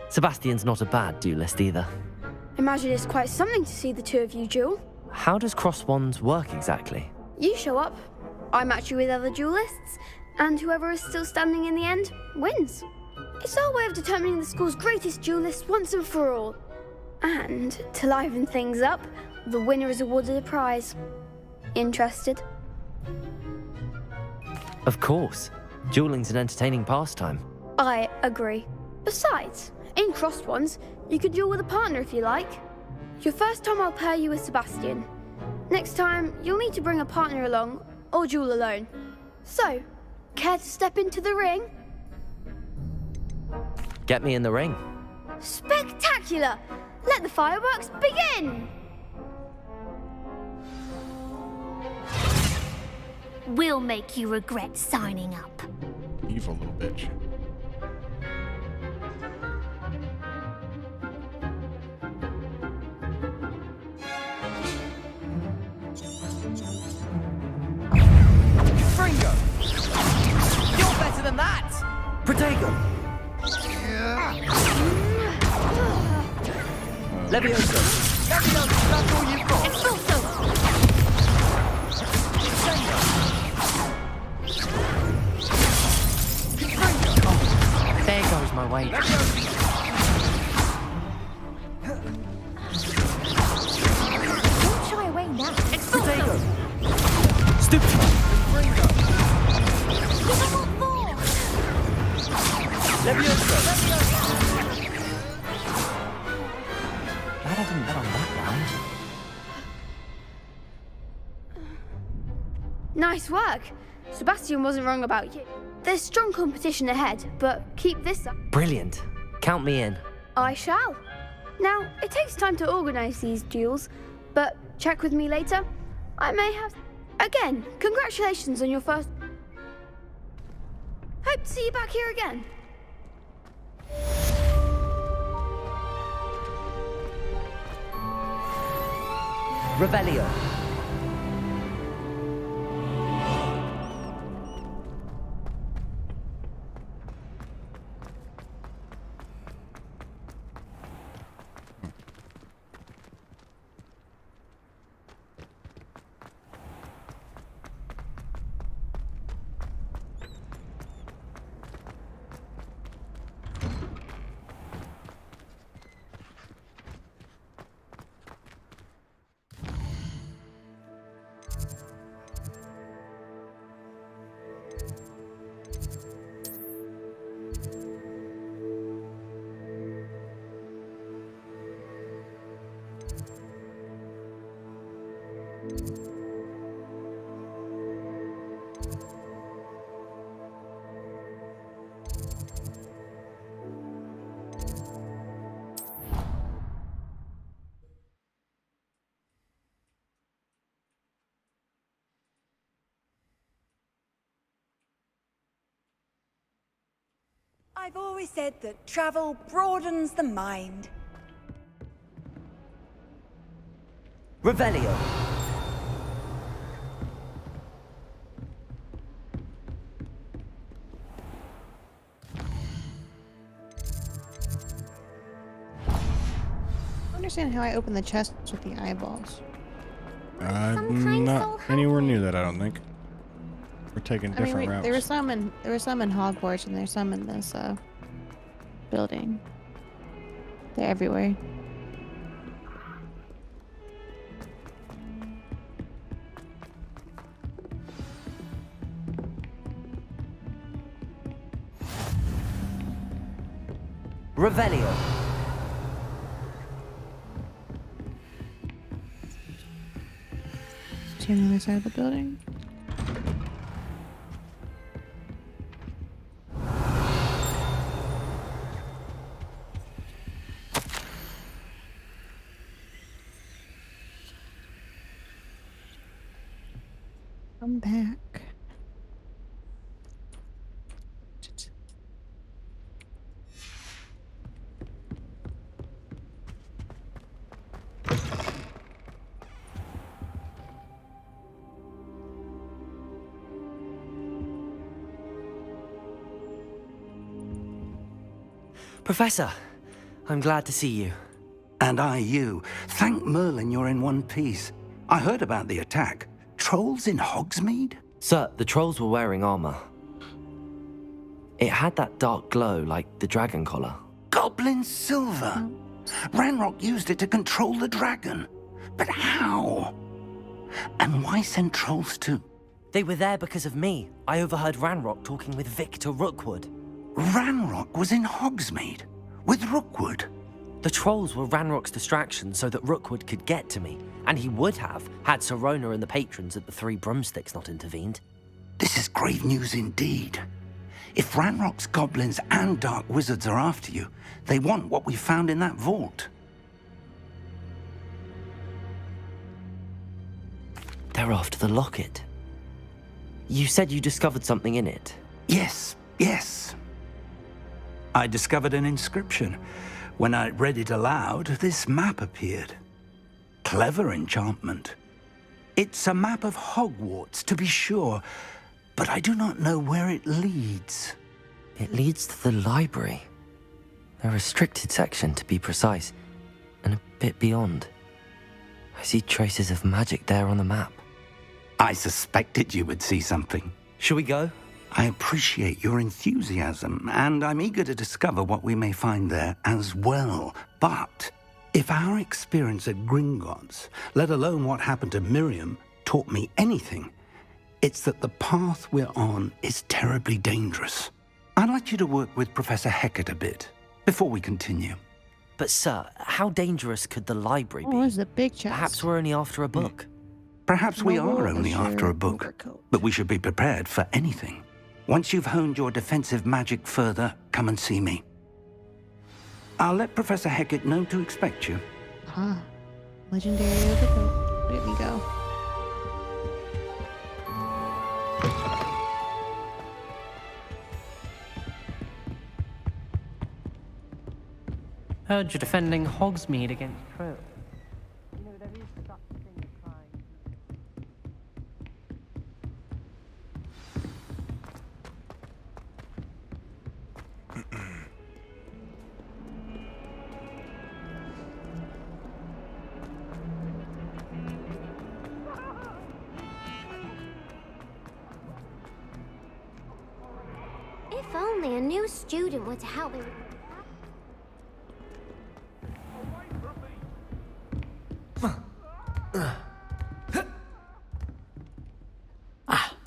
Sebastian's not a bad duelist either. Imagine it's quite something to see the two of you duel. How does cross wands work exactly? You show up, I match you with other duelists, and whoever is still standing in the end wins. It's our way of determining the school's greatest duelist once and for all. And to liven things up, the winner is awarded a prize. Interested? Of course. Dueling's an entertaining pastime. I agree. Besides, in crossed ones, you could duel with a partner if you like. Your first time I'll pair you with Sebastian. Next time, you'll need to bring a partner along, or duel alone. So, care to step into the ring? Get me in the ring. Spectacular! Let the fireworks begin! We'll make you regret signing up. Evil little bitch. on that! Protego! Levioso! Leviosa, that's all you've got! Expulso! There goes my way. Don't shy away now. Protego! Stupid! Levioso! Glad I didn't bet on that round. Nice work. Sebastian wasn't wrong about you. There's strong competition ahead, but keep this up. Brilliant. Count me in. I shall. Now, it takes time to organise these duels, but check with me later. I may have... Again, congratulations on your first... Hope to see you back here again. Revelio. I've always said that travel broadens the mind. Revelio. I don't understand how I open the chest with the eyeballs. Not anywhere near that, I don't think. We're taking different routes. There were some in Hogwarts, and there's some in this building. They're everywhere. Revelio. To the other side of the building. Come back. Professor, I'm glad to see you. And I you. Thank Merlin you're in one piece. I heard about the attack. Trolls in Hogsmeade? Sir, the trolls were wearing armor. It had that dark glow like the dragon collar. Goblin silver. Ranrock used it to control the dragon. But how? And why send trolls to... They were there because of me. I overheard Ranrock talking with Victor Rookwood. Ranrock was in Hogsmeade? With Rookwood? The trolls were Ranrock's distraction so that Rookwood could get to me. And he would have, had Sirona and the patrons at the Three Broomsticks not intervened. This is grave news indeed. If Ranrock's goblins and dark wizards are after you, they want what we found in that vault. They're after the locket. You said you discovered something in it. Yes, yes. I discovered an inscription. When I read it aloud, this map appeared. Clever enchantment. It's a map of Hogwarts, to be sure, but I do not know where it leads. It leads to the library. A restricted section, to be precise, and a bit beyond. I see traces of magic there on the map. I suspected you would see something. Shall we go? I appreciate your enthusiasm, and I'm eager to discover what we may find there as well. But if our experience at Gringotts, let alone what happened to Miriam, taught me anything, it's that the path we're on is terribly dangerous. I'd like you to work with Professor Hecat a bit before we continue. But sir, how dangerous could the library be? Oh, there's a big chest. Perhaps we're only after a book. Perhaps we No, are only that's after your a book, overcoat. but we should be prepared for anything. Once you've honed your defensive magic further, come and see me. I'll let Professor Hecat know to expect you. Ah, legendary overcoat. Look at me go. Heard you're defending Hogsmeade against trolls. You know, there is such a thing as crime. If only a new student were to help me.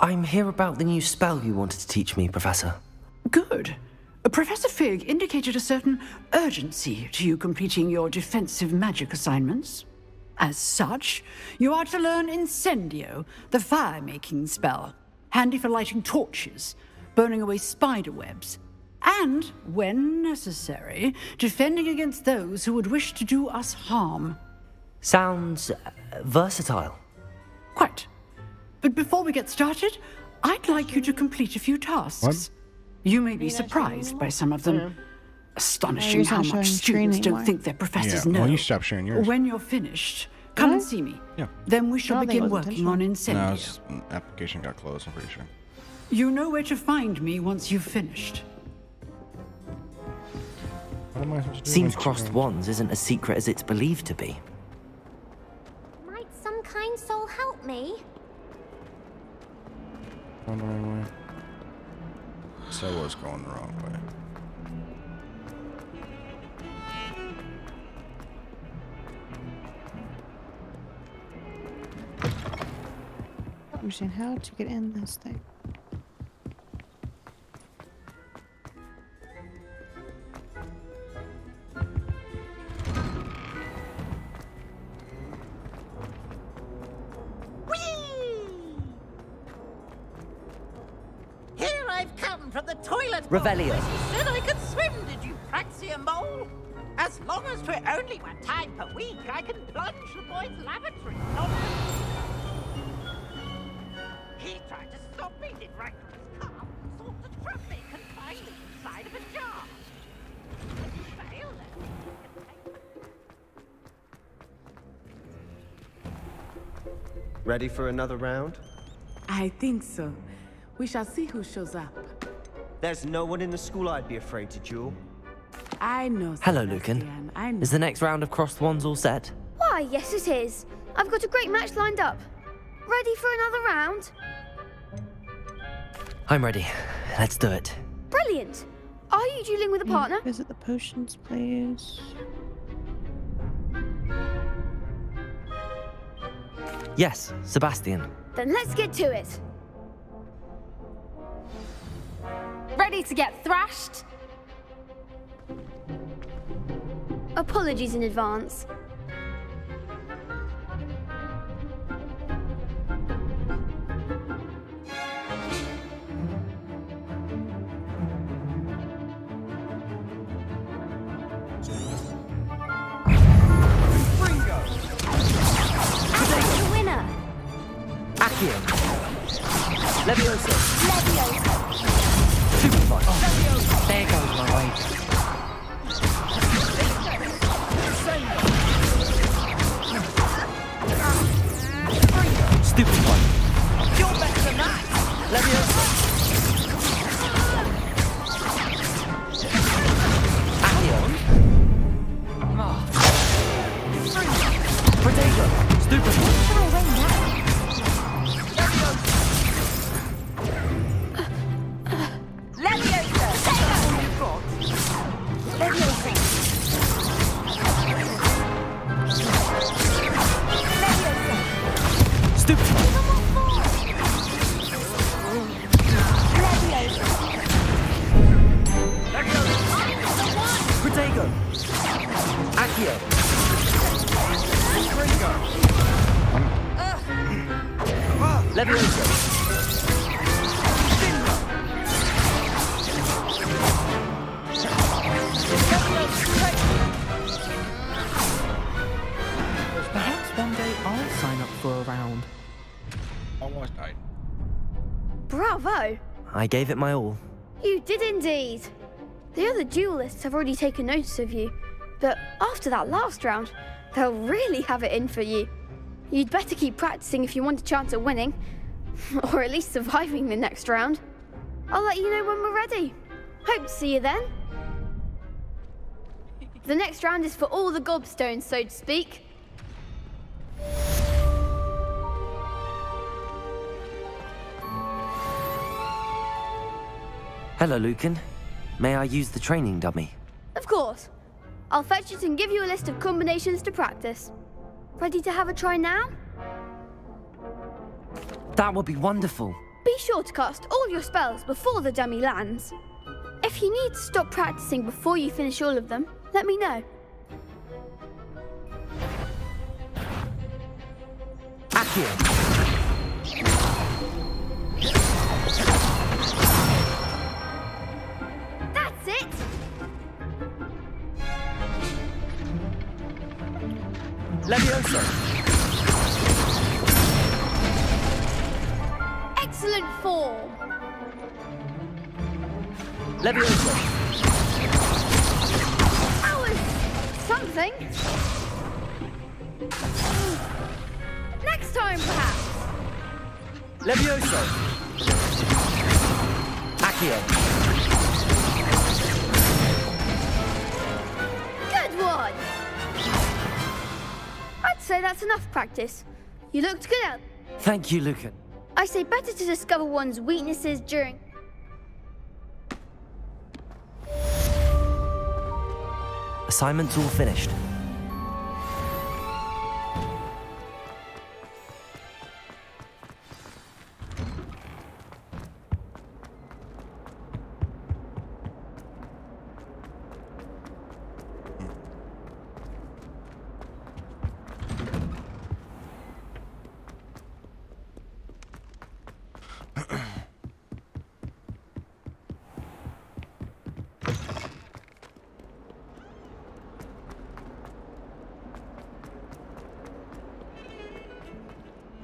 I'm here about the new spell you wanted to teach me, Professor. Good. Professor Fig indicated a certain urgency to you completing your defensive magic assignments. As such, you are to learn Incendio, the fire-making spell, handy for lighting torches, burning away spider webs, and, when necessary, defending against those who would wish to do us harm. Sounds versatile. Quite. But before we get started, I'd like you to complete a few tasks. What? You may be surprised by some of them. Astonishing yours how not much showing students screen don't anymore. think their professors Yeah, know. well, you stop sharing yours. When you're finished, come and What? see me. Yeah. Then we shall I don't think begin it was working on No, Incendio. his application got closed, I'm pretty sure. You know where to find me once you've finished. What am I supposed to do? Seems with crossed this? wands isn't as secret as it's believed to be. Might some kind soul help me? Going the wrong way. So I was going the wrong way. I don't understand how to get in this thing. Here I've come from the toilet bowl. Revelio. Where she said I could swim, did you praxia mole? As long as 'twere only 1 time per week, I can plunge the boy's lavatory. He tried to stop me, did right from his car, sought to trap me, confined me inside of a jar. When you fail, Ready for another round? I think so. We shall see who shows up. There's no one in the school I'd be afraid to duel. I know. Hello, Lucan. Is the next round of crossed wands all set? Why, yes it is. I've got a great match lined up. Ready for another round? I'm ready. Let's do it. Brilliant. Are you dueling with a partner? Visit the potions, please. Yes, Sebastian. Then let's get to it. Ready to get thrashed? Apologies in advance. Alex, the winner. Accio. Leviosa. Leviosa. Superfly. Oh, there goes my way. Stupid one. You're better than that. Leviosa. Stupid! Protego! Accio! Levioso! Perhaps one day I'll sign up for a round. Almost died. Bravo! I gave it my all. You did indeed. The other duelists have already taken notice of you, but after that last round, they'll really have it in for you. You'd better keep practicing if you want a chance at winning, or at least surviving the next round. I'll let you know when we're ready. Hope to see you then. The next round is for all the gobstones, so to speak. Hello, Lucan. May I use the training dummy? Of course. I'll fetch it and give you a list of combinations to practice. Ready to have a try now? That would be wonderful. Be sure to cast all your spells before the dummy lands. If you need to stop practicing before you finish all of them, let me know. Accio! That's it! Levioso! Excellent form! Levioso! That was something. Next time, perhaps. Levioso! Accio! Good one! I'd say that's enough practice. You looked good out. Thank you, Lucan. I say better to discover one's weaknesses during... Assignment's all finished.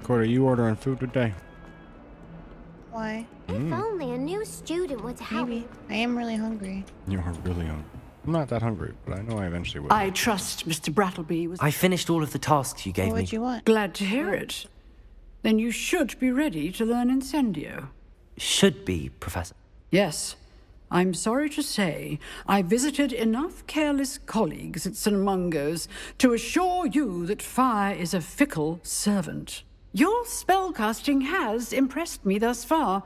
Corey, you ordering food today? Why? If only a new student would help. Maybe. I am really hungry. You are really hungry. I'm not that hungry, but I know I eventually will. I trust Mr. Brattleby was... I finished all of the tasks you gave What me. would you want? Glad to hear it. Then you should be ready to learn Incendio. Should be, Professor. Yes. I'm sorry to say, I visited enough careless colleagues at St. Mungo's to assure you that fire is a fickle servant. Your spellcasting has impressed me thus far,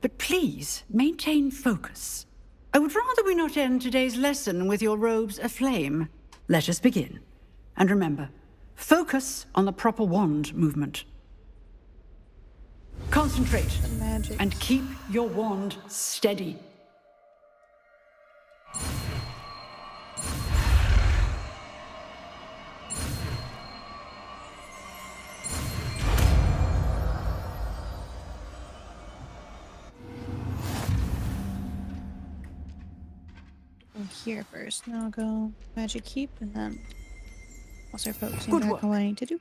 but please maintain focus. I would rather we not end today's lesson with your robes aflame. Let us begin. And remember, focus on the proper wand movement. Concentrate and keep your wand steady. Here first, and I'll go magic keep, and then I'll start focusing Good back work. on what I need to do.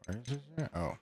Where is this? Oh.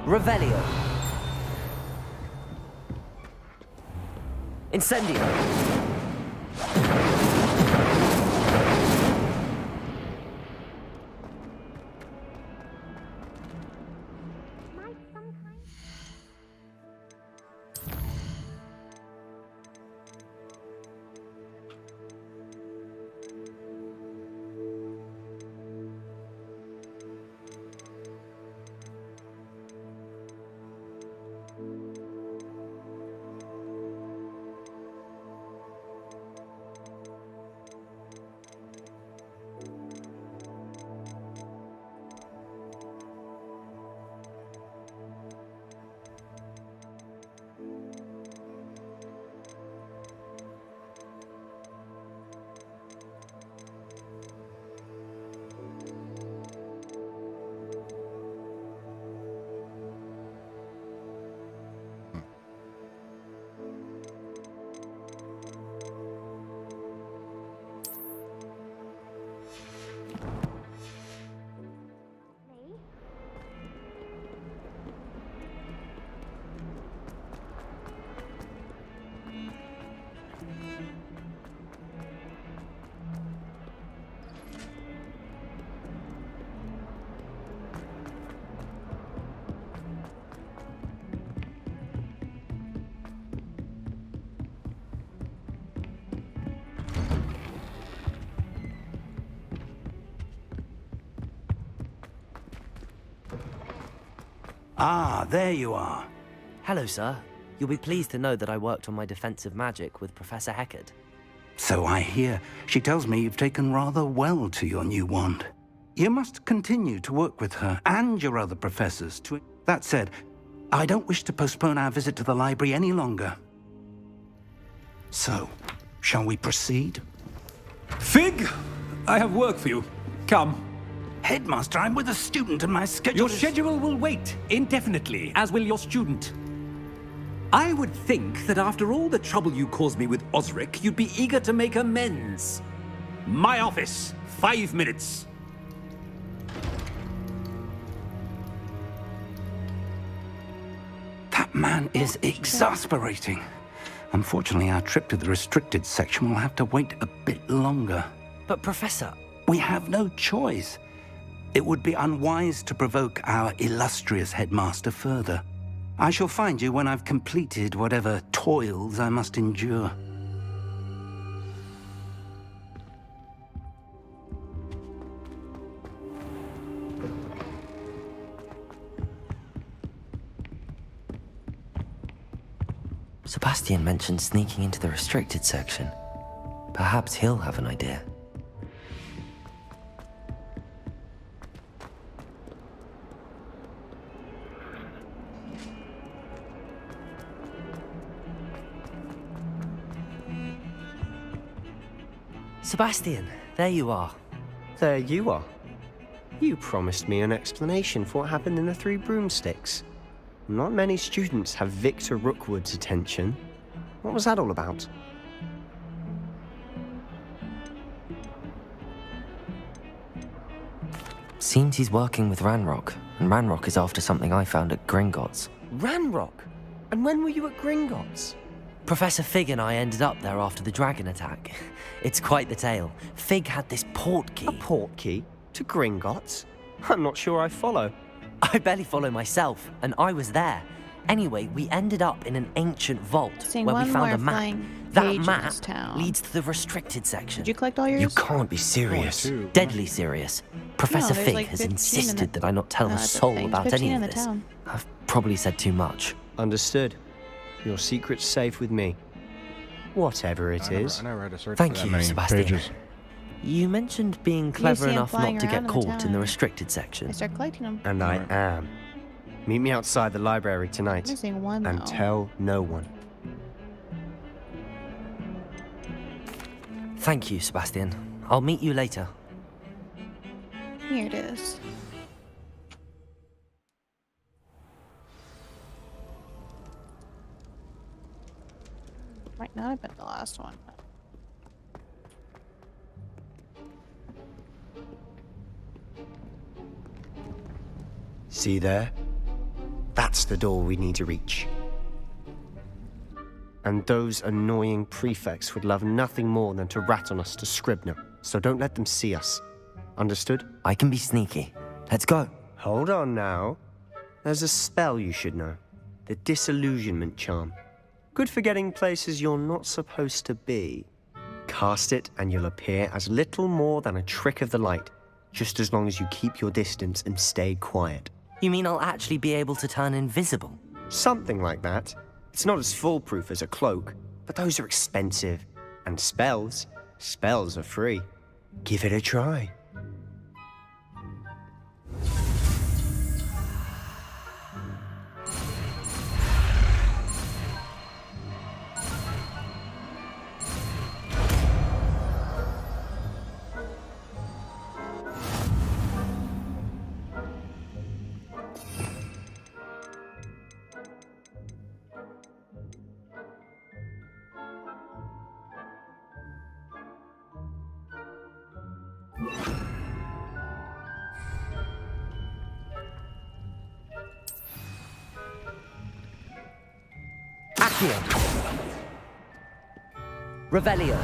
Revelio. Incendio. Ah, there you are. Hello, sir. You'll be pleased to know that I worked on my defensive magic with Professor Heckard. So I hear. She tells me you've taken rather well to your new wand. You must continue to work with her and your other professors to... That said, I don't wish to postpone our visit to the library any longer. So, shall we proceed? Fig! I have work for you. Come. Headmaster, I'm with a student and my schedule Your schedule will wait indefinitely, as will your student. I would think that after all the trouble you caused me with Osric, you'd be eager to make amends. My office, 5 minutes. That man is exasperating. Unfortunately, our trip to the restricted section will have to wait a bit longer. But, Professor... We have no choice. It would be unwise to provoke our illustrious headmaster further. I shall find you when I've completed whatever toils I must endure. Sebastian mentioned sneaking into the restricted section. Perhaps he'll have an idea. Sebastian, there you are. There you are. You promised me an explanation for what happened in the Three Broomsticks. Not many students have Victor Rookwood's attention. What was that all about? Seems he's working with Ranrock, and Ranrock is after something I found at Gringotts. Ranrock? And when were you at Gringotts? Professor Fig and I ended up there after the dragon attack. It's quite the tale. Fig had this port key. A port key? To Gringotts? I'm not sure I follow. I barely follow myself, and I was there. Anyway, we ended up in an ancient vault where we found a map. That map leads to the restricted section. Did you collect all yours? You can't be serious. Deadly serious. Professor Fig like has 15 insisted that I not tell a soul about any of this. I've probably said too much. Understood. Your secret's safe with me. Whatever it is. I never had to search Thank for that you, many Sebastian. pages. You mentioned being clever enough not to get caught in the restricted section. I start collecting them. And I am. Meet me outside the library tonight. Missing one, and though. tell no one. Thank you, Sebastian. I'll meet you later. Here it is. Might not have been the last one. See there? That That's the door we need to reach. And those annoying prefects would love nothing more than to rat on us to Scribner, so don't let them see us. Understood? I can be sneaky. Let's go. Hold on now. There's a spell you should know. The Disillusionment Charm. Good for getting places you're not supposed to be. Cast it and you'll appear as little more than a trick of the light, just as long as you keep your distance and stay quiet. You mean I'll actually be able to turn invisible? Something like that. It's not as foolproof as a cloak, but those are expensive. And spells are free. Give it a try. Revelio.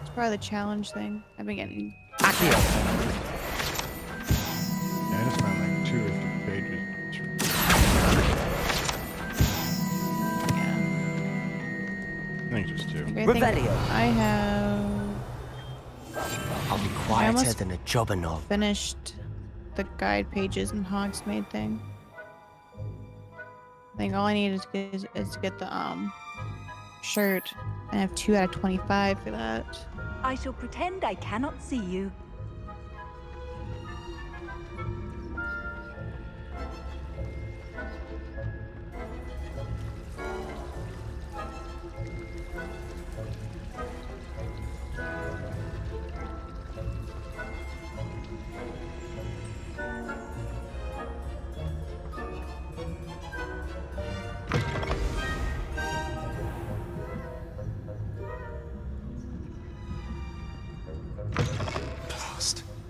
It's part of the challenge thing. I've been getting. Accio. Yeah, I just found like 2 or 3 pages. I think just 2. Revelio. I have. I'll be quieter than a jobberknoll. Finished the guide pages and Hogsmeade thing. I think all I need is to get the shirt. I have 2 out of 25 for that. I shall pretend I cannot see you.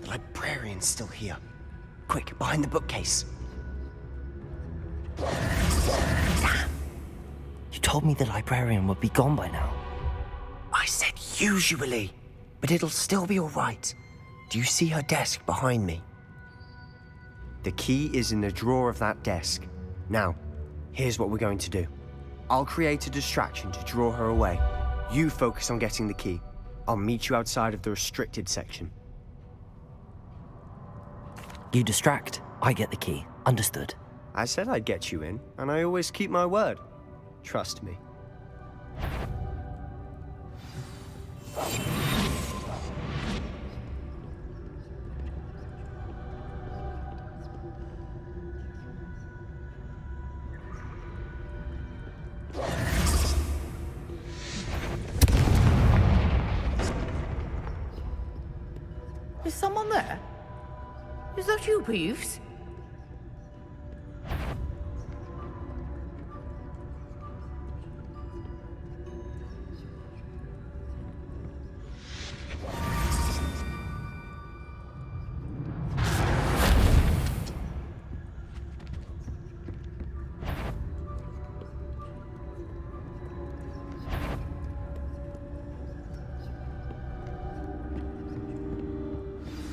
The librarian's still here. Quick, behind the bookcase. Damn. You told me the librarian would be gone by now. I said usually, but it'll still be all right. Do you see her desk behind me? The key is in the drawer of that desk. Now, here's what we're going to do. I'll create a distraction to draw her away. You focus on getting the key. I'll meet you outside of the restricted section. You distract, I get the key. Understood. I said I'd get you in, and I always keep my word. Trust me. Is someone there? Is that you, Peeves?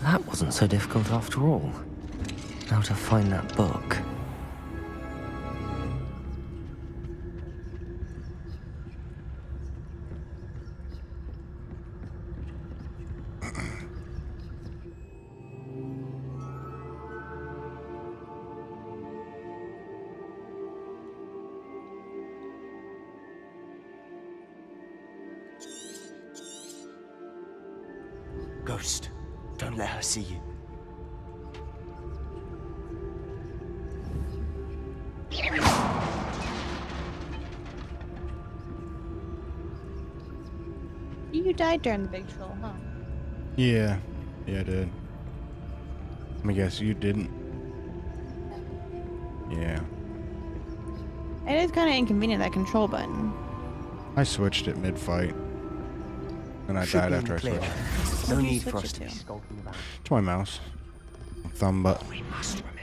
That wasn't so difficult after all. Now to find that book. Ghost, don't let her see you. You died during the big troll, huh? Yeah, I did. Let me guess, you didn't. Yeah. It is kind of inconvenient, that control button. I switched it mid-fight. And I died after I switched. No need for us to be skulking about. To my mouse. Thumb button. We must remember.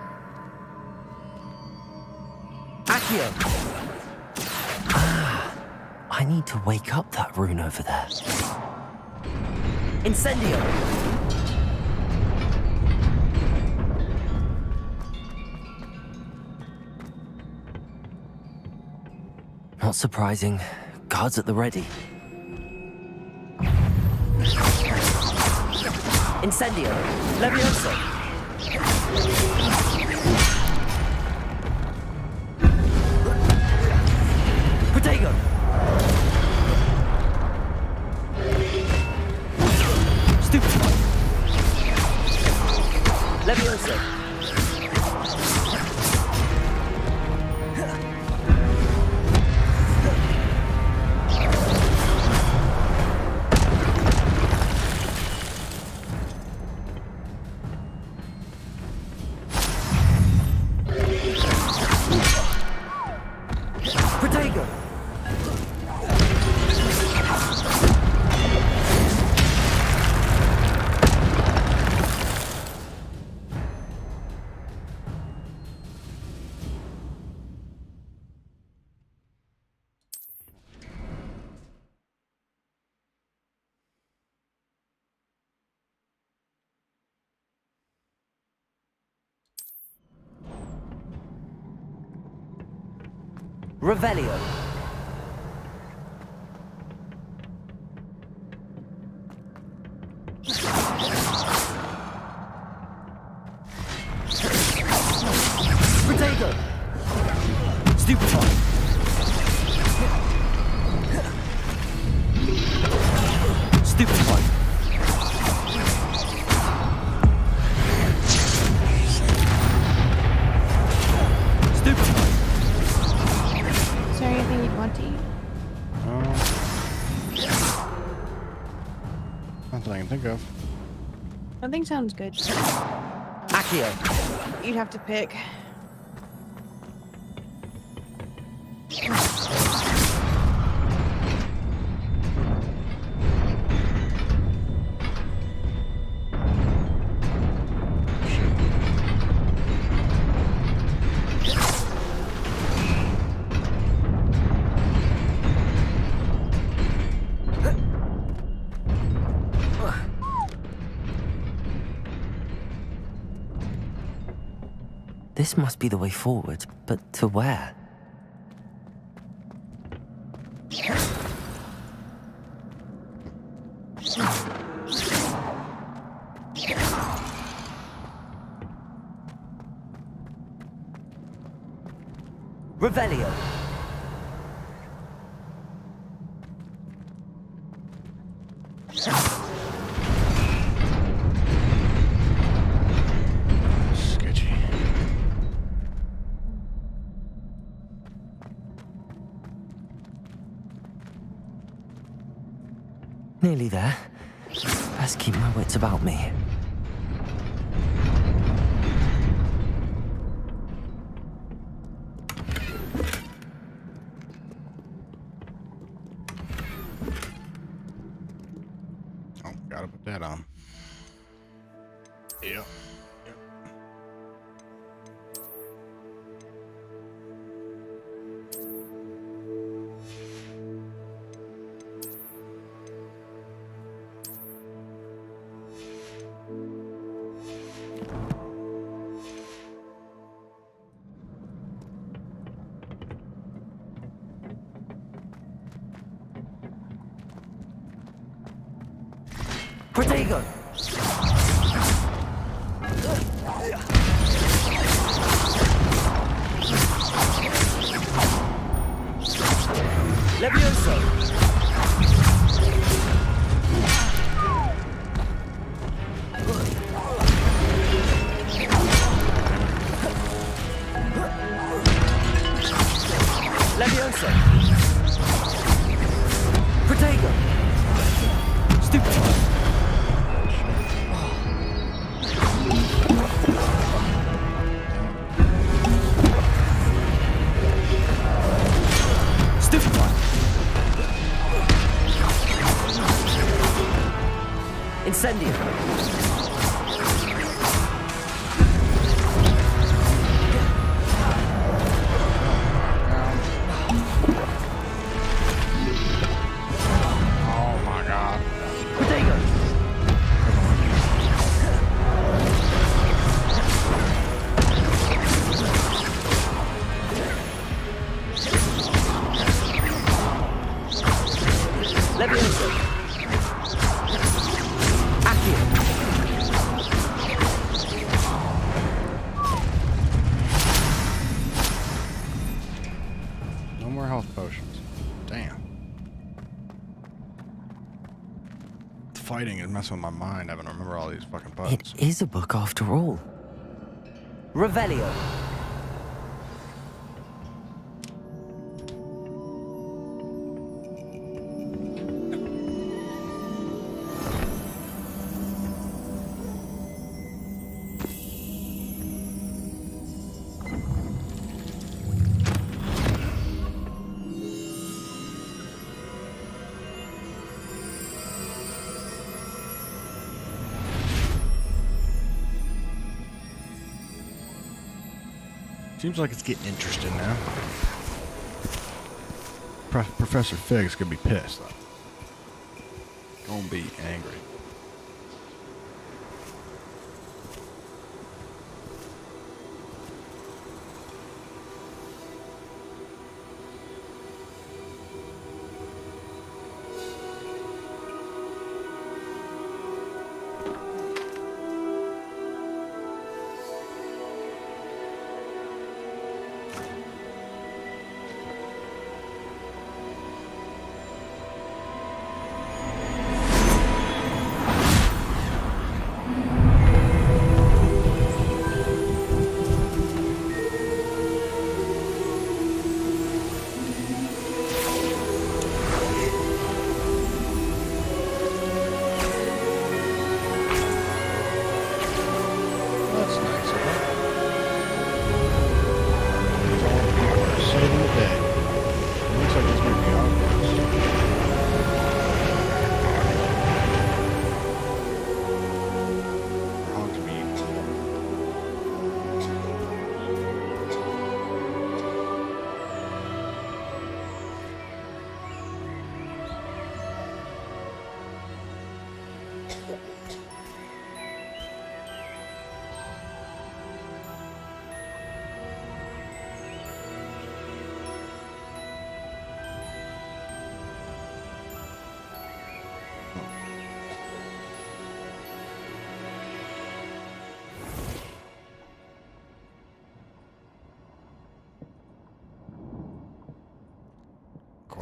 Accio! Ah, I need to wake up that rune over there. Incendio! Not surprising. Guards at the ready. Incendio! Levioso! Protego! Stupefy! Levioso! Protego! Revelio. Protego. Stupefy. Stupefy. Stupefy. Is there anything you'd want to eat? Nothing I can think of. Nothing sounds good. Accio. You'd have to pick. This must be the way forward, but to where? Revelio. Sketchy. Nearly there. Best keep my wits about me. Oh, gotta put that on. Yep. Protego! Levioso! Levioso! Protego! Stupefy! writing is messing with my mind, having to remember all these fucking buttons. It is a book after all. Revelio. Seems like it's getting interesting now. Professor Fig's gonna be pissed, though. Gonna be angry.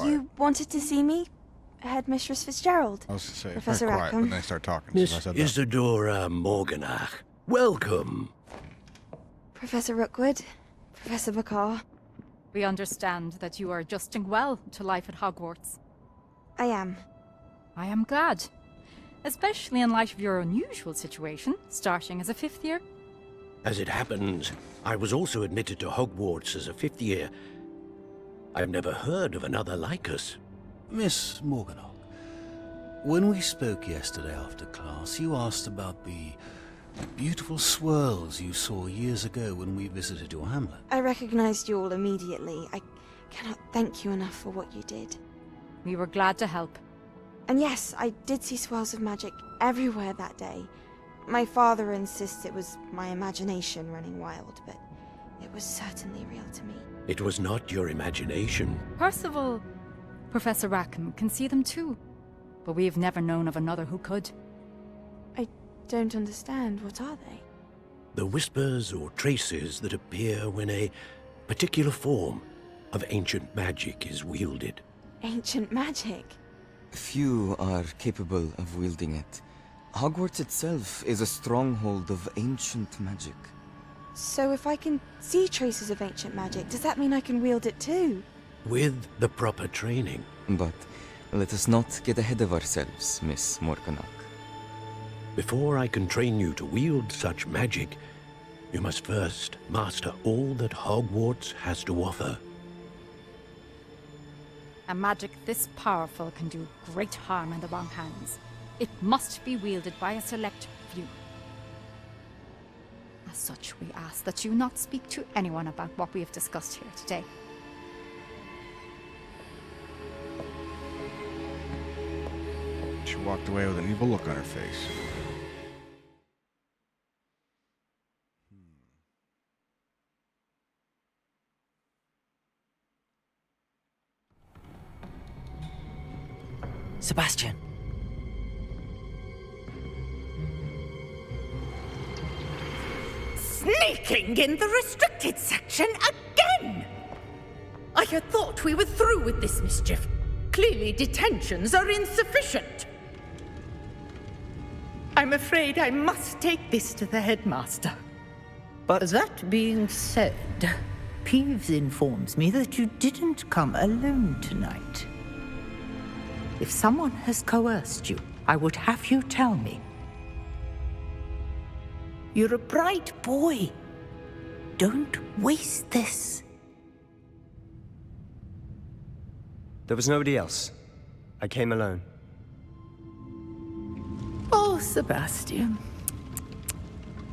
You wanted to see me? Headmistress Fitzgerald? I was gonna say, Professor very quiet Rackham. when they start talking. Miss so I said that. Isadora Morganach, welcome. Professor Rookwood? Professor Bakar? We understand that you are adjusting well to life at Hogwarts. I am. I am glad. Especially in light of your unusual situation, starting as a 5th year. As it happens, I was also admitted to Hogwarts as a 5th year. I've never heard of another like us. Miss Morganach, when we spoke yesterday after class, you asked about the beautiful swirls you saw years ago when we visited your hamlet. I recognized you all immediately. I cannot thank you enough for what you did. We were glad to help. And yes, I did see swirls of magic everywhere that day. My father insists it was my imagination running wild, but it was certainly real to me. It was not your imagination. Percival, Professor Rackham can see them too. But we have never known of another who could. I don't understand. What are they? The whispers or traces that appear when a particular form of ancient magic is wielded. Ancient magic? Few are capable of wielding it. Hogwarts itself is a stronghold of ancient magic. So if I can see traces of ancient magic, does that mean I can wield it too? With the proper training. But let us not get ahead of ourselves, Miss Morganach. Before I can train you to wield such magic, you must first master all that Hogwarts has to offer. A magic this powerful can do great harm in the wrong hands. It must be wielded by a select few. As such, we ask that you not speak to anyone about what we have discussed here today. She walked away with an evil look on her face. Sebastian. Sneaking in the restricted section again! I had thought we were through with this mischief. Clearly detentions are insufficient. I'm afraid I must take this to the headmaster. But that being said, Peeves informs me that you didn't come alone tonight. If someone has coerced you, I would have you tell me. You're a bright boy. Don't waste this. There was nobody else. I came alone. Oh, Sebastian.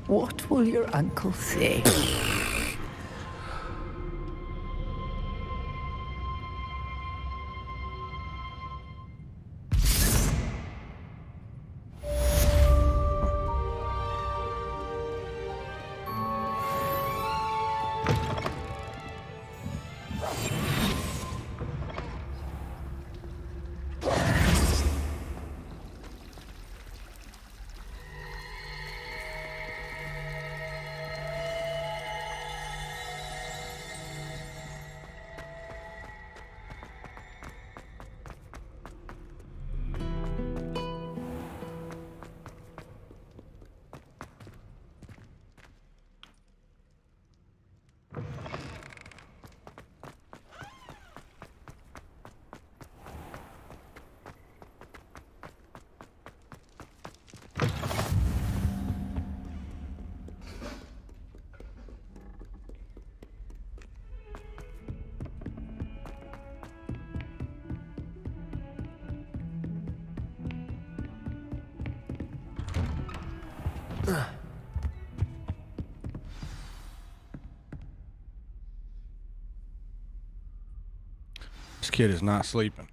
What will your uncle say? This kid is not sleeping.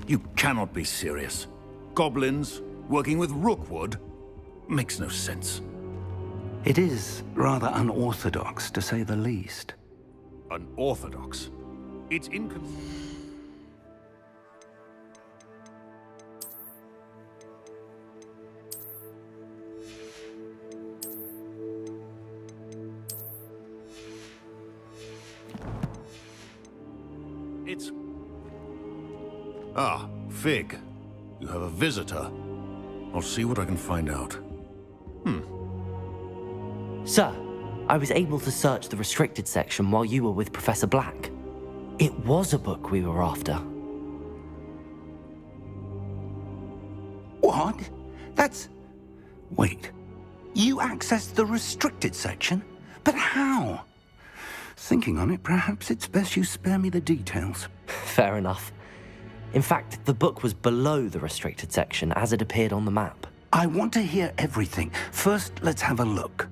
You cannot be serious. Goblins working with Rookwood? Makes no sense. It is rather unorthodox, to say the least. Unorthodox? It's inconsistent. Ah, Fig. You have a visitor. I'll see what I can find out. Sir, I was able to search the restricted section while you were with Professor Black. It was a book we were after. What? That's... Wait. You accessed the restricted section? But how? Thinking on it, perhaps it's best you spare me the details. Fair enough. In fact, the book was below the restricted section as it appeared on the map. I want to hear everything. First, let's have a look.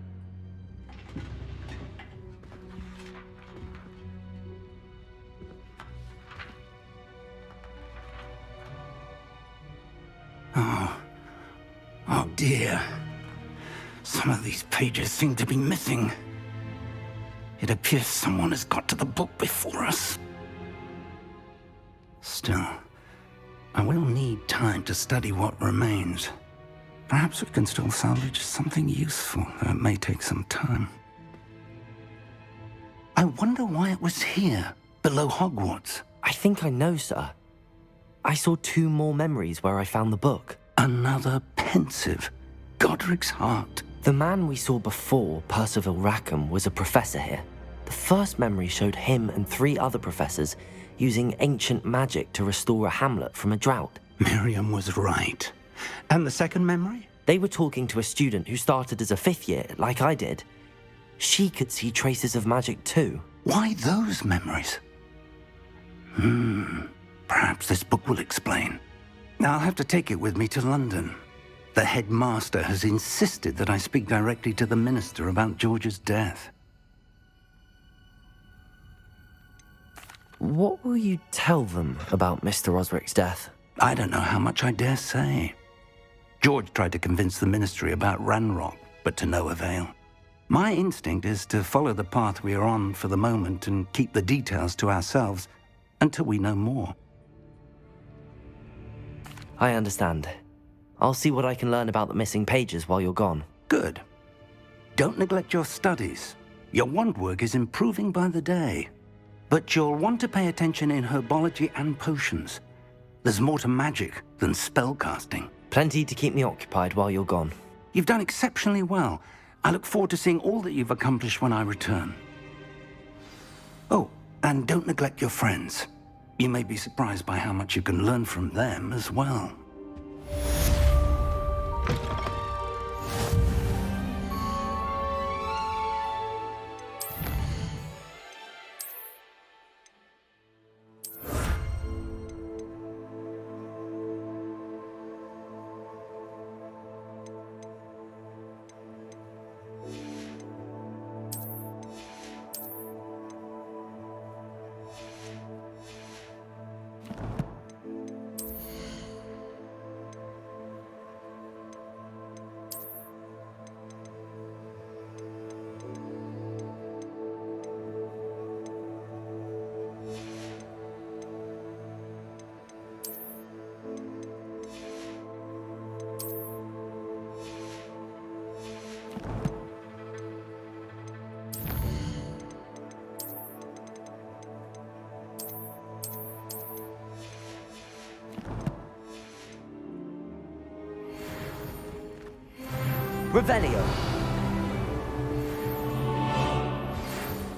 Oh dear. Some of these pages seem to be missing. It appears someone has got to the book before us. Still, I will need time to study what remains. Perhaps we can still salvage something useful, though it may take some time. I wonder why it was here, below Hogwarts. I think I know, sir. I saw 2 more memories where I found the book. Another pensive. Godric's heart. The man we saw before, Percival Rackham, was a professor here. The first memory showed him and 3 other professors using ancient magic to restore a hamlet from a drought. Miriam was right. And the second memory? They were talking to a student who started as a 5th year, like I did. She could see traces of magic too. Why those memories? Perhaps this book will explain. I'll have to take it with me to London. The headmaster has insisted that I speak directly to the minister about George's death. What will you tell them about Mr. Osric's death? I don't know how much I dare say. George tried to convince the ministry about Ranrock, but to no avail. My instinct is to follow the path we are on for the moment and keep the details to ourselves until we know more. I understand. I'll see what I can learn about the missing pages while you're gone. Good. Don't neglect your studies. Your wand work is improving by the day. But you'll want to pay attention in herbology and potions. There's more to magic than spellcasting. Plenty to keep me occupied while you're gone. You've done exceptionally well. I look forward to seeing all that you've accomplished when I return. Oh, and don't neglect your friends. You may be surprised by how much you can learn from them as well. Revelio.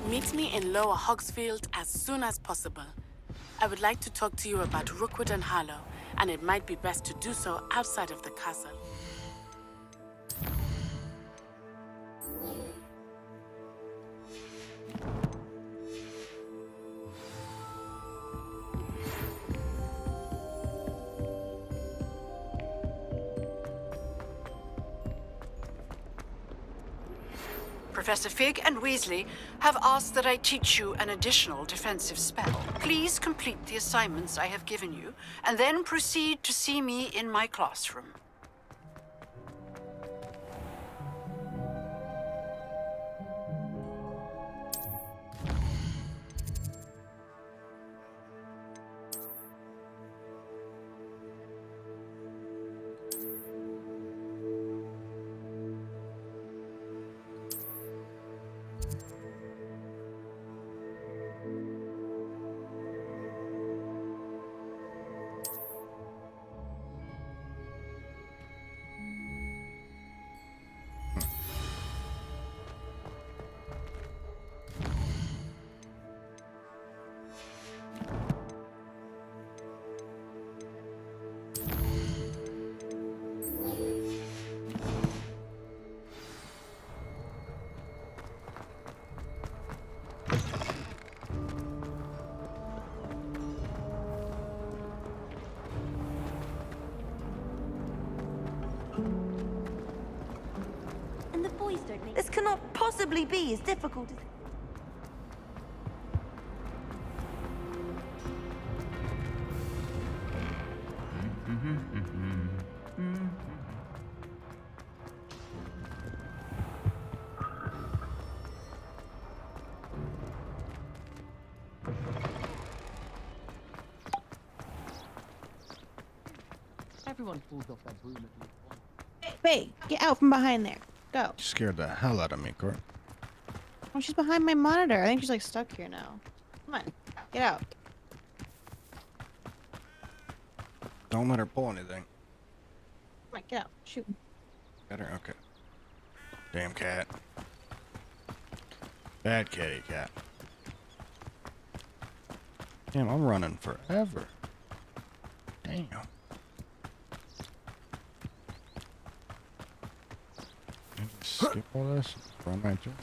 Meet me in Lower Hogsfield as soon as possible. I would like to talk to you about Rookwood and Harlow, and it might be best to do so outside of the castle. Professor Fig and Weasley have asked that I teach you an additional defensive spell. Please complete the assignments I have given you, and then proceed to see me in my classroom. And the boys don't make... This cannot possibly be as difficult as... Everyone falls off that broom at least once. Hey, get out from behind there. Go. You scared the hell out of me, Court. Oh, she's behind my monitor. I think she's like stuck here now. Come on, get out. Don't let her pull anything. Come on, get out. Shoot. Got her? Okay. Damn cat. Bad kitty cat. Damn, I'm running forever. Damn. Skip all this. Run right through.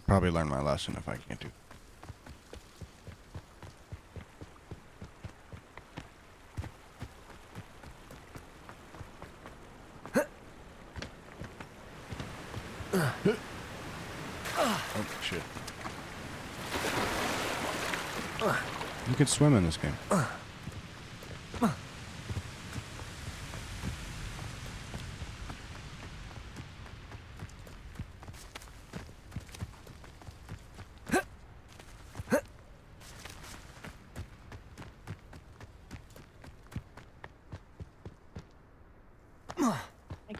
Probably learn my lesson if I can't do. Oh shit. You can swim in this game.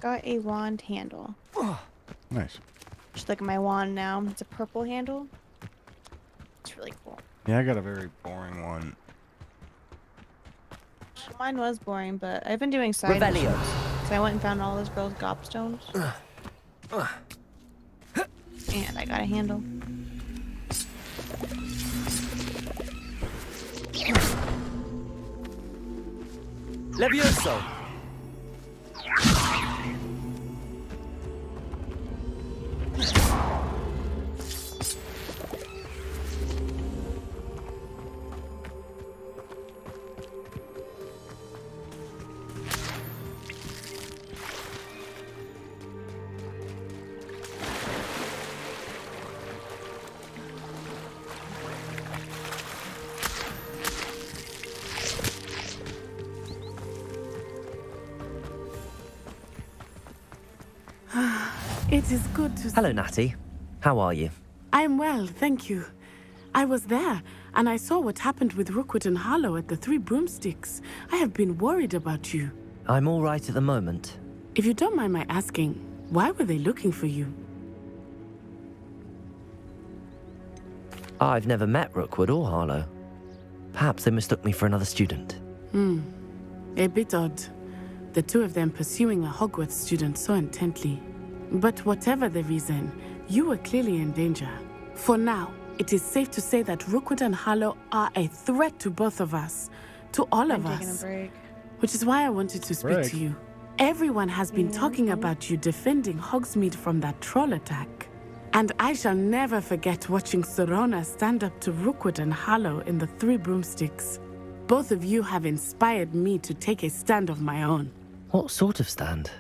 got a wand handle. Nice. Just look at my wand now. It's a purple handle. It's really cool. Yeah, I got a very boring one. Mine was boring, but I've been doing side missions. So I went and found all those girls' gobstones. And I got a handle. Levioso! It is good to see. Hello, Natty. How are you? I'm well, thank you. I was there, and I saw what happened with Rookwood and Harlow at the Three Broomsticks. I have been worried about you. I'm all right at the moment. If you don't mind my asking, why were they looking for you? I've never met Rookwood or Harlow. Perhaps they mistook me for another student. A bit odd. The two of them pursuing a Hogwarts student so intently. But whatever the reason, you were clearly in danger. For now, it is safe to say that Rookwood and Harlow are a threat to both of us. To all of us. I'm taking a break. Which is why I wanted to speak to you. Everyone has been talking about you defending Hogsmeade from that troll attack. And I shall never forget watching Sorona stand up to Rookwood and Harlow in the Three Broomsticks. Both of you have inspired me to take a stand of my own. What sort of stand?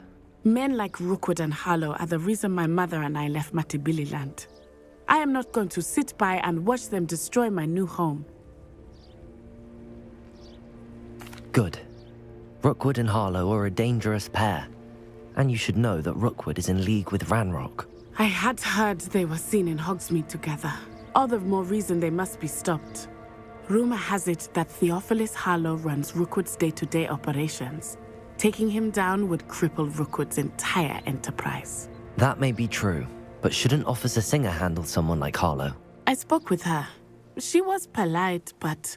Men like Rookwood and Harlow are the reason my mother and I left Matibililand. I am not going to sit by and watch them destroy my new home. Good. Rookwood and Harlow are a dangerous pair. And you should know that Rookwood is in league with Ranrock. I had heard they were seen in Hogsmeade together. All the more reason they must be stopped. Rumor has it that Theophilus Harlow runs Rookwood's day-to-day operations. Taking him down would cripple Rookwood's entire enterprise. That may be true, but shouldn't Officer Singer handle someone like Harlow? I spoke with her. She was polite, but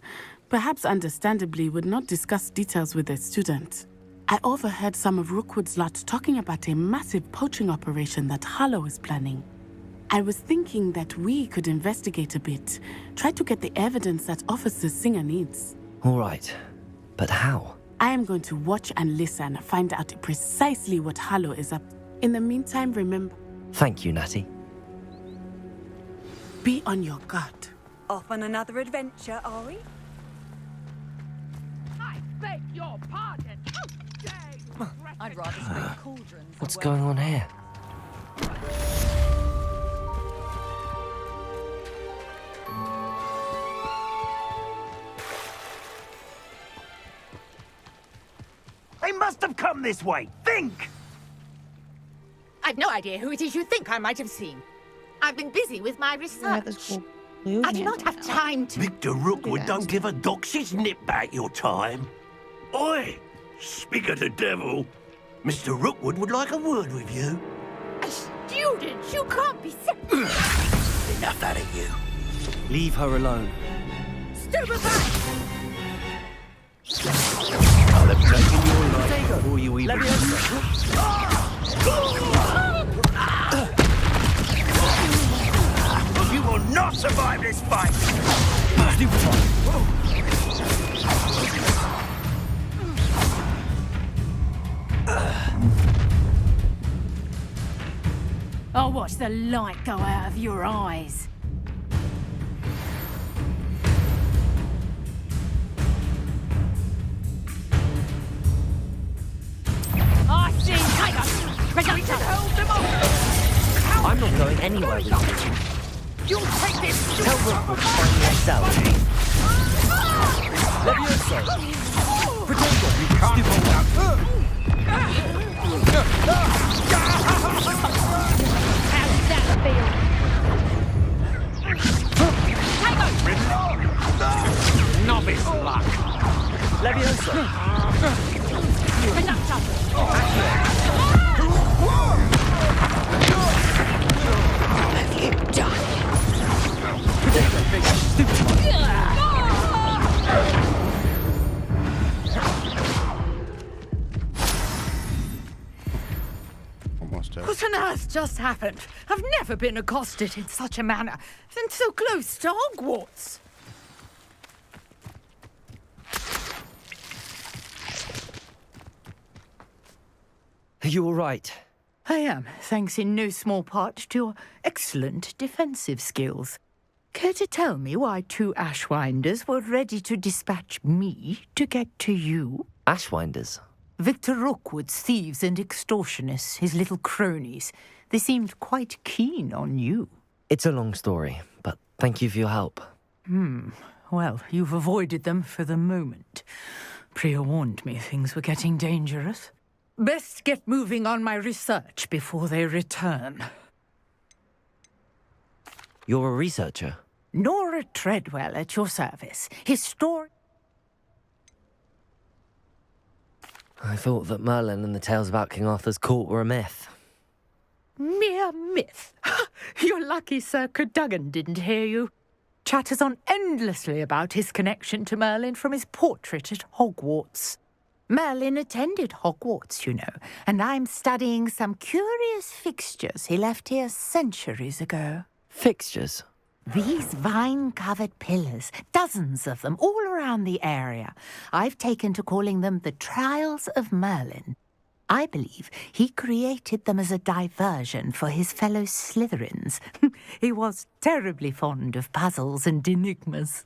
perhaps understandably would not discuss details with a student. I overheard some of Rookwood's lot talking about a massive poaching operation that Harlow is planning. I was thinking that we could investigate a bit, try to get the evidence that Officer Singer needs. All right, but how? I am going to watch and listen, find out precisely what Harlow is up to. In the meantime, remember... Thank you, Natty. Be on your guard. Off on another adventure, are we? I beg your pardon. I'd rather spring cauldrons. What's going on here? They must have come this way. Think! I've no idea who it is you think I might have seen. I've been busy with my research. I do not have time to... Victor Rookwood don't give a doxy's nip back your time. Oi! Speak of the devil. Mr. Rookwood would like a word with you. A student? You can't be... Enough out of you. Leave her alone. Stupefy! I'll have taken your life before you even... You will not survive this fight! I'll watch the light go out of your eyes. I see Tiger! We should hold them off! I'm not going anywhere with you. You'll take this! Tell Rookwood to find me yourself. Levioso! Protego, you can't hold out! How's that feel? Novice luck. Levioso! Enough trouble! test. What on earth just happened? I've never been accosted in such a manner, and so close to Hogwarts. Are you all right? I am, thanks in no small part to your excellent defensive skills. Care to tell me why 2 Ashwinders were ready to dispatch me to get to you? Ashwinders? Victor Rookwood's thieves and extortionists, his little cronies. They seemed quite keen on you. It's a long story, but thank you for your help. Well, you've avoided them for the moment. Priya warned me things were getting dangerous. Best get moving on my research before they return. You're a researcher? Nora Treadwell at your service. I thought that Merlin and the tales about King Arthur's court were a myth. Mere myth. You're lucky Sir Cadogan didn't hear you. Chatters on endlessly about his connection to Merlin from his portrait at Hogwarts. Merlin attended Hogwarts, you know, and I'm studying some curious fixtures he left here centuries ago. Fixtures? These vine-covered pillars, dozens of them, all around the area. I've taken to calling them the Trials of Merlin. I believe he created them as a diversion for his fellow Slytherins. He was terribly fond of puzzles and enigmas.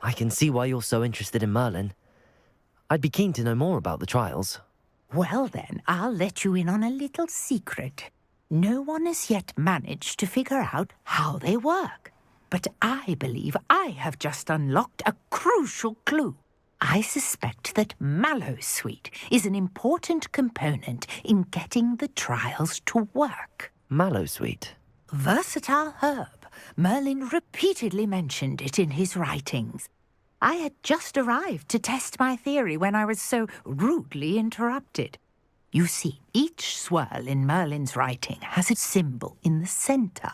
I can see why you're so interested in Merlin. I'd be keen to know more about the trials. Well then, I'll let you in on a little secret. No one has yet managed to figure out how they work. But I believe I have just unlocked a crucial clue. I suspect that Mallowsweet is an important component in getting the trials to work. Mallowsweet? Versatile herb. Merlin repeatedly mentioned it in his writings. I had just arrived to test my theory when I was so rudely interrupted. You see, each swirl in Merlin's writing has its symbol in the centre.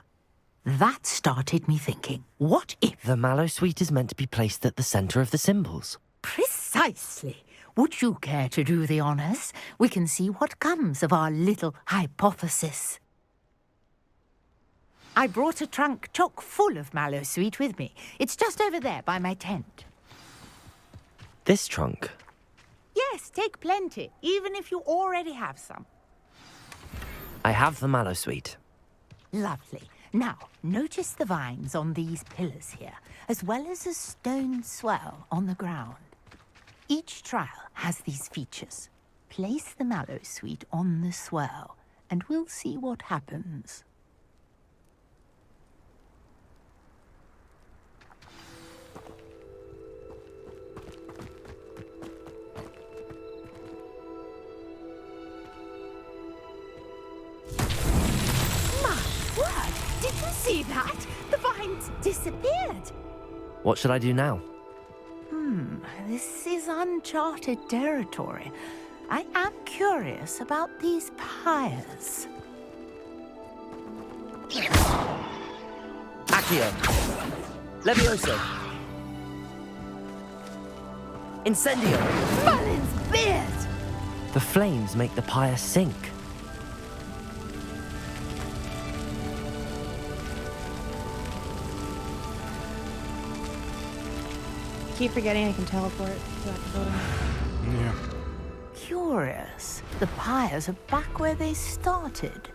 That started me thinking, what if... The Mallowsweet is meant to be placed at the centre of the symbols. Precisely. Would you care to do the honours? We can see what comes of our little hypothesis. I brought a trunk chock full of Mallowsweet with me. It's just over there by my tent. This trunk? Yes, take plenty, even if you already have some. I have the Mallowsweet. Lovely. Now, notice the vines on these pillars here, as well as a stone swell on the ground. Each trial has these features. Place the Mallowsweet on the swell, and we'll see what happens. Did you see that? The vines disappeared. What should I do now? This is uncharted territory. I am curious about these pyres. Accio! Levioso! Incendio! Merlin's beard! The flames make the pyre sink. Keep forgetting I can teleport throughout the building. Yeah. Curious. The pyres are back where they started.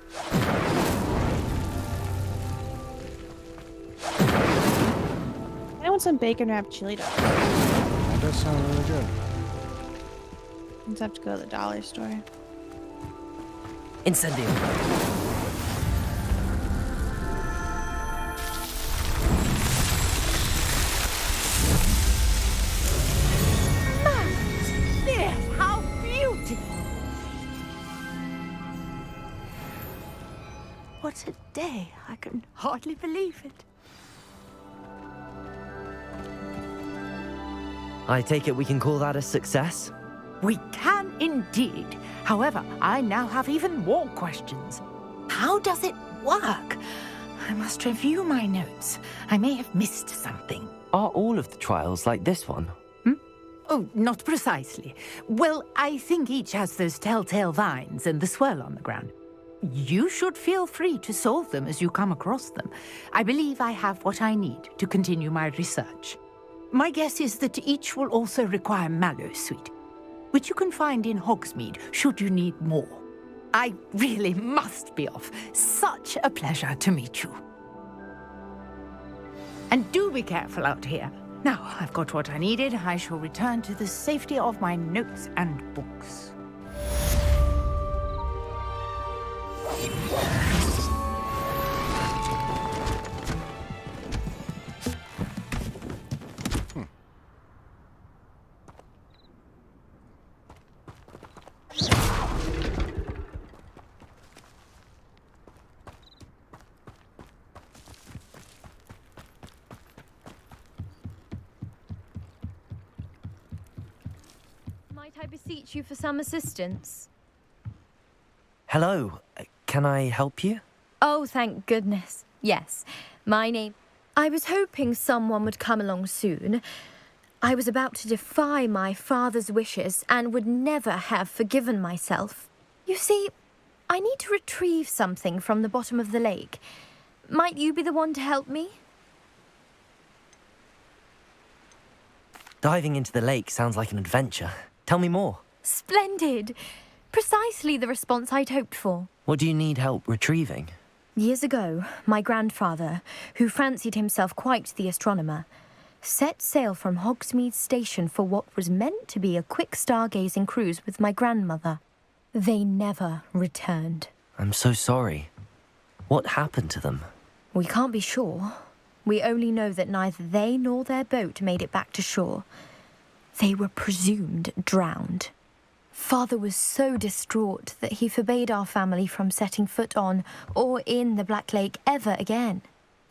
I want some bacon wrapped chili dogs. That does sound really good. I just have to go to the dollar store. Incendio! How beautiful! What a day. I can hardly believe it. I take it we can call that a success? We can indeed. However, I now have even more questions. How does it work? I must review my notes. I may have missed something. Are all of the trials like this one? Oh, not precisely. Well, I think each has those telltale vines and the swirl on the ground. You should feel free to solve them as you come across them. I believe I have what I need to continue my research. My guess is that each will also require mallow sweet, which you can find in Hogsmeade should you need more. I really must be off. Such a pleasure to meet you. And do be careful out here. Now, I've got what I needed. I shall return to the safety of my notes and books. Might I beseech you for some assistance? Hello, can I help you? Oh, thank goodness. Yes, my name... I was hoping someone would come along soon. I was about to defy my father's wishes and would never have forgiven myself. You see, I need to retrieve something from the bottom of the lake. Might you be the one to help me? Diving into the lake sounds like an adventure. Tell me more. Splendid! Precisely the response I'd hoped for. What do you need help retrieving? Years ago, my grandfather, who fancied himself quite the astronomer, set sail from Hogsmeade Station for what was meant to be a quick stargazing cruise with my grandmother. They never returned. I'm so sorry. What happened to them? We can't be sure. We only know that neither they nor their boat made it back to shore. They were presumed drowned. Father was so distraught that he forbade our family from setting foot on or in the Black Lake ever again.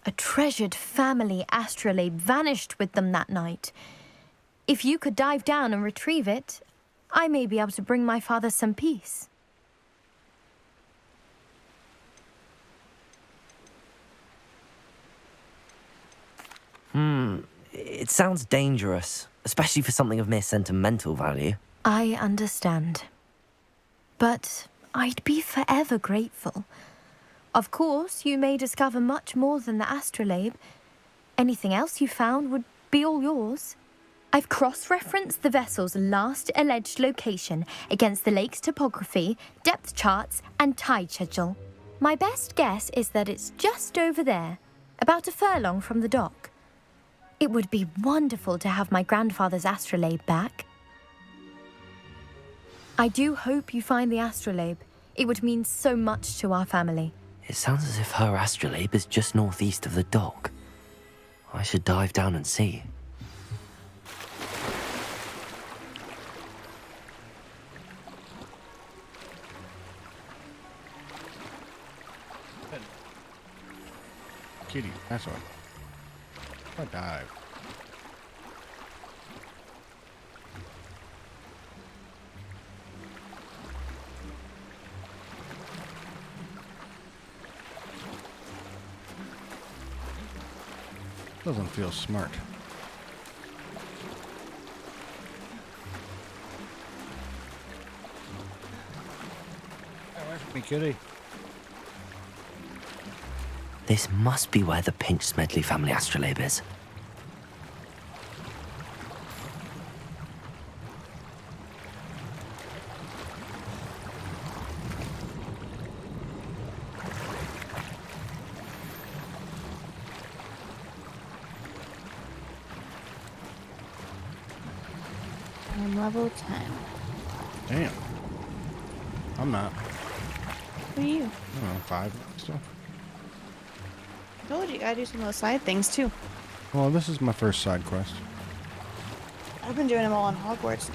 A treasured family astrolabe vanished with them that night. If you could dive down and retrieve it, I may be able to bring my father some peace. It sounds dangerous, especially for something of mere sentimental value. I understand. But I'd be forever grateful. Of course, you may discover much more than the astrolabe. Anything else you found would be all yours. I've cross-referenced the vessel's last alleged location against the lake's topography, depth charts, and tide schedule. My best guess is that it's just over there, about a furlong from the dock. It would be wonderful to have my grandfather's astrolabe back. I do hope you find the astrolabe. It would mean so much to our family. It sounds as if her astrolabe is just northeast of the dock. I should dive down and see. Kitty, that's what. I dive. Doesn't feel smart. Me, kitty. This must be where the Pinch Smedley family astrolabe is. I'm level 10. Damn. I'm not. Who are you? I don't know, 5 still. I told you, gotta do some of those side things too. Well, this is my first side quest. I've been doing them all on Hogwarts.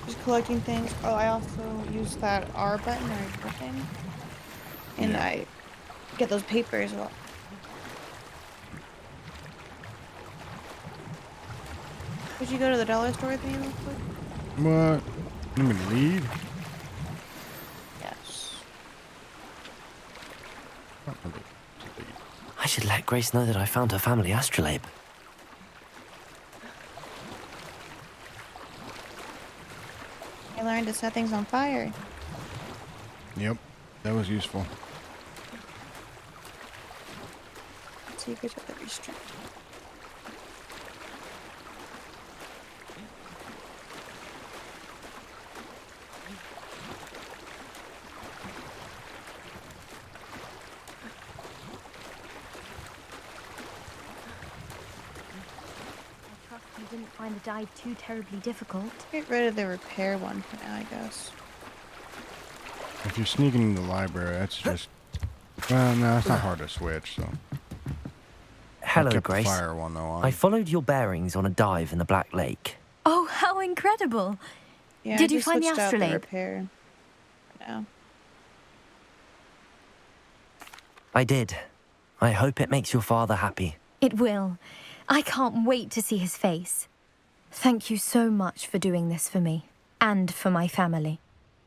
Just collecting things. Oh, I also use that R button or equipping. And Yeah. I get those papers. Well, would you go to the dollar store with me real quick? What? Let me lead? Yes. I should let Grace know that I found her family astrolabe. I learned to set things on fire. Yep, that was useful. Secrets of the restraint. I trust you didn't find the dive too terribly difficult. Get rid of the repair one for now, I guess. If you're sneaking in the library, that's just... Well, no, it's not hard to switch, so... Hello, kept the Grace. fire one, though, on. I followed your bearings on a dive in the Black Lake. Oh, how incredible! Yeah, Did I you just find the switched out astrolabe? repair for now. I did. I hope it makes your father happy. It will. I can't wait to see his face. Thank you so much for doing this for me. And for my family.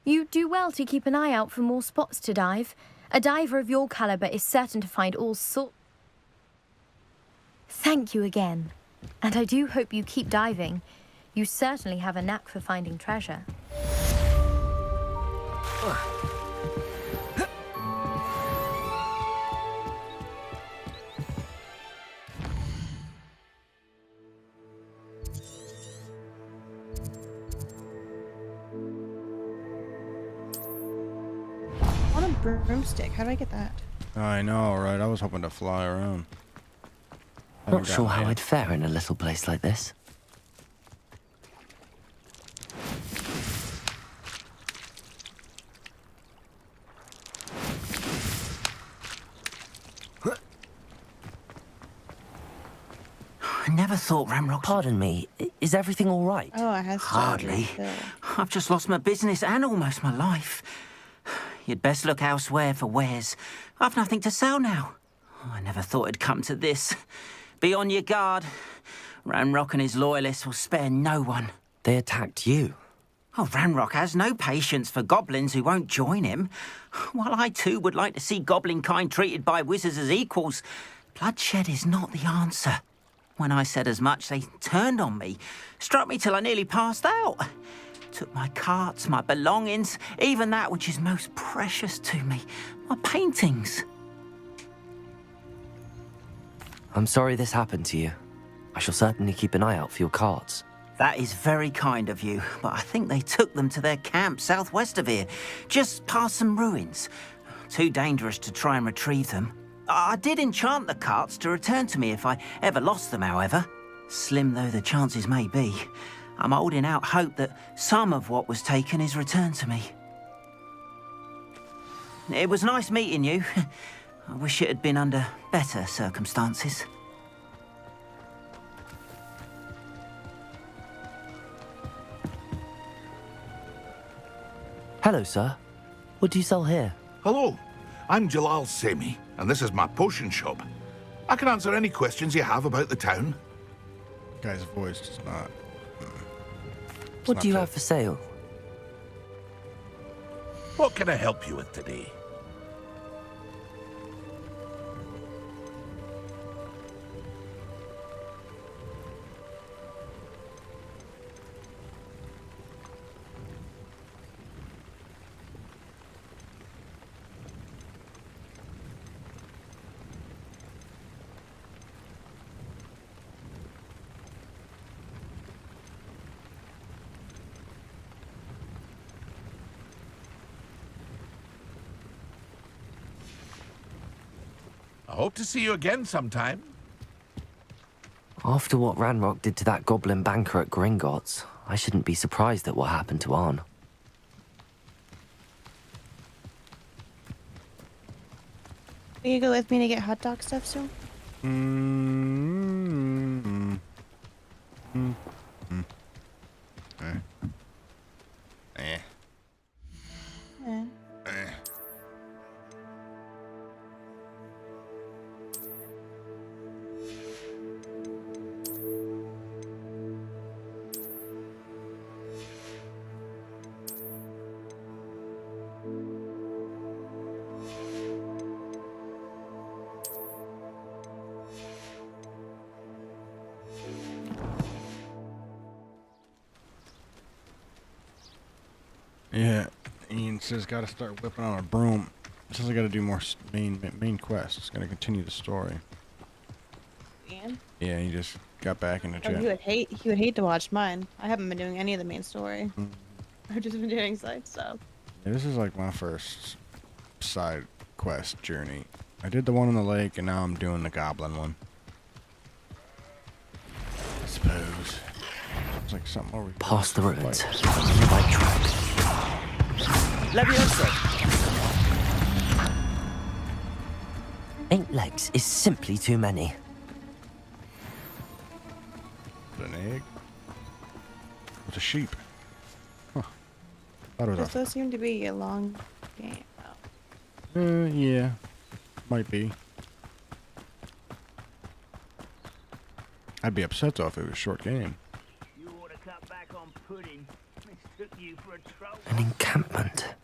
You do well to keep an eye out for more spots to dive. A diver of your caliber is certain to find all sorts. Thank you again. And I do hope you keep diving. You certainly have a knack for finding treasure. On a broomstick. How do I get that? I know, right? I was hoping to fly around. Not sure how I'd fare in a little place like this. I never thought Ramrock... Pardon me, is everything all right? Oh, it has to Hardly. refill. I've just lost my business and almost my life. You'd best look elsewhere for wares. I've nothing to sell now. I never thought it'd come to this. Be on your guard. Ranrock and his loyalists will spare no one. They attacked you? Oh, Ranrock has no patience for goblins who won't join him. While I too would like to see goblin kind treated by wizards as equals, bloodshed is not the answer. When I said as much, they turned on me, struck me till I nearly passed out. Took my carts, my belongings, even that which is most precious to me, my paintings. I'm sorry this happened to you. I shall certainly keep an eye out for your carts. That is very kind of you, but I think they took them to their camp southwest of here, just past some ruins. Too dangerous to try and retrieve them. I did enchant the carts to return to me if I ever lost them, however. Slim though the chances may be, I'm holding out hope that some of what was taken is returned to me. It was nice meeting you. I wish it had been under better circumstances. Hello, sir. What do you sell here? Hello, I'm Jalal Semi, and this is my potion shop. I can answer any questions you have about the town. Guy's voice does not... What do you have for sale? What can I help you with today? I hope to see you again sometime. After what Ranrock did to that goblin banker at Gringotts, I shouldn't be surprised at what happened to Arn. Will you go with me to get hot dog stuff soon? Eh. Yeah. Yeah, Ian says gotta start whipping on a broom. Says I gotta do more main quests. Gonna continue the story. Ian? Yeah, he just got back into Oh, chat. he would hate to watch mine. I haven't been doing any of the main story. I've just been doing side stuff. Yeah, this is like my first side quest journey. I did the one on the lake, and now I'm doing the goblin one. I suppose. It's like something over here. Past the ruins. On the right track. Levioso! 8 legs is simply too many. An egg? It's a sheep. Huh. Thought it was This does seem to be a long game. yeah. Might be. I'd be upset though if it was a short game. You ought to cut back on pudding. Mistook you for a troll. An encampment.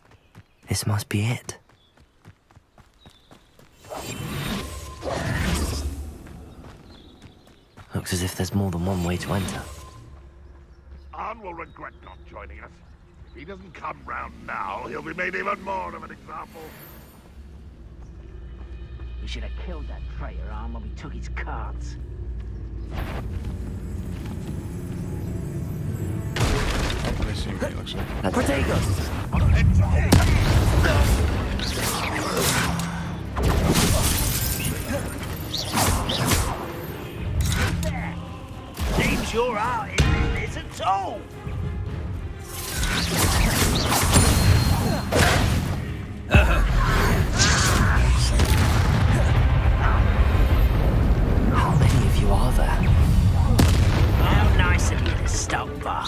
This must be it. Looks as if there's more than one way to enter. Arn will regret not joining us. If he doesn't come round now, he'll be made even more of an example. We should have killed that traitor Arm when we took his cards. Oh, they see me, it looks like. Protagos! Seems you're out in this at all. How many of you are there? How nice of you to stop by.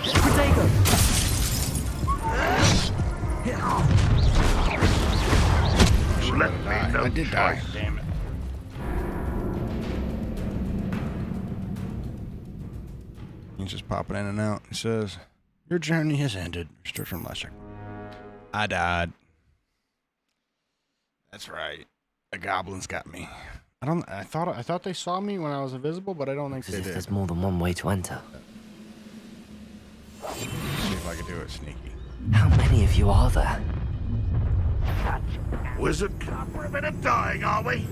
Protego! I did die. Damn it. He's just popping in and out. He says, "Your journey has ended. Restriction Leshek." I died. That's right. The goblins got me. I thought they saw me when I was invisible, but I don't think As they if did. there's more than one way to enter. See if I can do it sneaky. How many of you are there? Wizard come for a bit of dying, are we?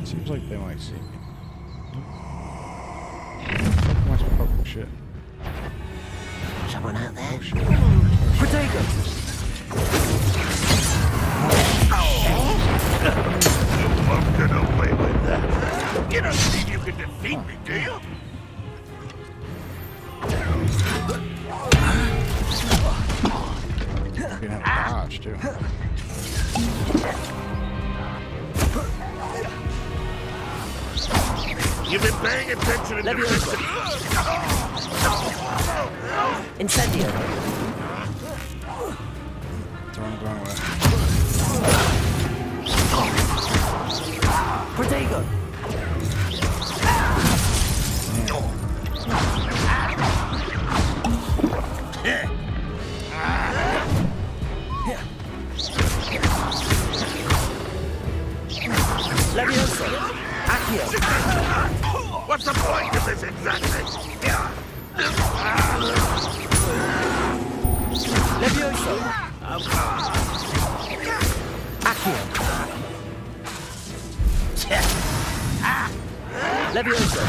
Seems like they might see me. So much purple shit. Someone out there? Oh shit. Protego! You won't get away with that. You don't think you can defeat me, do you? I'm gonna have to dodge too. You've been paying attention in the Incendio! That's what I'm going with. Protego! Levioso! Accio! What's the point of this exactly? Levioso! Accio! Levioso!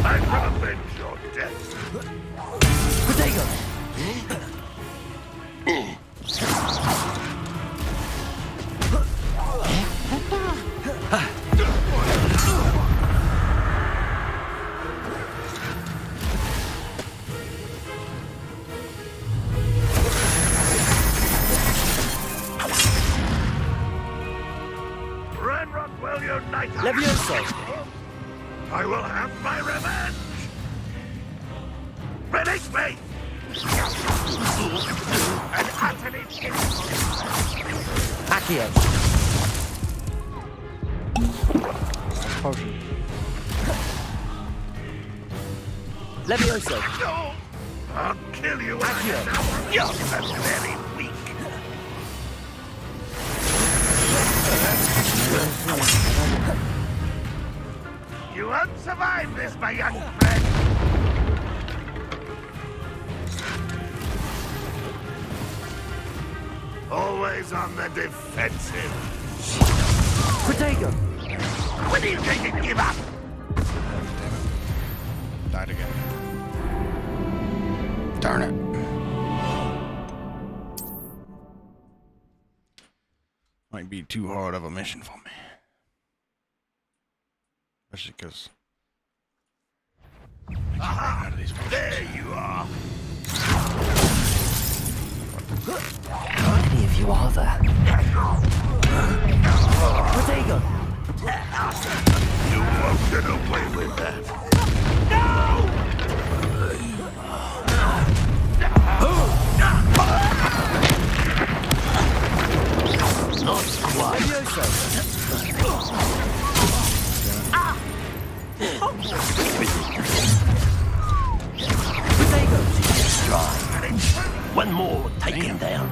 I can avenge your death. Protego! Run, will you, knight? Levioso! I will have my revenge! Release me! And utterly Accio! Potion. Levioso! I'll kill you. Accio! You're so very weak. You won't survive this, my young friend. Always on the defensive. Protego! When do you think you'd give up? Died again. Darn it. Might be too hard of a mission for me. Especially because... Aha! There you are. How many of you are there? Protego! You won't get away with that. Not quite. One more, take him down.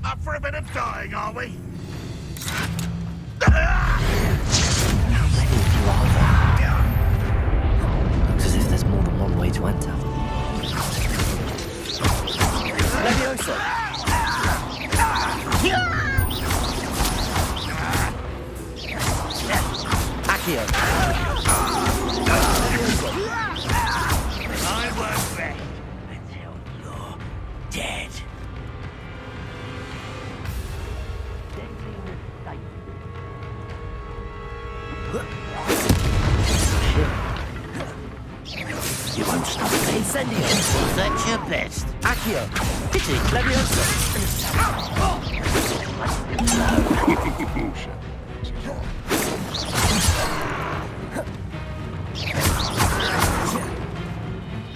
Up for a bit of dying, are we? How many of you are there? Looks as if there's more than one way to enter. Leviosa! Accio! I won't rest until you're dead. You won't stop me. Incendio! Was that your best? Accio! Pity! Leviosa!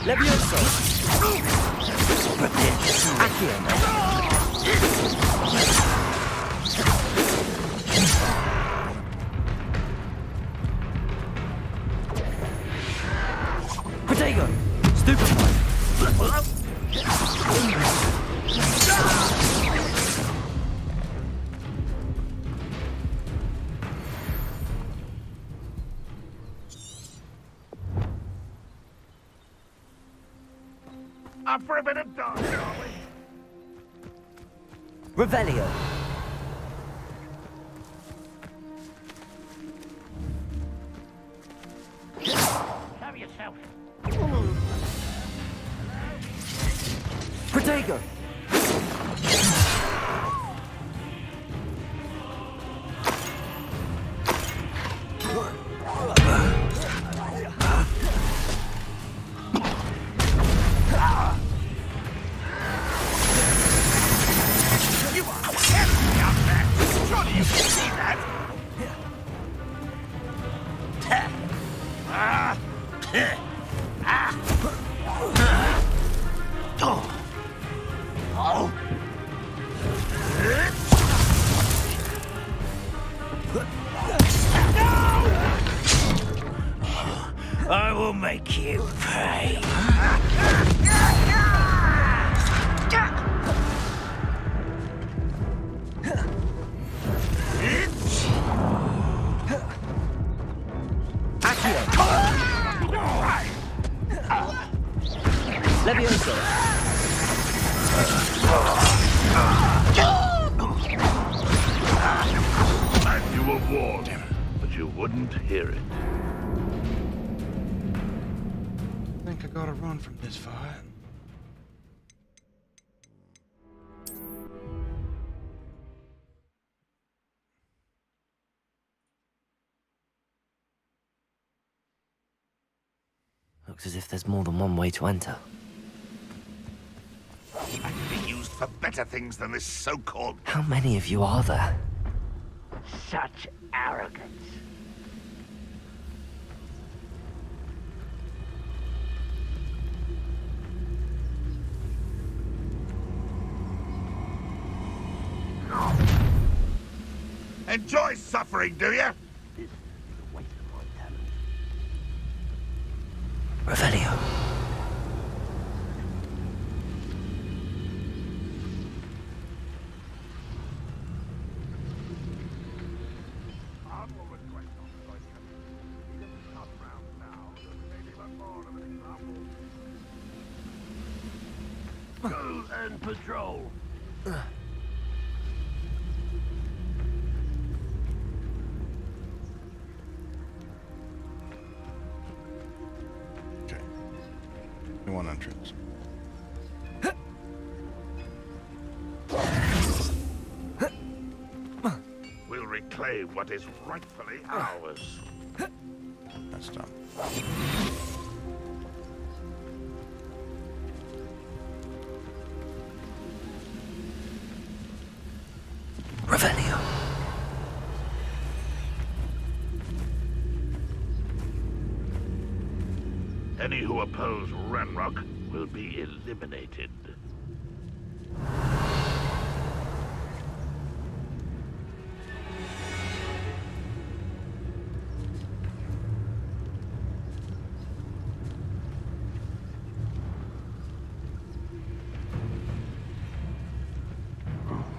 Leviosa! Accio! Protego! Stupefy! Up for a bit of dying, are we? Revelio! Show yourself. Protego! You are terribly out there. Surely you can see that. I will make you pay. Leviosa! And you were warned, but you wouldn't hear it. I think I gotta run from this fight. Looks as if there's more than one way to enter. I can be used for better things than this so-called... How many of you are there? Such arrogance. Enjoy suffering, do you? Revelio. Go and patrol. Okay. One entrance. We'll reclaim what is rightfully ours. That's done. Revelio. Any who oppose Ranrock will be eliminated.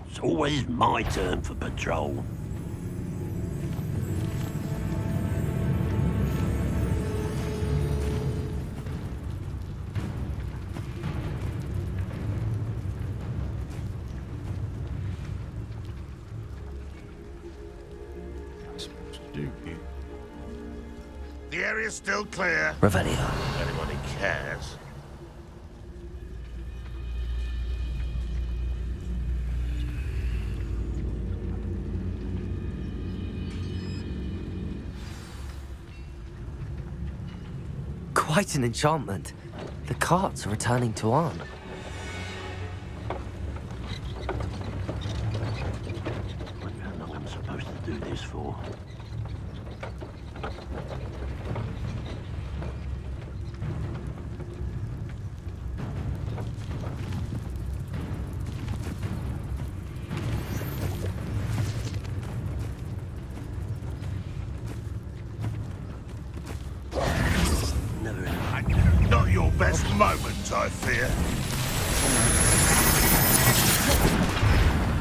It's always my turn for patrol. The area's still clear. Revelio. Anyone who cares. Quite an enchantment. The carts are returning to Arn. Wonder how long I'm supposed to do this for. Not your best moment, I fear.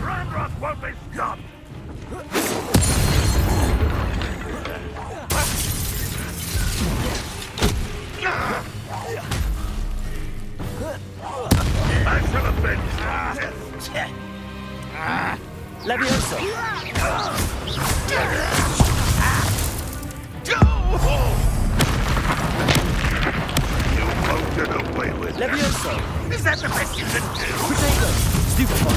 Ranrock won't be stopped! I should have been... Levioso! You won't get away with it. Levioso! Is that the best you can do? Potato! Stupefy!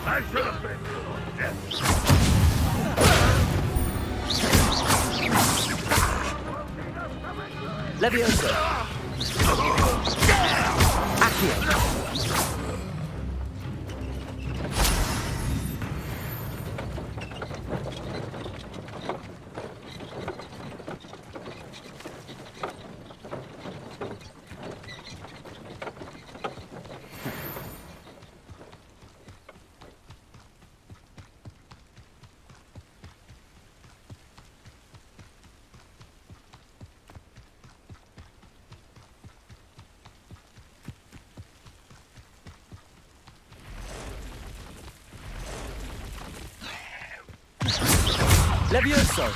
I should have been... Levioso! Accio! Levioso!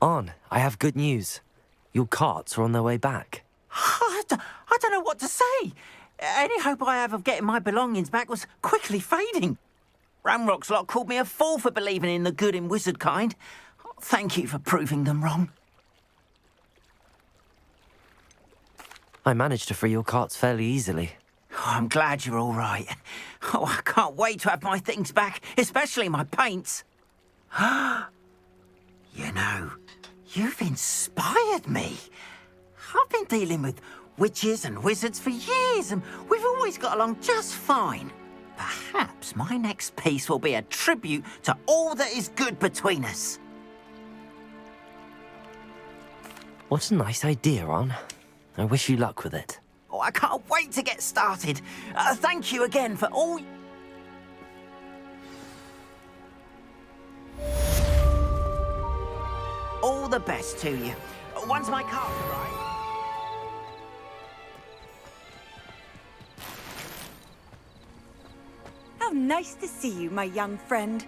Arn, I have good news. Your carts are on their way back. I don't know what to say. Any hope I have of getting my belongings back was quickly fading. Ramrock's lot called me a fool for believing in the good in wizard kind. Thank you for proving them wrong. I managed to free your carts fairly easily. Oh, I'm glad you're all right. Oh, I can't wait to have my things back, especially my paints. You know, you've inspired me. I've been dealing with witches and wizards for years, and we've always got along just fine. Perhaps my next piece will be a tribute to all that is good between us. What a nice idea, Arn. I wish you luck with it. Oh, I can't wait to get started. Thank you again for all... All the best to you. Once my car's arrived... How nice to see you, my young friend.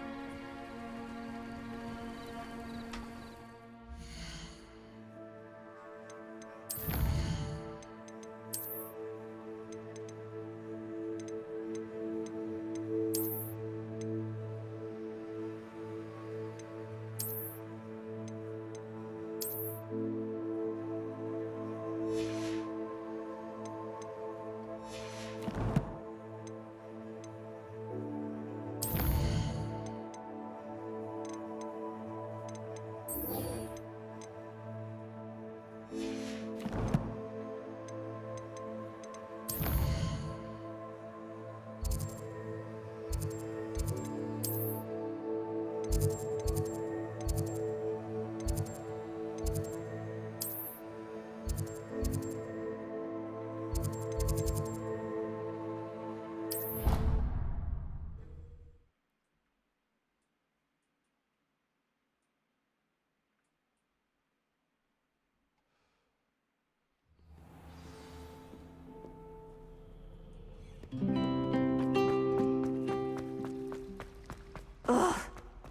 Ugh,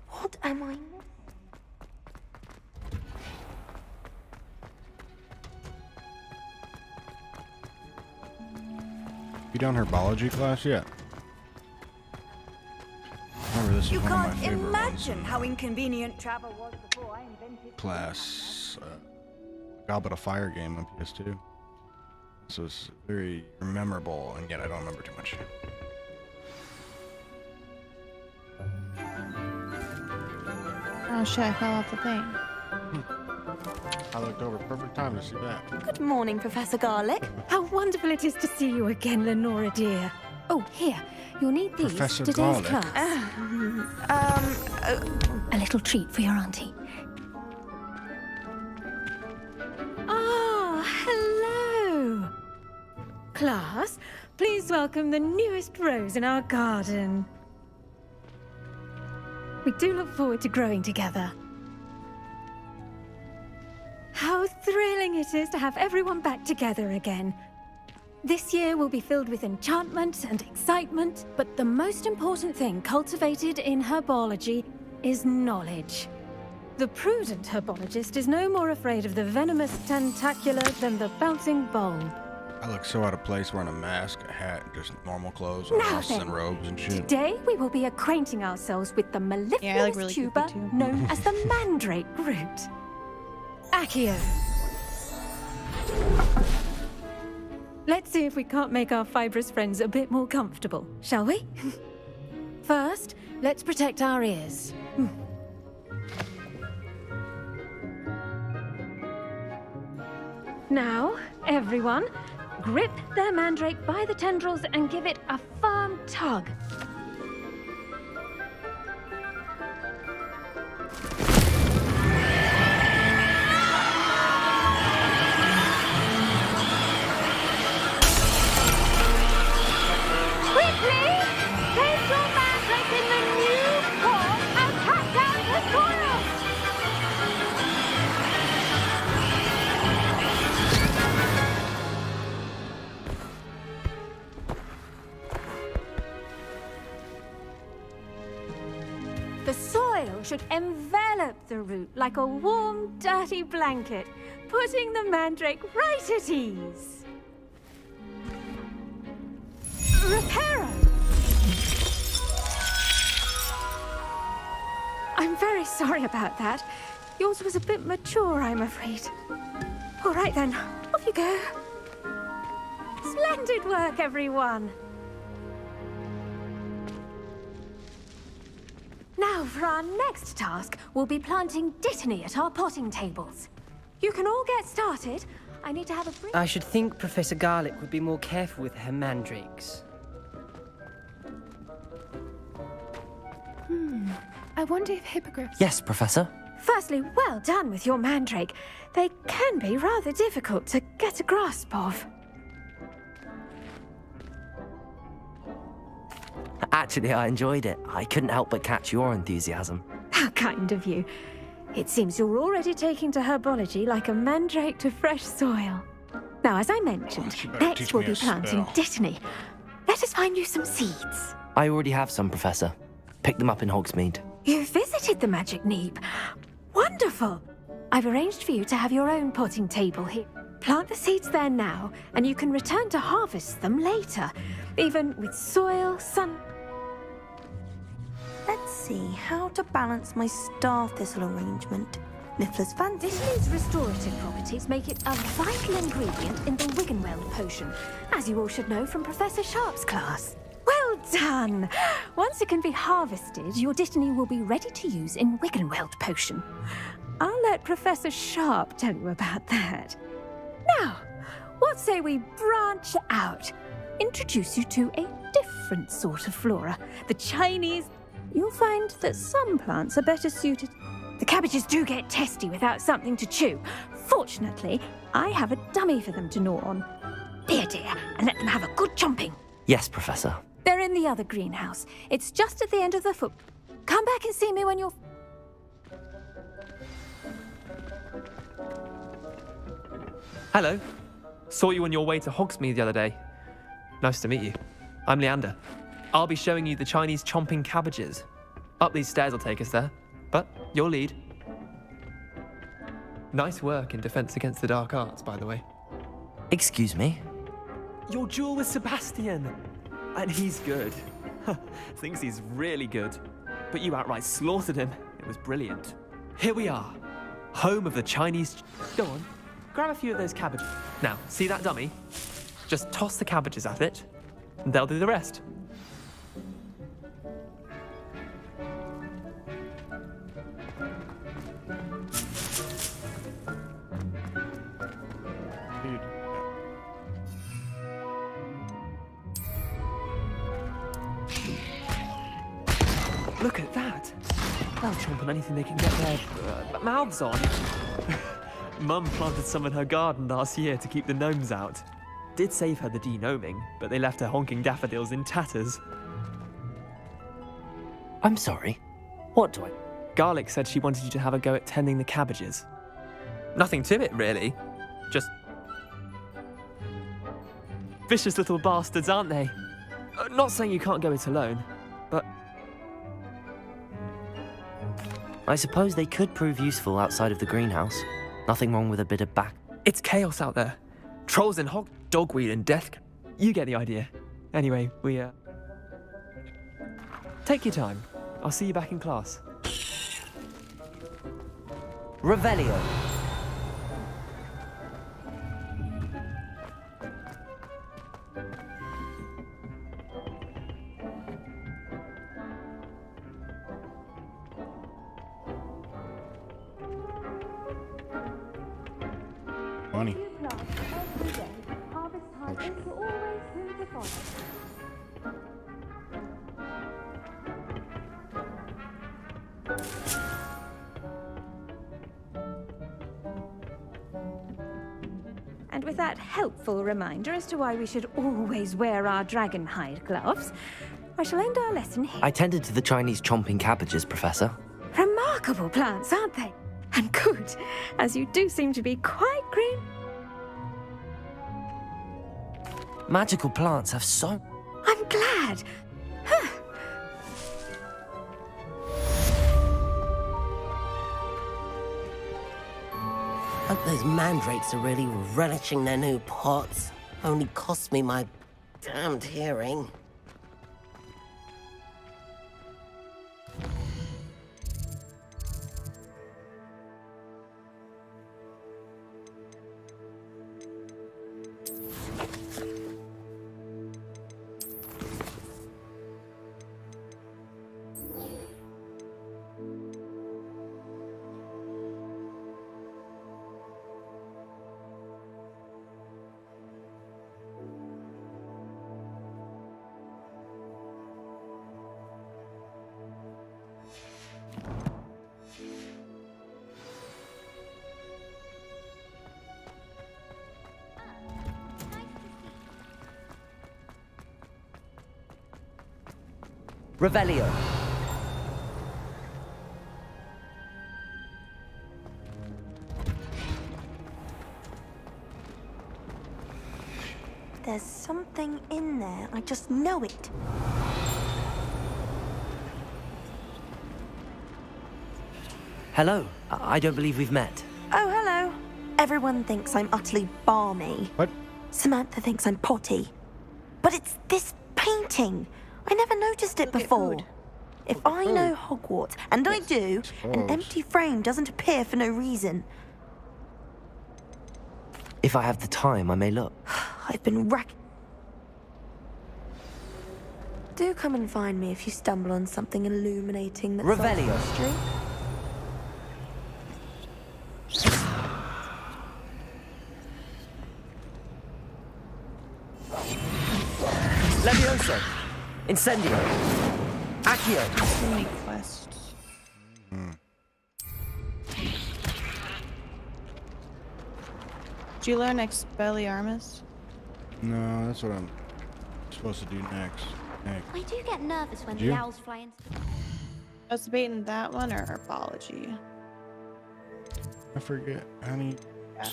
what am I? You done her biology class yet? Remember, this is one of my favorite Imagine how inconvenient travel was before I invented class. Goblet of Fire game on PS2. This was very memorable, and yet I don't remember too much. Oh shit, I fell off the thing. I looked over, perfect time to see that. Good morning, Professor Garlick. How wonderful it is to see you again, Lenora dear. Oh, here, you'll need these Professor for today's Garlick. class. A little treat for your auntie. Ah, hello. Class, please welcome the newest rose in our garden. We do look forward to growing together. How thrilling it is to have everyone back together again. This year will be filled with enchantment and excitement, but the most important thing cultivated in herbology is knowledge. The prudent herbologist is no more afraid of the venomous tentacular than the bouncing bulb. I look so out of place wearing a mask, a hat, and just normal clothes, and Now dresses then, and robes and shit. Today we will be acquainting ourselves with the mellifluous Yeah, I look really tuber creepy, too. known as the mandrake root. Accio. Let's see if we can't make our fibrous friends a bit more comfortable, shall we? First, let's protect our ears. Now, everyone, grip their mandrake by the tendrils and give it a firm tug. Quickly! Place your mandrake in the new form and cut down the soil! soil should envelop the root like a warm, dirty blanket, putting the mandrake right at ease. Reparo! I'm very sorry about that. Yours was a bit mature, I'm afraid. All right then, off you go. Splendid work, everyone. Now, for our next task, we'll be planting Dittany at our potting tables. You can all get started. I need to have a brief... I should think Professor Garlick would be more careful with her mandrakes. I wonder if hippogriffs... Yes, Professor. Firstly, well done with your mandrake. They can be rather difficult to get a grasp of. Actually, I enjoyed it. I couldn't help but catch your enthusiasm. How kind of you. It seems you're already taking to herbology like a mandrake to fresh soil. Now, as I mentioned, next we'll be planting Dittany. Let us find you some seeds. I already have some, Professor. Picked them up in Hogsmeade. You visited the Magic Neep. Wonderful! I've arranged for you to have your own potting table here. Plant the seeds there now, and you can return to harvest them later, even with soil, sun... Let's see how to balance my star thistle arrangement. Mifflin's fancy. Dittany's restorative properties make it a vital ingredient in the Wiggenweld potion, as you all should know from Professor Sharp's class. Well done! Once it can be harvested, your Dittany will be ready to use in Wiggenweld potion. I'll let Professor Sharp tell you about that. Now, what say we branch out? Introduce you to a different sort of flora, the Chinese. You'll find that some plants are better suited. The cabbages do get testy without something to chew. Fortunately, I have a dummy for them to gnaw on. Here, dear, and let them have a good chomping. Yes, Professor. They're in the other greenhouse. It's just at the end of the foot. Come back and see me when you're... Hello. Saw you on your way to Hogsmeade the other day. Nice to meet you. I'm Leander. I'll be showing you the Chinese chomping cabbages. Up these stairs will take us there, but you'll lead. Nice work in Defense Against the Dark Arts, by the way. Excuse me? Your duel with Sebastian! And he's good. Thinks he's really good. But you outright slaughtered him. It was brilliant. Here we are. Home of the Chinese... Go on, grab a few of those cabbages. Now, see that dummy? Just toss the cabbages at it, and they'll do the rest. Look at that! They'll chomp on anything they can get their mouths on. Mum planted some in her garden last year to keep the gnomes out. Did save her the de-gnoming, but they left her honking daffodils in tatters. I'm sorry. What do I... Garlic said she wanted you to have a go at tending the cabbages. Nothing to it, really. Just... vicious little bastards, aren't they? Not saying you can't go it alone, but... I suppose they could prove useful outside of the greenhouse. Nothing wrong with a bit of back... It's chaos out there. Trolls and dogweed and death... You get the idea. Anyway, we, take your time. I'll see you back in class. Revelio. Money. And with that helpful reminder as to why we should always wear our dragon hide gloves, I shall end our lesson here. I tended to the Chinese chomping cabbages, Professor. Remarkable plants, aren't they? And good, as you do seem to be quite green. Magical plants have so... I'm glad. Hope those mandrakes are really relishing their new pots. Only cost me my damned hearing. Revelio. There's something in there. I just know it. Hello. I don't believe we've met. Oh, hello. Everyone thinks I'm utterly balmy. What? Samantha thinks I'm potty. But it's this painting. I never noticed it before. If I know Hogwarts, and I do, an empty frame doesn't appear for no reason. If I have the time, I may look. I've been Do come and find me if you stumble on something illuminating that's Revelio. history. Levioso. Incendio. Accio. So many quests. Did you learn Expelliarmus? No, that's what I'm supposed to do next. I do get nervous when Did the you? owls fly into the... I was debating that one or herbology. I forget. Honey. Yeah.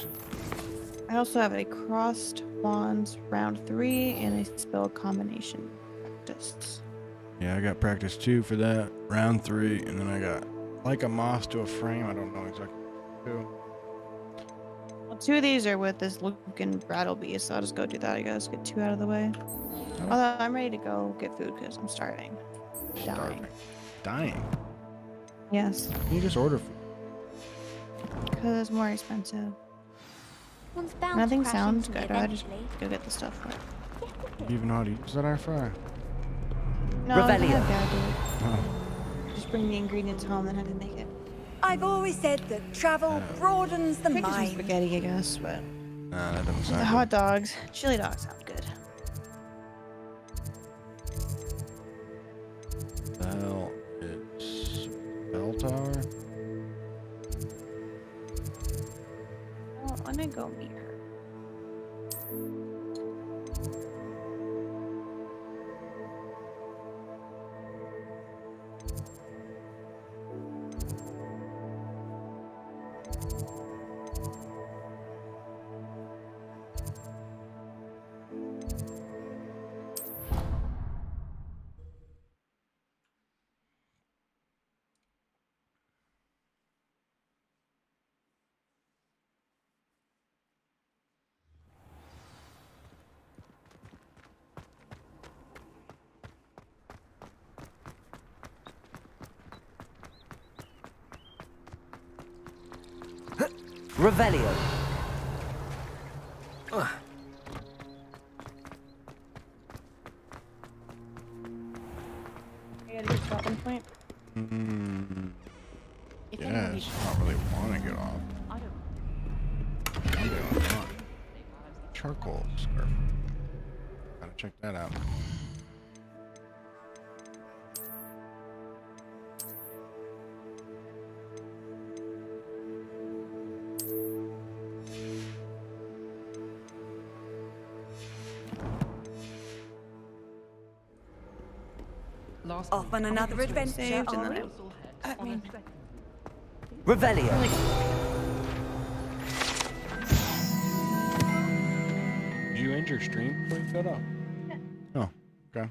I also have a crossed wands round 3 and a spell combination practice. Yeah, I got practice 2 for that. Round 3, and then I got like a moss to a frame. I don't know exactly what to do. Well, 2 of these are with this Luke and Brattleby, so I'll just go do that, I guess. Get 2 out of the way. Although I'm ready to go get food because I'm starving. Dying? Yes. You just order food. Because it's more expensive. One's bound Nothing to crash sounds into me good. I just eventually. go get the stuff for it. You even know how to use that air fryer? No, Revelio. Dad did. Oh. Just bring the ingredients home and have to make it. I've always said that travel broadens the Make some mind. spaghetti, I guess, but Nah, that doesn't the sound hot good. dogs, chili dogs sound good. The hell, it's bell tower? Oh, I want to go meet her. Revelio. I gotta get stopping point. Yes, I don't really want to get off. I'm doing fine. Charcoal scarf. Gotta check that out. Off on another adventure, Saved and are then we? I mean, Revelio. Did you end your stream before you cut off? Oh, okay.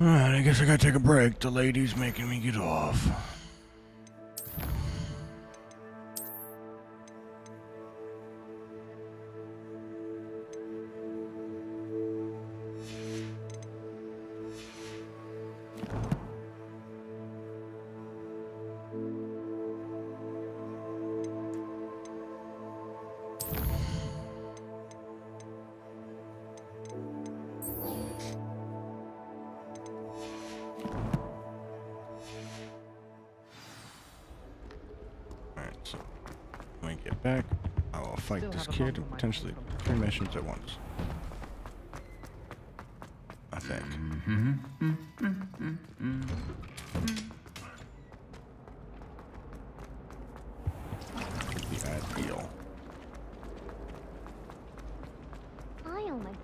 Alright, I guess I gotta take a break. The lady's making me get off. When I get back, I will fight this kid and potentially 3 missions at once. I think. The ideal. I almost